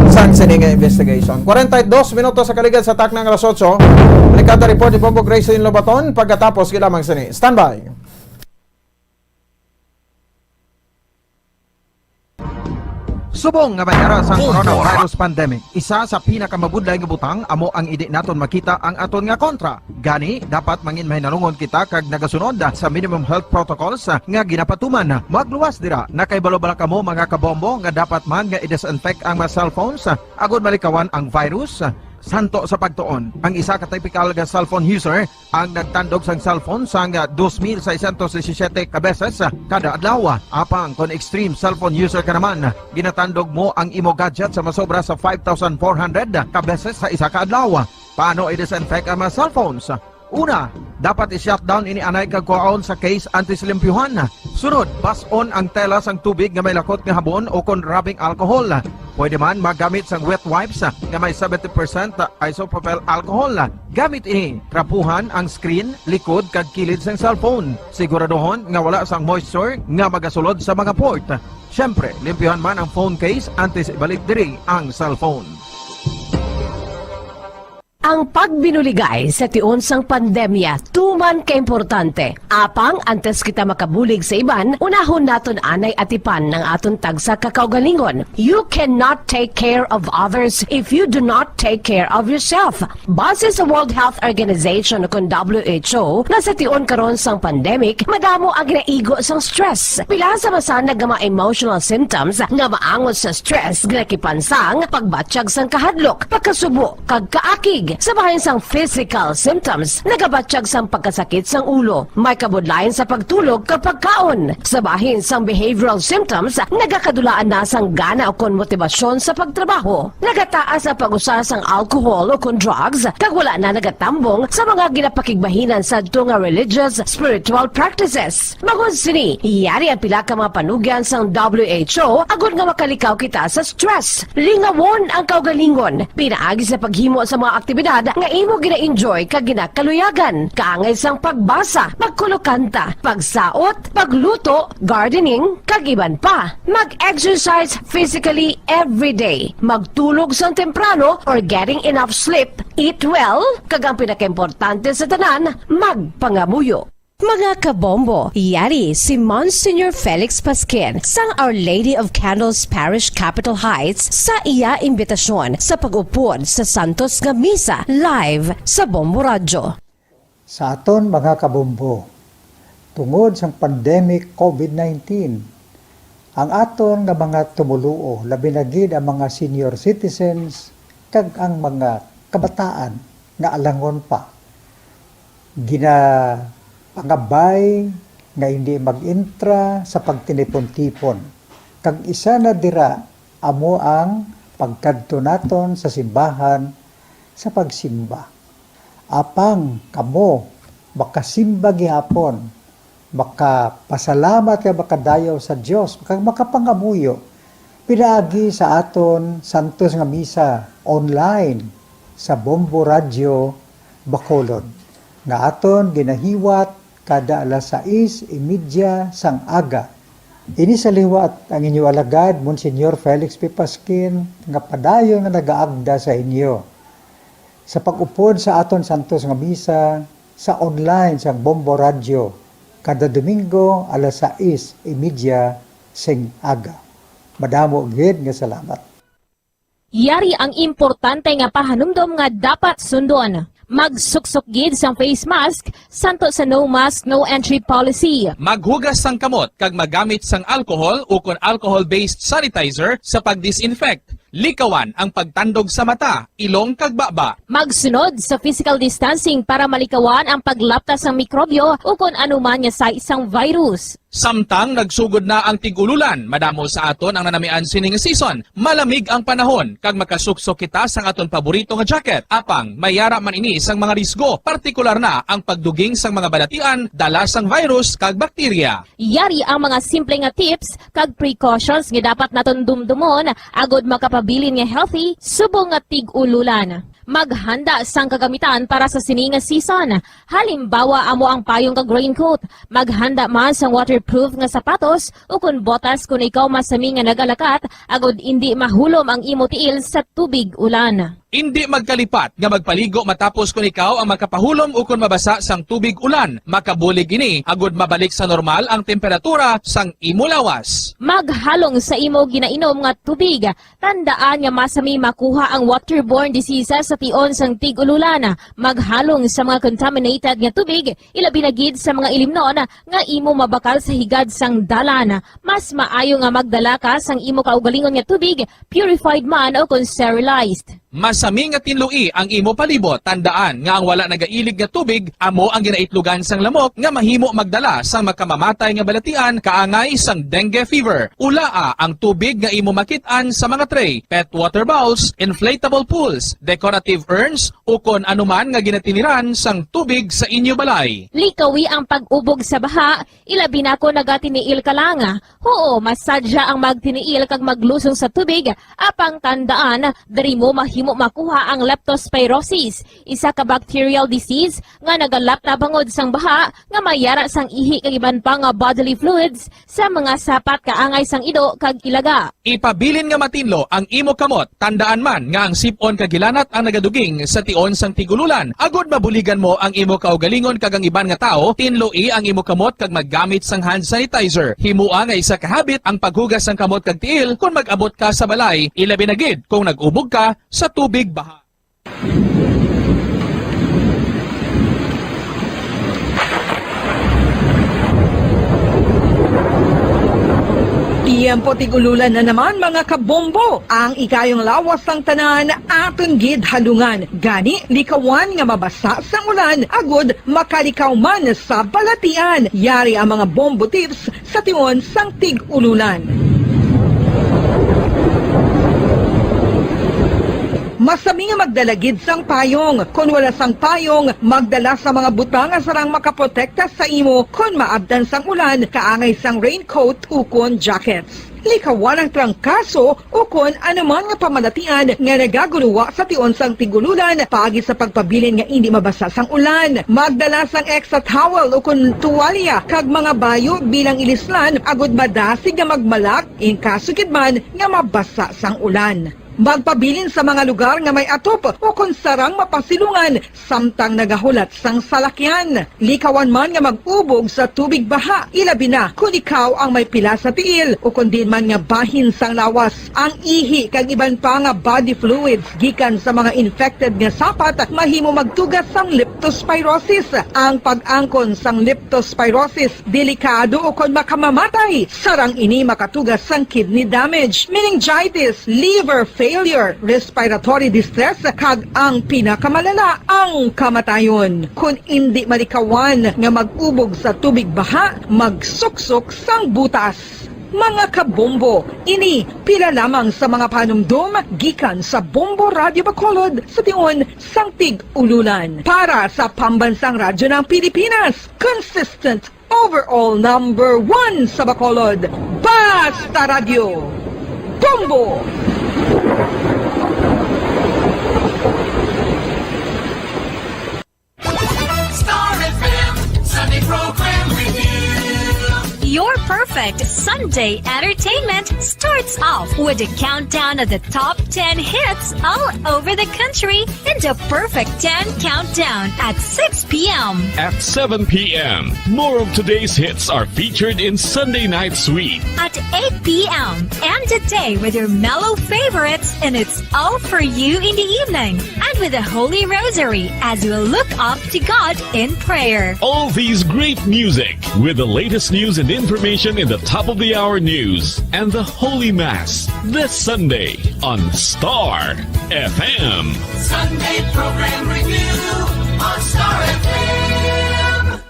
sa sini nga investigation. 42 minutos sa kaligid sa tak ng alas 8. Delikada report ni Bongo Grace in Lobaton pagkatapos kilamang sini. Standby. Subong nga bayara sa coronavirus pandemic. Isa sa pinakamabudlay nga butang amo ang idi naton makita ang aton nga kontra. Gani dapat mangin mahinalungon kita kag nagasunod sa minimum health protocols nga ginapatuman. Magluwas dira na kay balo-bala kamo mga kabombo nga dapat man nga i-disinfect ang mga cellphones agud malikawan ang virus. Santo sa pagtuon, ang isa ka typical nga cellphone user ang nagtandog sang cellphone sang 2,617 ka beses kada adlaw. Apang kon extreme cellphone user ka naman, ginatandog mo ang imo gadget sa masobra sa 5,400 ka beses sa isa ka adlaw. Paano i-disinfect ang mga cellphones? Una, dapat i-shutdown ini anay kagkuhaon sa case antisilimpyuhan. Sunod, bas-on ang tela sang tubig nga may lakot nga habon o kon rubbing alcohol. Pwede man magamit sang wet wipes nga may 70% isopropyl alcohol. Gamit ini, trapuhan ang screen, likod kag kilid sang cellphone. Siguraduhon nga wala sang moisture nga magasulod sa mga port. Syempre, limpyuhan man ang phone case antes ibalik diri ang cellphone. Ang pagbinuligay sa tiun sang pandemya, tuman kaimportante. Apang antes kita makabulig sa iban, unahon naton anay atipan ng aton tagsa kakaugalingon. You cannot take care of others if you do not take care of yourself. Base sa World Health Organization o WHO, na sa tiun karon sang pandemic, madamo ang ginaigo sang stress. Pila sa masanag nga mga emotional symptoms nga maangot sa stress ginakipansang pagbatsyag sang kahadlok, pagkasubo, kag kaakig. Sa bahin sang physical symptoms, nagabatsyag sang pagkasakit sang ulo, may kabudlayan sa pagtulog kapag kaon. Sa bahin sang behavioral symptoms, nagakadulaan na sang gana o kon motibasyon sa pagtrabaho. Nagataas ang pag-usa sang alcohol o kon drugs, kag wala na nagatambong sa mga ginapakigbahinan sa nga religious, spiritual practices. Magod sini, iyari ang pila ka mga panugyan sang WHO agud nga makalikaw kita sa stress. Lingawon ang kaugalingon, pinaagi sa paghimo sa mga aktibidad nga imo gina-enjoy kag ginakaluyagan, kaangay sang pagbasa, pagkulokanta, pagsaot, pagluto, gardening, kag iban pa. Mag-exercise physically every day, magtulog sang temprano or getting enough sleep, eat well, kag ang pinakaimportante sa tanan, magpangamuyo. Mga kabombo, yari si Monsignor Felix Pasquin sang Our Lady of Candles Parish Capitol Heights sa iya imbitasyon sa pag-upod sa Santos nga Misa live sa Bombo Radio. Sa aton mga kabombo, tungod sang pandemic COVID-19, ang aton nga mga tumuluo, labi na gid ang mga senior citizens kag ang mga kabataan nga alangon pa, pangabay nga hindi mag-intra sa pagtinipon-tipon. Kag isa na dira amo ang pagkadto naton sa simbahan sa pagsimba. Apang kamo makasimba gihapon, makapasalamat ka makadayaw sa Dios, makapangamuyo. Pinaagi sa aton Santos nga Misa online sa Bombo Radio Bacolod. Nga aton ginahiwat kada alas 6:30 sang aga. Ini sa liwat ang inyo alagad, Monsignor Felix P. Pasquin, nga padayon nga nagaagda sa inyo. Sa pag-upod sa aton Santos nga Misa, sa online sang Bombo Radio, kada Domingo alas 6:30 sing aga. Madamo gid nga salamat. Yari ang importante nga pahanumdom nga dapat sundon. Magsuksok gid sang face mask, santo sa no mask, no entry policy. Maghugas sang kamot kag magamit sang alcohol o kon alcohol-based sanitizer sa pag-disinfect. Likawan ang pagtandog sa mata, ilong kag baba. Magsunod sa physical distancing para malikawan ang paglaptas ng mikrobyo o kung anuman niya sa isang virus. Samtang nagsugod na ang tigululan, madamo sa aton ang nanamian sining season. Malamig ang panahon kag makasuksok kita sang aton paborito nga jacket. Apang mayara man ini sang mga risgo, partikular na ang pagduging sang mga balatian, dala sang virus kag bakterya. Yari ang mga simple nga tips kag precautions nga dapat naton dumdumon agod makapabilin nga healthy subong nga tig-ululan. maghanda sang kagamitan para sa sining nga season. Halimbawa, amo ang payong kag raincoat, maghanda man sang waterproof nga sapatos o kun botas kung ikaw masami nga nagalakat agod hindi mahulom ang imo tiil sa tubig ulan. Hindi magkalipat nga magpaligo matapos kung ikaw ang makapahulom o kung mabasa sang tubig ulan. Makabulig ini agud mabalik sa normal ang temperatura sang imo lawas. Maghalong sa imo ginainom nga tubig. Tandaan nga masami makuha ang waterborne diseases sa tion sang tig-ululan. Maghalong sa mga contaminated nga tubig, ilabi na gid sa mga ilimnon nga imo mabakal sa higad sang dalan. Mas maayo nga magdala ka sang imo kaugalingon nga tubig, purified man o kung sterilized. Masami nga tinlui ang imo palibot. Tandaan nga ang wala nagailig nga tubig amo ang ginaitlugan sang lamok nga mahimo magdala sang makamamatay nga balatian kaangay sang dengue fever. Ulaa ang tubig nga imo makit-an sa mga tray, pet water bowls, inflatable pools, decorative urns o kon anuman nga ginatiniran sang tubig sa inyo balay. Likawi ang pag-ubog sa baha, ilabi na ko nagatiniil ka lang. Oo, masadya ang magtiniil kag maglusong sa tubig, apang tandaan, dari mo mahimo makuha ang leptospirosis, isa ka bacterial disease nga nagalap na bangod sang baha nga mayara sang ihi kag iban pa nga bodily fluids sa mga sapat kaangay sang ido kag ilaga. Ipabilin nga matinlo ang imo kamot. Tandaan man nga ang sipon kag gilanat ang nagaduging sa tion sang tigululan. Agod mabuligan mo ang imo kaugalingon kag ang iban nga tao, tinloi ang imo kamot kag maggamit sang hand sanitizer. Himua nga isa ka habit ang paghugas sang kamot kag tiil kung mag-abot ka sa balay, ilabi na gid kung nag-ubog ka sa tubig baha. Tiempo tigululan na naman mga kabombo. Ang ikayong lawas ng tanan aton gid halungan. Gani likawan nga mabasa sa ulan agud makalikaw man sa balatian. Yari ang mga bombo tips sa tion sang tig-ululan. Masami nga magdalagid sang payong. Kung wala sang payong, magdala sa mga butang nga sarang makaprotekta sa imo kung maabdan sang ulan, kaangay sang raincoat ukon jackets. Likawan ang trangkaso o kung anuman nga pamalatian nga nagaguluwa sa tion sang tigululan paagi sa pagpabilin nga hindi mabasa sang ulan. Magdala sang extra towel o kung tuwalya kag mga bayo bilang ilislan agud madasig nga magmalak in kaso gid man nga mabasa sang ulan. Magpabilin sa mga lugar nga may atop o kung sarang mapasilungan samtang nagahulat sang salakyan. Likawan man nga mag-ubog sa tubig baha, ilabi na kung ikaw ang may pila sa tiil o kung din man nga bahin sang lawas. Ang ihi kag iban pa nga body fluids gikan sa mga infected nga sapat mahimo magtugas sang leptospirosis. Ang pag-angkon sang leptospirosis delikado o kung makamamatay. Sarang ini makatugas sang kidney damage, meningitis, liver failure, respiratory distress, kag ang pinakamalala, ang kamatayon. Kung hindi malikawan nga mag-ubog sa tubig baha, magsuksok sang butas. Mga kabombo, ini pila lamang sa mga panumdum gikan sa Bombo Radio Bacolod sa tion sang tig-ululan. Para sa Pambansang Radyo ng Pilipinas, consistent overall number 1 sa Bacolod, Basta Radio, Bombo! Star FM, Sunday program review. Your perfect Sunday entertainment starts off with a countdown of the top 10 hits all over the country in the Perfect 10 Countdown at 6 p.m. At 7 p.m., more of today's hits are featured in Sunday Night Sweet. At 8 p.m. End the day with your mellow favorites and it's all for you in the evening. And with the Holy Rosary as you look up to God in prayer. All these great music with the latest news and information in the top of the hour news and the Holy Mass this Sunday on Star FM. Sunday program review on Star FM.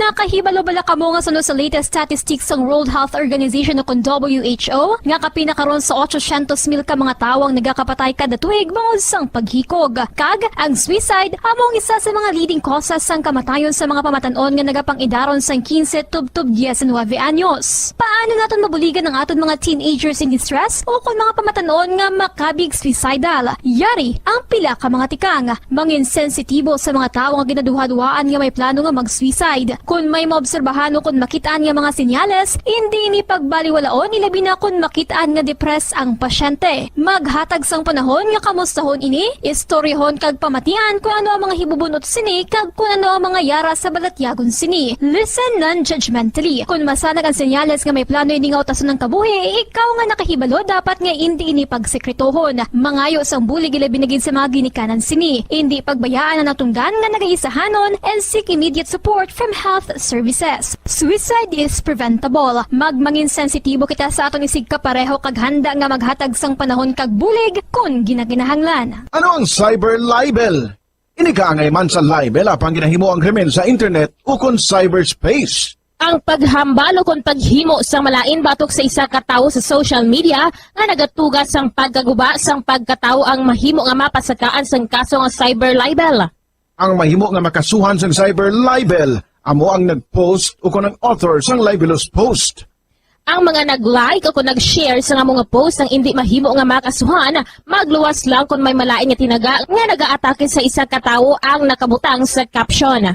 Nakahibalo bala kamo nga sunod sa latest statistics ng World Health Organization o WHO nga kapinakaron sa 800,000 ka mga tawang nagakapatay kada tuig bangod sang paghikog. Kag ang suicide among isa sa mga leading causes sang kamatayon sa mga pamatanon nga nagapang-idaron sang 15 tubtub 19 anyos. Paano naton mabuligan ang aton mga teenagers in distress o kung mga pamatanon nga makabig suicidal? Yari ang pila ka mga tikang mangin sensitibo sa mga tawo nga ginaduha-duhaan nga may plano nga mag-suicide. Kung may maobserbahan o kung makitaan nga mga senyales, hindi ni pagbaliwalaon ilabi na kung makitaan nga depress ang pasyente. Maghatag sang panahon nga kamustahon ini, istoryahon kag pamatian kung ano ang mga hibubunot sini kag kung ano ang mga yara sa balatyagon sini. Listen non-judgmentally. Kung masanag ang senyales nga may plano ini nga utason ng kabuhi, ikaw nga nakahibalo dapat nga hindi ini pagsekretohon. Mangayo sang bulig ilabi na gid sa mga ginikanan sini. Hindi pagbayaan ang natunggan nga nagaisahanon and seek immediate support from health services. Suicide is preventable. Magmangin sensitibo kita sa aton isig kapareho kag handa nga maghatag sang panahon kag bulig kung ginaginahanglan. Ano ang cyber libel? Inigaangay man sa libel apang ginahimo ang krimen sa internet o kon cyberspace. Ang paghambal o kung paghimo sang malain batok sa isa ka tawo sa social media nga nagatugas sang pagkaguba sang pagkatawo ang mahimo nga mapasakaan sang kaso nga cyber libel. Ang mahimo nga makasuhan sang cyber libel amo ang nag-post o kung ang author sang libelous post. Ang mga nag-like o kung nag-share sa nga mga post ang hindi mahimo nga makasuhan, magluwas lang kung may malain nga tinaga nga nag-aatake sa isa ka tawo ang nakabutang sa caption.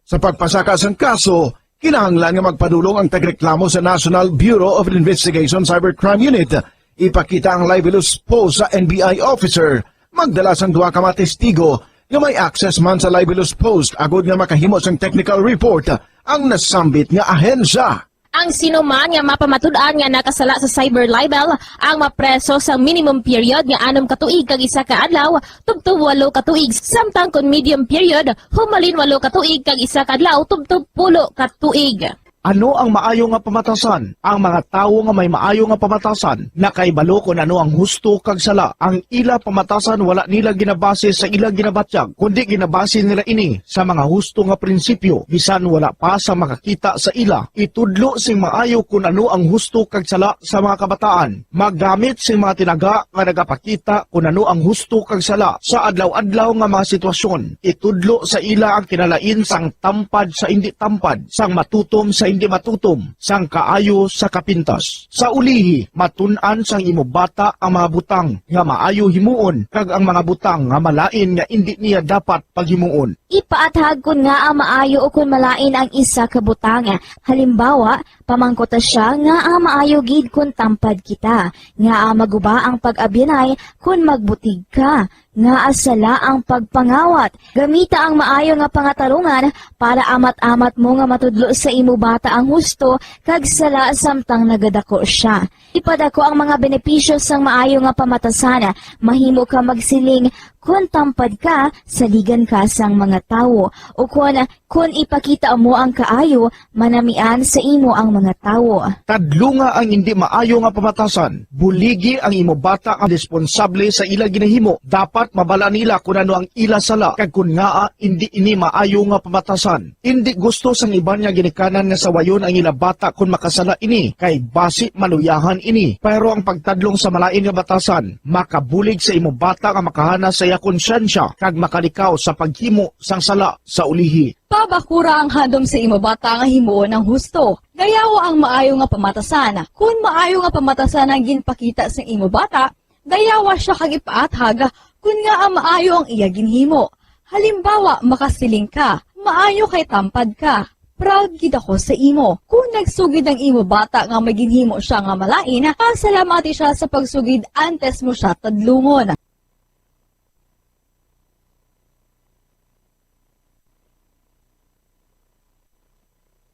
Sa pagpasaka sang kaso, kinahanglan nga magpadulong ang tagreklamo sa National Bureau of Investigation Cybercrime Unit. Ipakita ang libelous post sa NBI officer. Magdala sang duha ka mga testigo nga may access man sa libelous post agod nga makahimo sang technical report ang nasambit nga ahensya. Ang sino man nga mapamatud-an nga nakasala sa cyber libel ang mapreso sa minimum period nga 6 ka tuig kag 1 ka adlaw tubtub 8 ka tuig samtang kon medium period humalin 8 ka tuig kag 1 ka adlaw tubtub 10 ka tuig. Ano ang maayo nga pamatasan? Ang mga tawo nga may maayo nga pamatasan nakaibalo kung ano ang husto kag sala. Ang ila pamatasan wala nila ginabase sa ila ginabatyag kundi ginabase nila ini sa mga husto nga prinsipyo bisan wala pa sa makakita sa ila. Itudlo sing maayo kung ano ang husto kag sala sa mga kabataan. Maggamit sing mga tinaga nga nagapakita kung ano ang husto kag sala sa adlaw-adlaw nga mga sitwasyon. Itudlo sa ila ang kinalain sang tampad sa hindi tampad, sang matutom sa hindi matutom, sang kaayo sa kapintas. Sa ulihi, matun-an sang imo bata ang mga butang nga maayo himuon kag ang mga butang nga malain nga hindi niya dapat paghimuon. Ipaatag kun nga ang maayo o kun malain ang isa ka butang. Halimbawa, pamangkota siya nga ang maayo gid kun tampad kita, nga maguba ang pag-abyanay kun magbutig ka, nga asala ang pagpangawat. Gamita ang maayo nga pangatarungan para amat-amat mo nga matudlo sa imo bata ang husto kag sala samtang nagadako siya. Ipadako ang mga benepisyo sang maayo nga pamatasan. Mahimo ka magsiling kun tampad ka, saligan ka sang mga tawo. O kun ipakita mo ang kaayo, manamian sa imo ang mga tawo. Tadlunga ang hindi maayo nga pamatasan. Buligi ang imo bata ang responsable sa ila ginahimo. Dapat mabala nila kung ano ang ila sala kag kun nga hindi ini maayo nga pamatasan. Hindi gusto sang iban nga ginikanan nga sawayon ang ila bata kung makasala ini kay basi maluyahan ini. Pero ang pagtadlong sa malain nga batasan, makabulig sa imo bata nga makahana sa iya konsyensya kag makalikaw sa paghimo sang sala sa ulihi. Pabakura ang handom sa imo bata nga himuon ng husto. Dayawa ang maayo nga pamatasan. Kung maayo nga pamatasan ang ginpakita sa imo bata, dayawa siya kag ipaathag kun nga ang maayo ang iya ginhimo. Halimbawa, makasiling ka, maayo kay tampad ka. Proud gid ako sa imo. Kung nagsugid ang imo bata nga may ginhimo siya nga malain, pasalamati siya sa pagsugid antes mo siya tadlungon.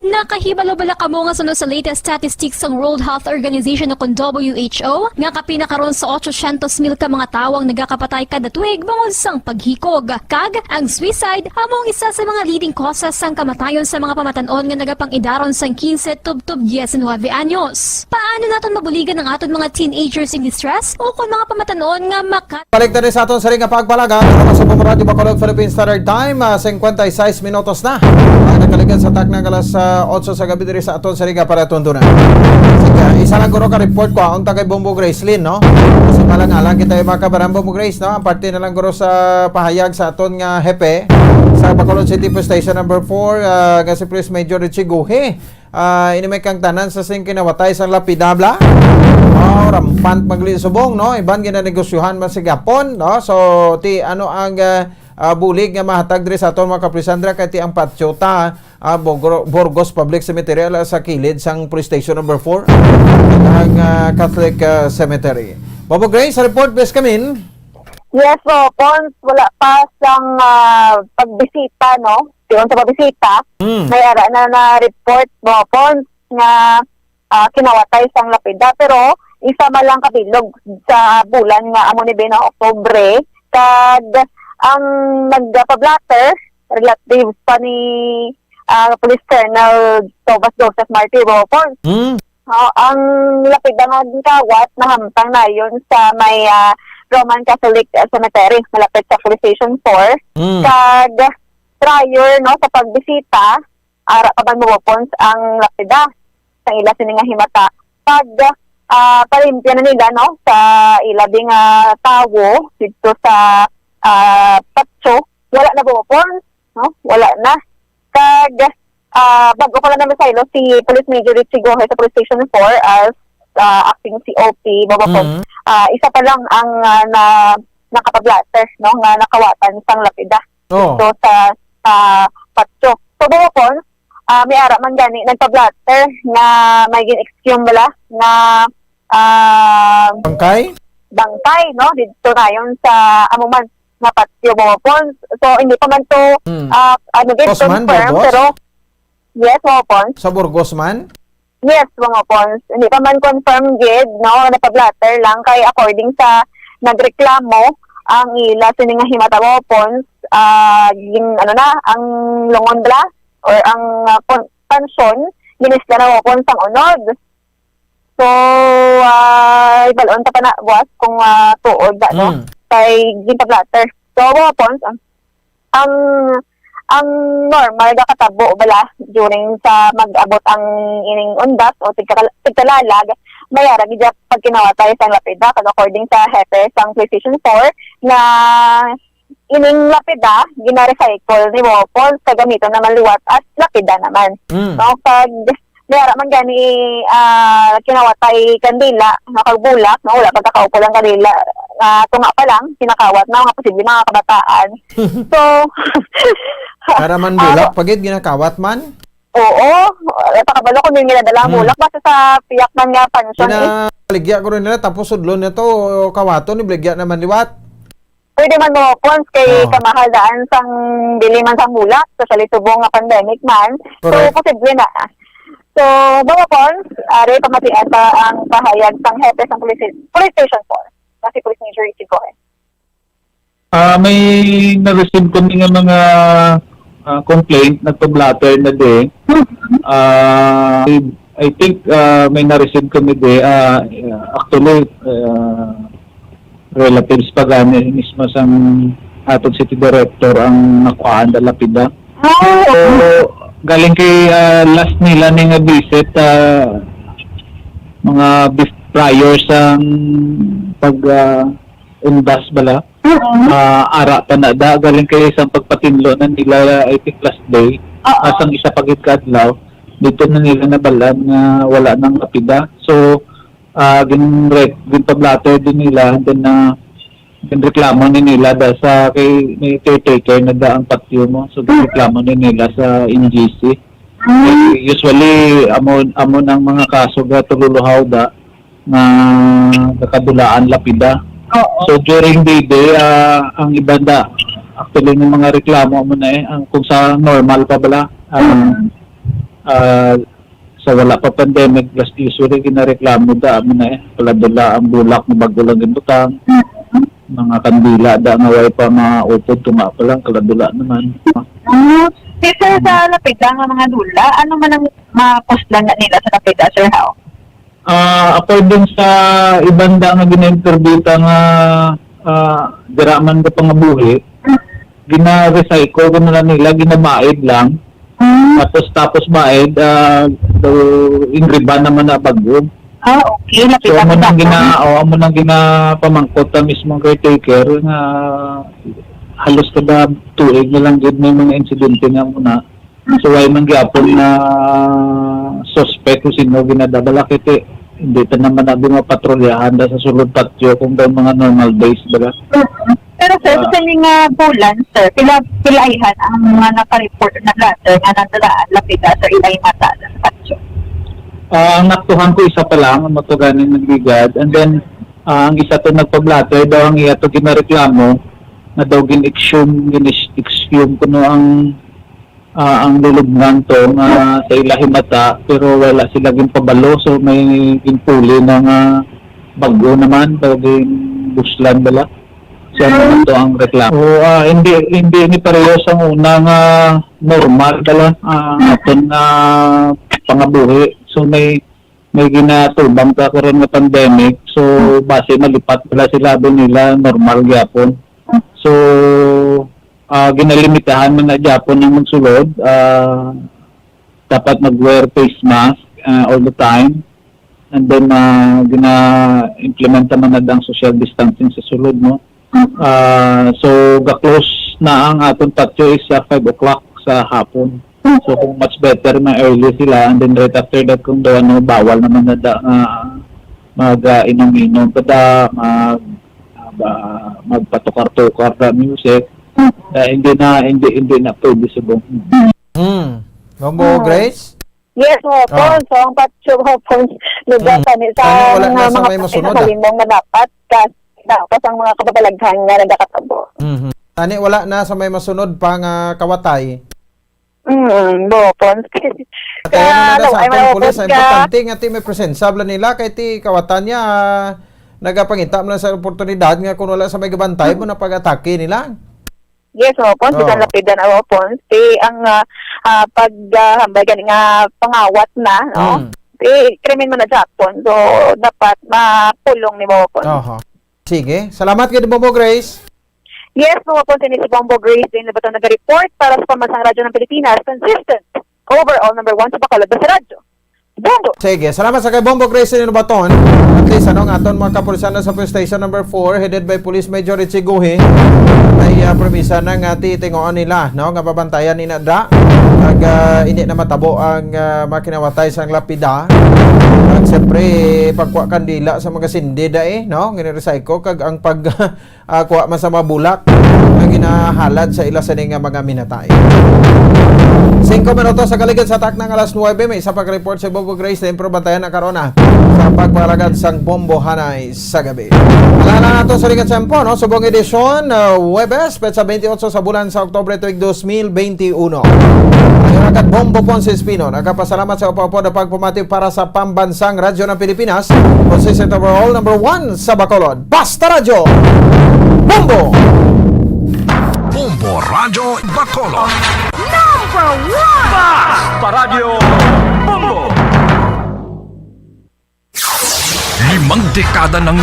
Nakahibalo bala kamo nga sunod sa latest statistics ng World Health Organization o WHO nga kapinakaron sa 800,000 ka mga tawang nagakapatay kada tuig bangod sang paghikog. Kag ang suicide among isa sa mga leading causes sang kamatayon sa mga pamatanon nga nagapang-idaron sang 15 tubtub 19 anyos. Paano naton mabuligan ang aton mga teenagers in distress o kung mga pamatanon nga Balik na rin sa aton sa ring nga pagpalaga sa Bombo Radio Bacolod Philippine Standard Time, 56 minutos na. nakaligan sa taknang alas 8 sa gabi diri sa aton sa Riga para tuntunan. Sige, isa lang guro ka report ko unta kay Bombo Gracelyn, no? Kasi malang-alang kita yung makabaran Bombo Grace, no? Ang parte na lang guro sa pahayag sa aton nga hepe sa Bacolod City Police Station number 4 nga si Police Major Richie Guhe. Inimay kang tanan sa sing kinawatay sa lapidabla. Oh, rampant maglisubong, no? Iban ginanegosyohan man sa Gapon, no? So ti ano ang bulig nga mahatag diri sa aton mga kaprisandra kay ti ang Patsyota Burgos Public Cemetery sa kilid sang Police Station number 4 ang Catholic Cemetery. Bobo Grace, report best kamin. Yes, so Pons, wala pa sang pagbisita, no? Diyon sa pagbisita, may ara na report mo Pons nga kinawatay sang lapida pero isa man lang kabilog sa bulan nga amo ni Beno Oktubre kag ang nagpa-blatter relative pa ni Police Colonel Thomas Joseph Marty Pons. Ang lapida nga gikawat nahamtang na yun sa may Roman Catholic Cemetery malapit sa Police Station 4. Kag prior no sa pagbisita ara pa man mo Pons ang lapida sa ila sini nga himata pag palimpya na nila no sa ilabing tawo dito sa Patso, wala na bumupon, no? Wala na. Kag bago ko lang naman sa ilo si Police Major Richie Guhe sa Police Station 4 as acting COP bumupon. Isa pa lang ang nakapablatter, no? Nga nakawatan sang lapida dito sa Patso. So bumupon, may ara man gani nagpa-blatter na may gin-exhume bala na bangkay, no? Dito na yun sa amuman na Patio Bumapon. So, hindi pa man to confirm, pero yes, Bumapon. Sa Burgos man? Yes, Bumapon. Hindi pa man confirm gid, no? Napablatter lang kay according sa nagreklamo ang ila sini nga himata Bumapon, ang lungon bla or ang pansyon ginisla na Bumapon sang unod. So, ibalon ta pa na buwas kung tuod ba, no? Kay ginpablatter. So, Pons, ang normal ga katabo bala during sa mag-abot ang ining undas o tigkalalag, mayara gid pag kinawatay sa lapida kag according sa hepe sang PlayStation 4 na ining lapida gina-recycle ni Pons kagamiton naman liwat at lapida naman. No, pag mayara man gani kinawatay kandila nakagbulak no wala pagkakaupo lang kanila tunga pa lang kinakawat na mga posible mga kabataan. So para man bulak pagid ginakawat man. Oo, pakabalo ko yung ginadala bulak basta sa piyak man nga pansyon. Baligya ko rin nila tapos sudlon nito kawato ni baligya naman liwat. Pwede man mo Pons kay kamahal daan sang bili man sang bulak sa litubong nga pandemic man. Correct. So posible na. So, mga Pons, ari pamatian pa ang pahayag sang hepe sang Police Station 4 kasi Police Major Richie Guhe. May na-receive kami nga mga complaint nagpa-blatter na de. I think may na-receive kami de actually relatives pa gani mismo sang atong city director ang nakuhaan da lapida. So, galing kay last nila ning visit mga prior sa pag undas bala ara pa na da galing kay isang pagpatinlo na nila I think last day asang isa pagit kadlaw dito na nila nabalan nga wala nang lapida so ginpablatter din nila then reklamo ni nila dahil sa kay may caretaker na da ang patio mo so reklamo ni nila sa NGC usually amo ng mga kaso ga tululuhaw da na nakadulaan lapida so during the day ang ibanda actually ng mga reklamo mo na ang kung sa normal pa bala sa wala pa pandemic plus usually ginareklamo da mo na paladula ang bulak na bago lang butang mga kandila da nga way pa maupod tuma pa lang kaladula naman. Dito sa lapida nga mga dula, ano man ang mapostlan na nila sa lapida, Sir How? According sa ibanda nga gina-interview nga diraman ka pangabuhi, gina-recycle ko na nila, ginamaid lang. Tapos baed, ingriba naman na bago. Okay. So, Lapitan amo nang ginapamangkot na mismo caretaker na halos kada tuig na lang gid may mga insidente nga muna. So, ay man gyapon na suspect kung sino ginadala kiti. Hindi ta naman na mapatrolyahan sa sulod patio kung daw mga normal days baga. Pero sir, sa nga bulan, sir, pilaihan ang mga naka-report na later nga nandalaan lapida sa ilay mata sa patio. Ang naktuhan ko isa pa lang, ang matuganin nagbigad. And then, ang isa to nagpablatter daw ang iya to ginareklamo na daw gin-exhume kuno ang lulubngan to nga sa ilahi mata pero wala sila ginpabalo so may ginpuli ng bago naman daw buslan bala. So ano to ang reklamo. Hindi ni parehas ang unang normal bala aton pangabuhi. So may ginatubang ka karon nga pandemic. So base malipat pala sila doon nila normal gyapon. So ginalimitahan man na gyapon ng magsulod. Dapat mag-wear face mask all the time. And then gina-implement naman na ang social distancing sa sulod mo. So ga-close na ang aton patio is 5 o'clock sa hapon. So kung much better na early sila and then right after that kung daw bawal naman na mag-inom-inom kada magpatukar-tukar na music. Hindi na pwede sa buong. Bombo Grace? Yes, hopon. So, ang patio hopon, lugar ni sa Wala na sa may mga masunod, pinakalimbong na dapat ang mga kababalaghan nga nagkakatabo. Ani, wala na sa may masunod pa nga kawatay. Hopon. Kaya na sa ating pulis, importante nga ti may presensya nila kay ti kawatan niya nagapangita mo lang sa oportunidad nga kung wala sa may gabantay mo na pag-atake nila. Yes, hopon. Sa lapidan na hopon. Ang paghambay nga pangawat na, no? Krimen mo na Japon. So, dapat mapulong ni Hopon. Sige. Salamat kay Bombo Grace. Yes, hopon. Si Bombo Grace din na ba ito nag-report para sa Pambansang Radyo ng Pilipinas. Consistent. Overall, number 1 sa Bacolod sa radyo. Bombo. Sige, salamat sa kay Bombo Grace ni Baton. At least aton mga kapulisan na sa police station number 4 headed by Police Major Richie Guhi ay premisa na nga titingoan nila no nga babantayan ni Nadra ag hindi na matabo ang makinawatay sang lapida. At siyempre pagkuha kandila sa mga sindida no gini-recycle kag ang pag kuha man sa mga bulak ang ginahalad sa ila sa nga mga minatay. 5 minutos sa kaligid sa tak ng alas 9 may isa pag report sa Bombo Grace na improbantayan na karona sa pagpalagad sang Bombo Hanay sa gabi. Alala nato sa ligat sempo no subong edisyon Webes petsa 28 sa bulan sa Oktubre tuig 2021. Ayon agad Bombo Ponce Espino nagapasalamat sa upo na pagpumati para sa Pambansang Radyo ng Pilipinas. Consistent overall number 1 sa Bacolod. Basta Radyo Bombo Radyo Bacolod. Number 1! Basta Radyo Bombo. 5 dekada nang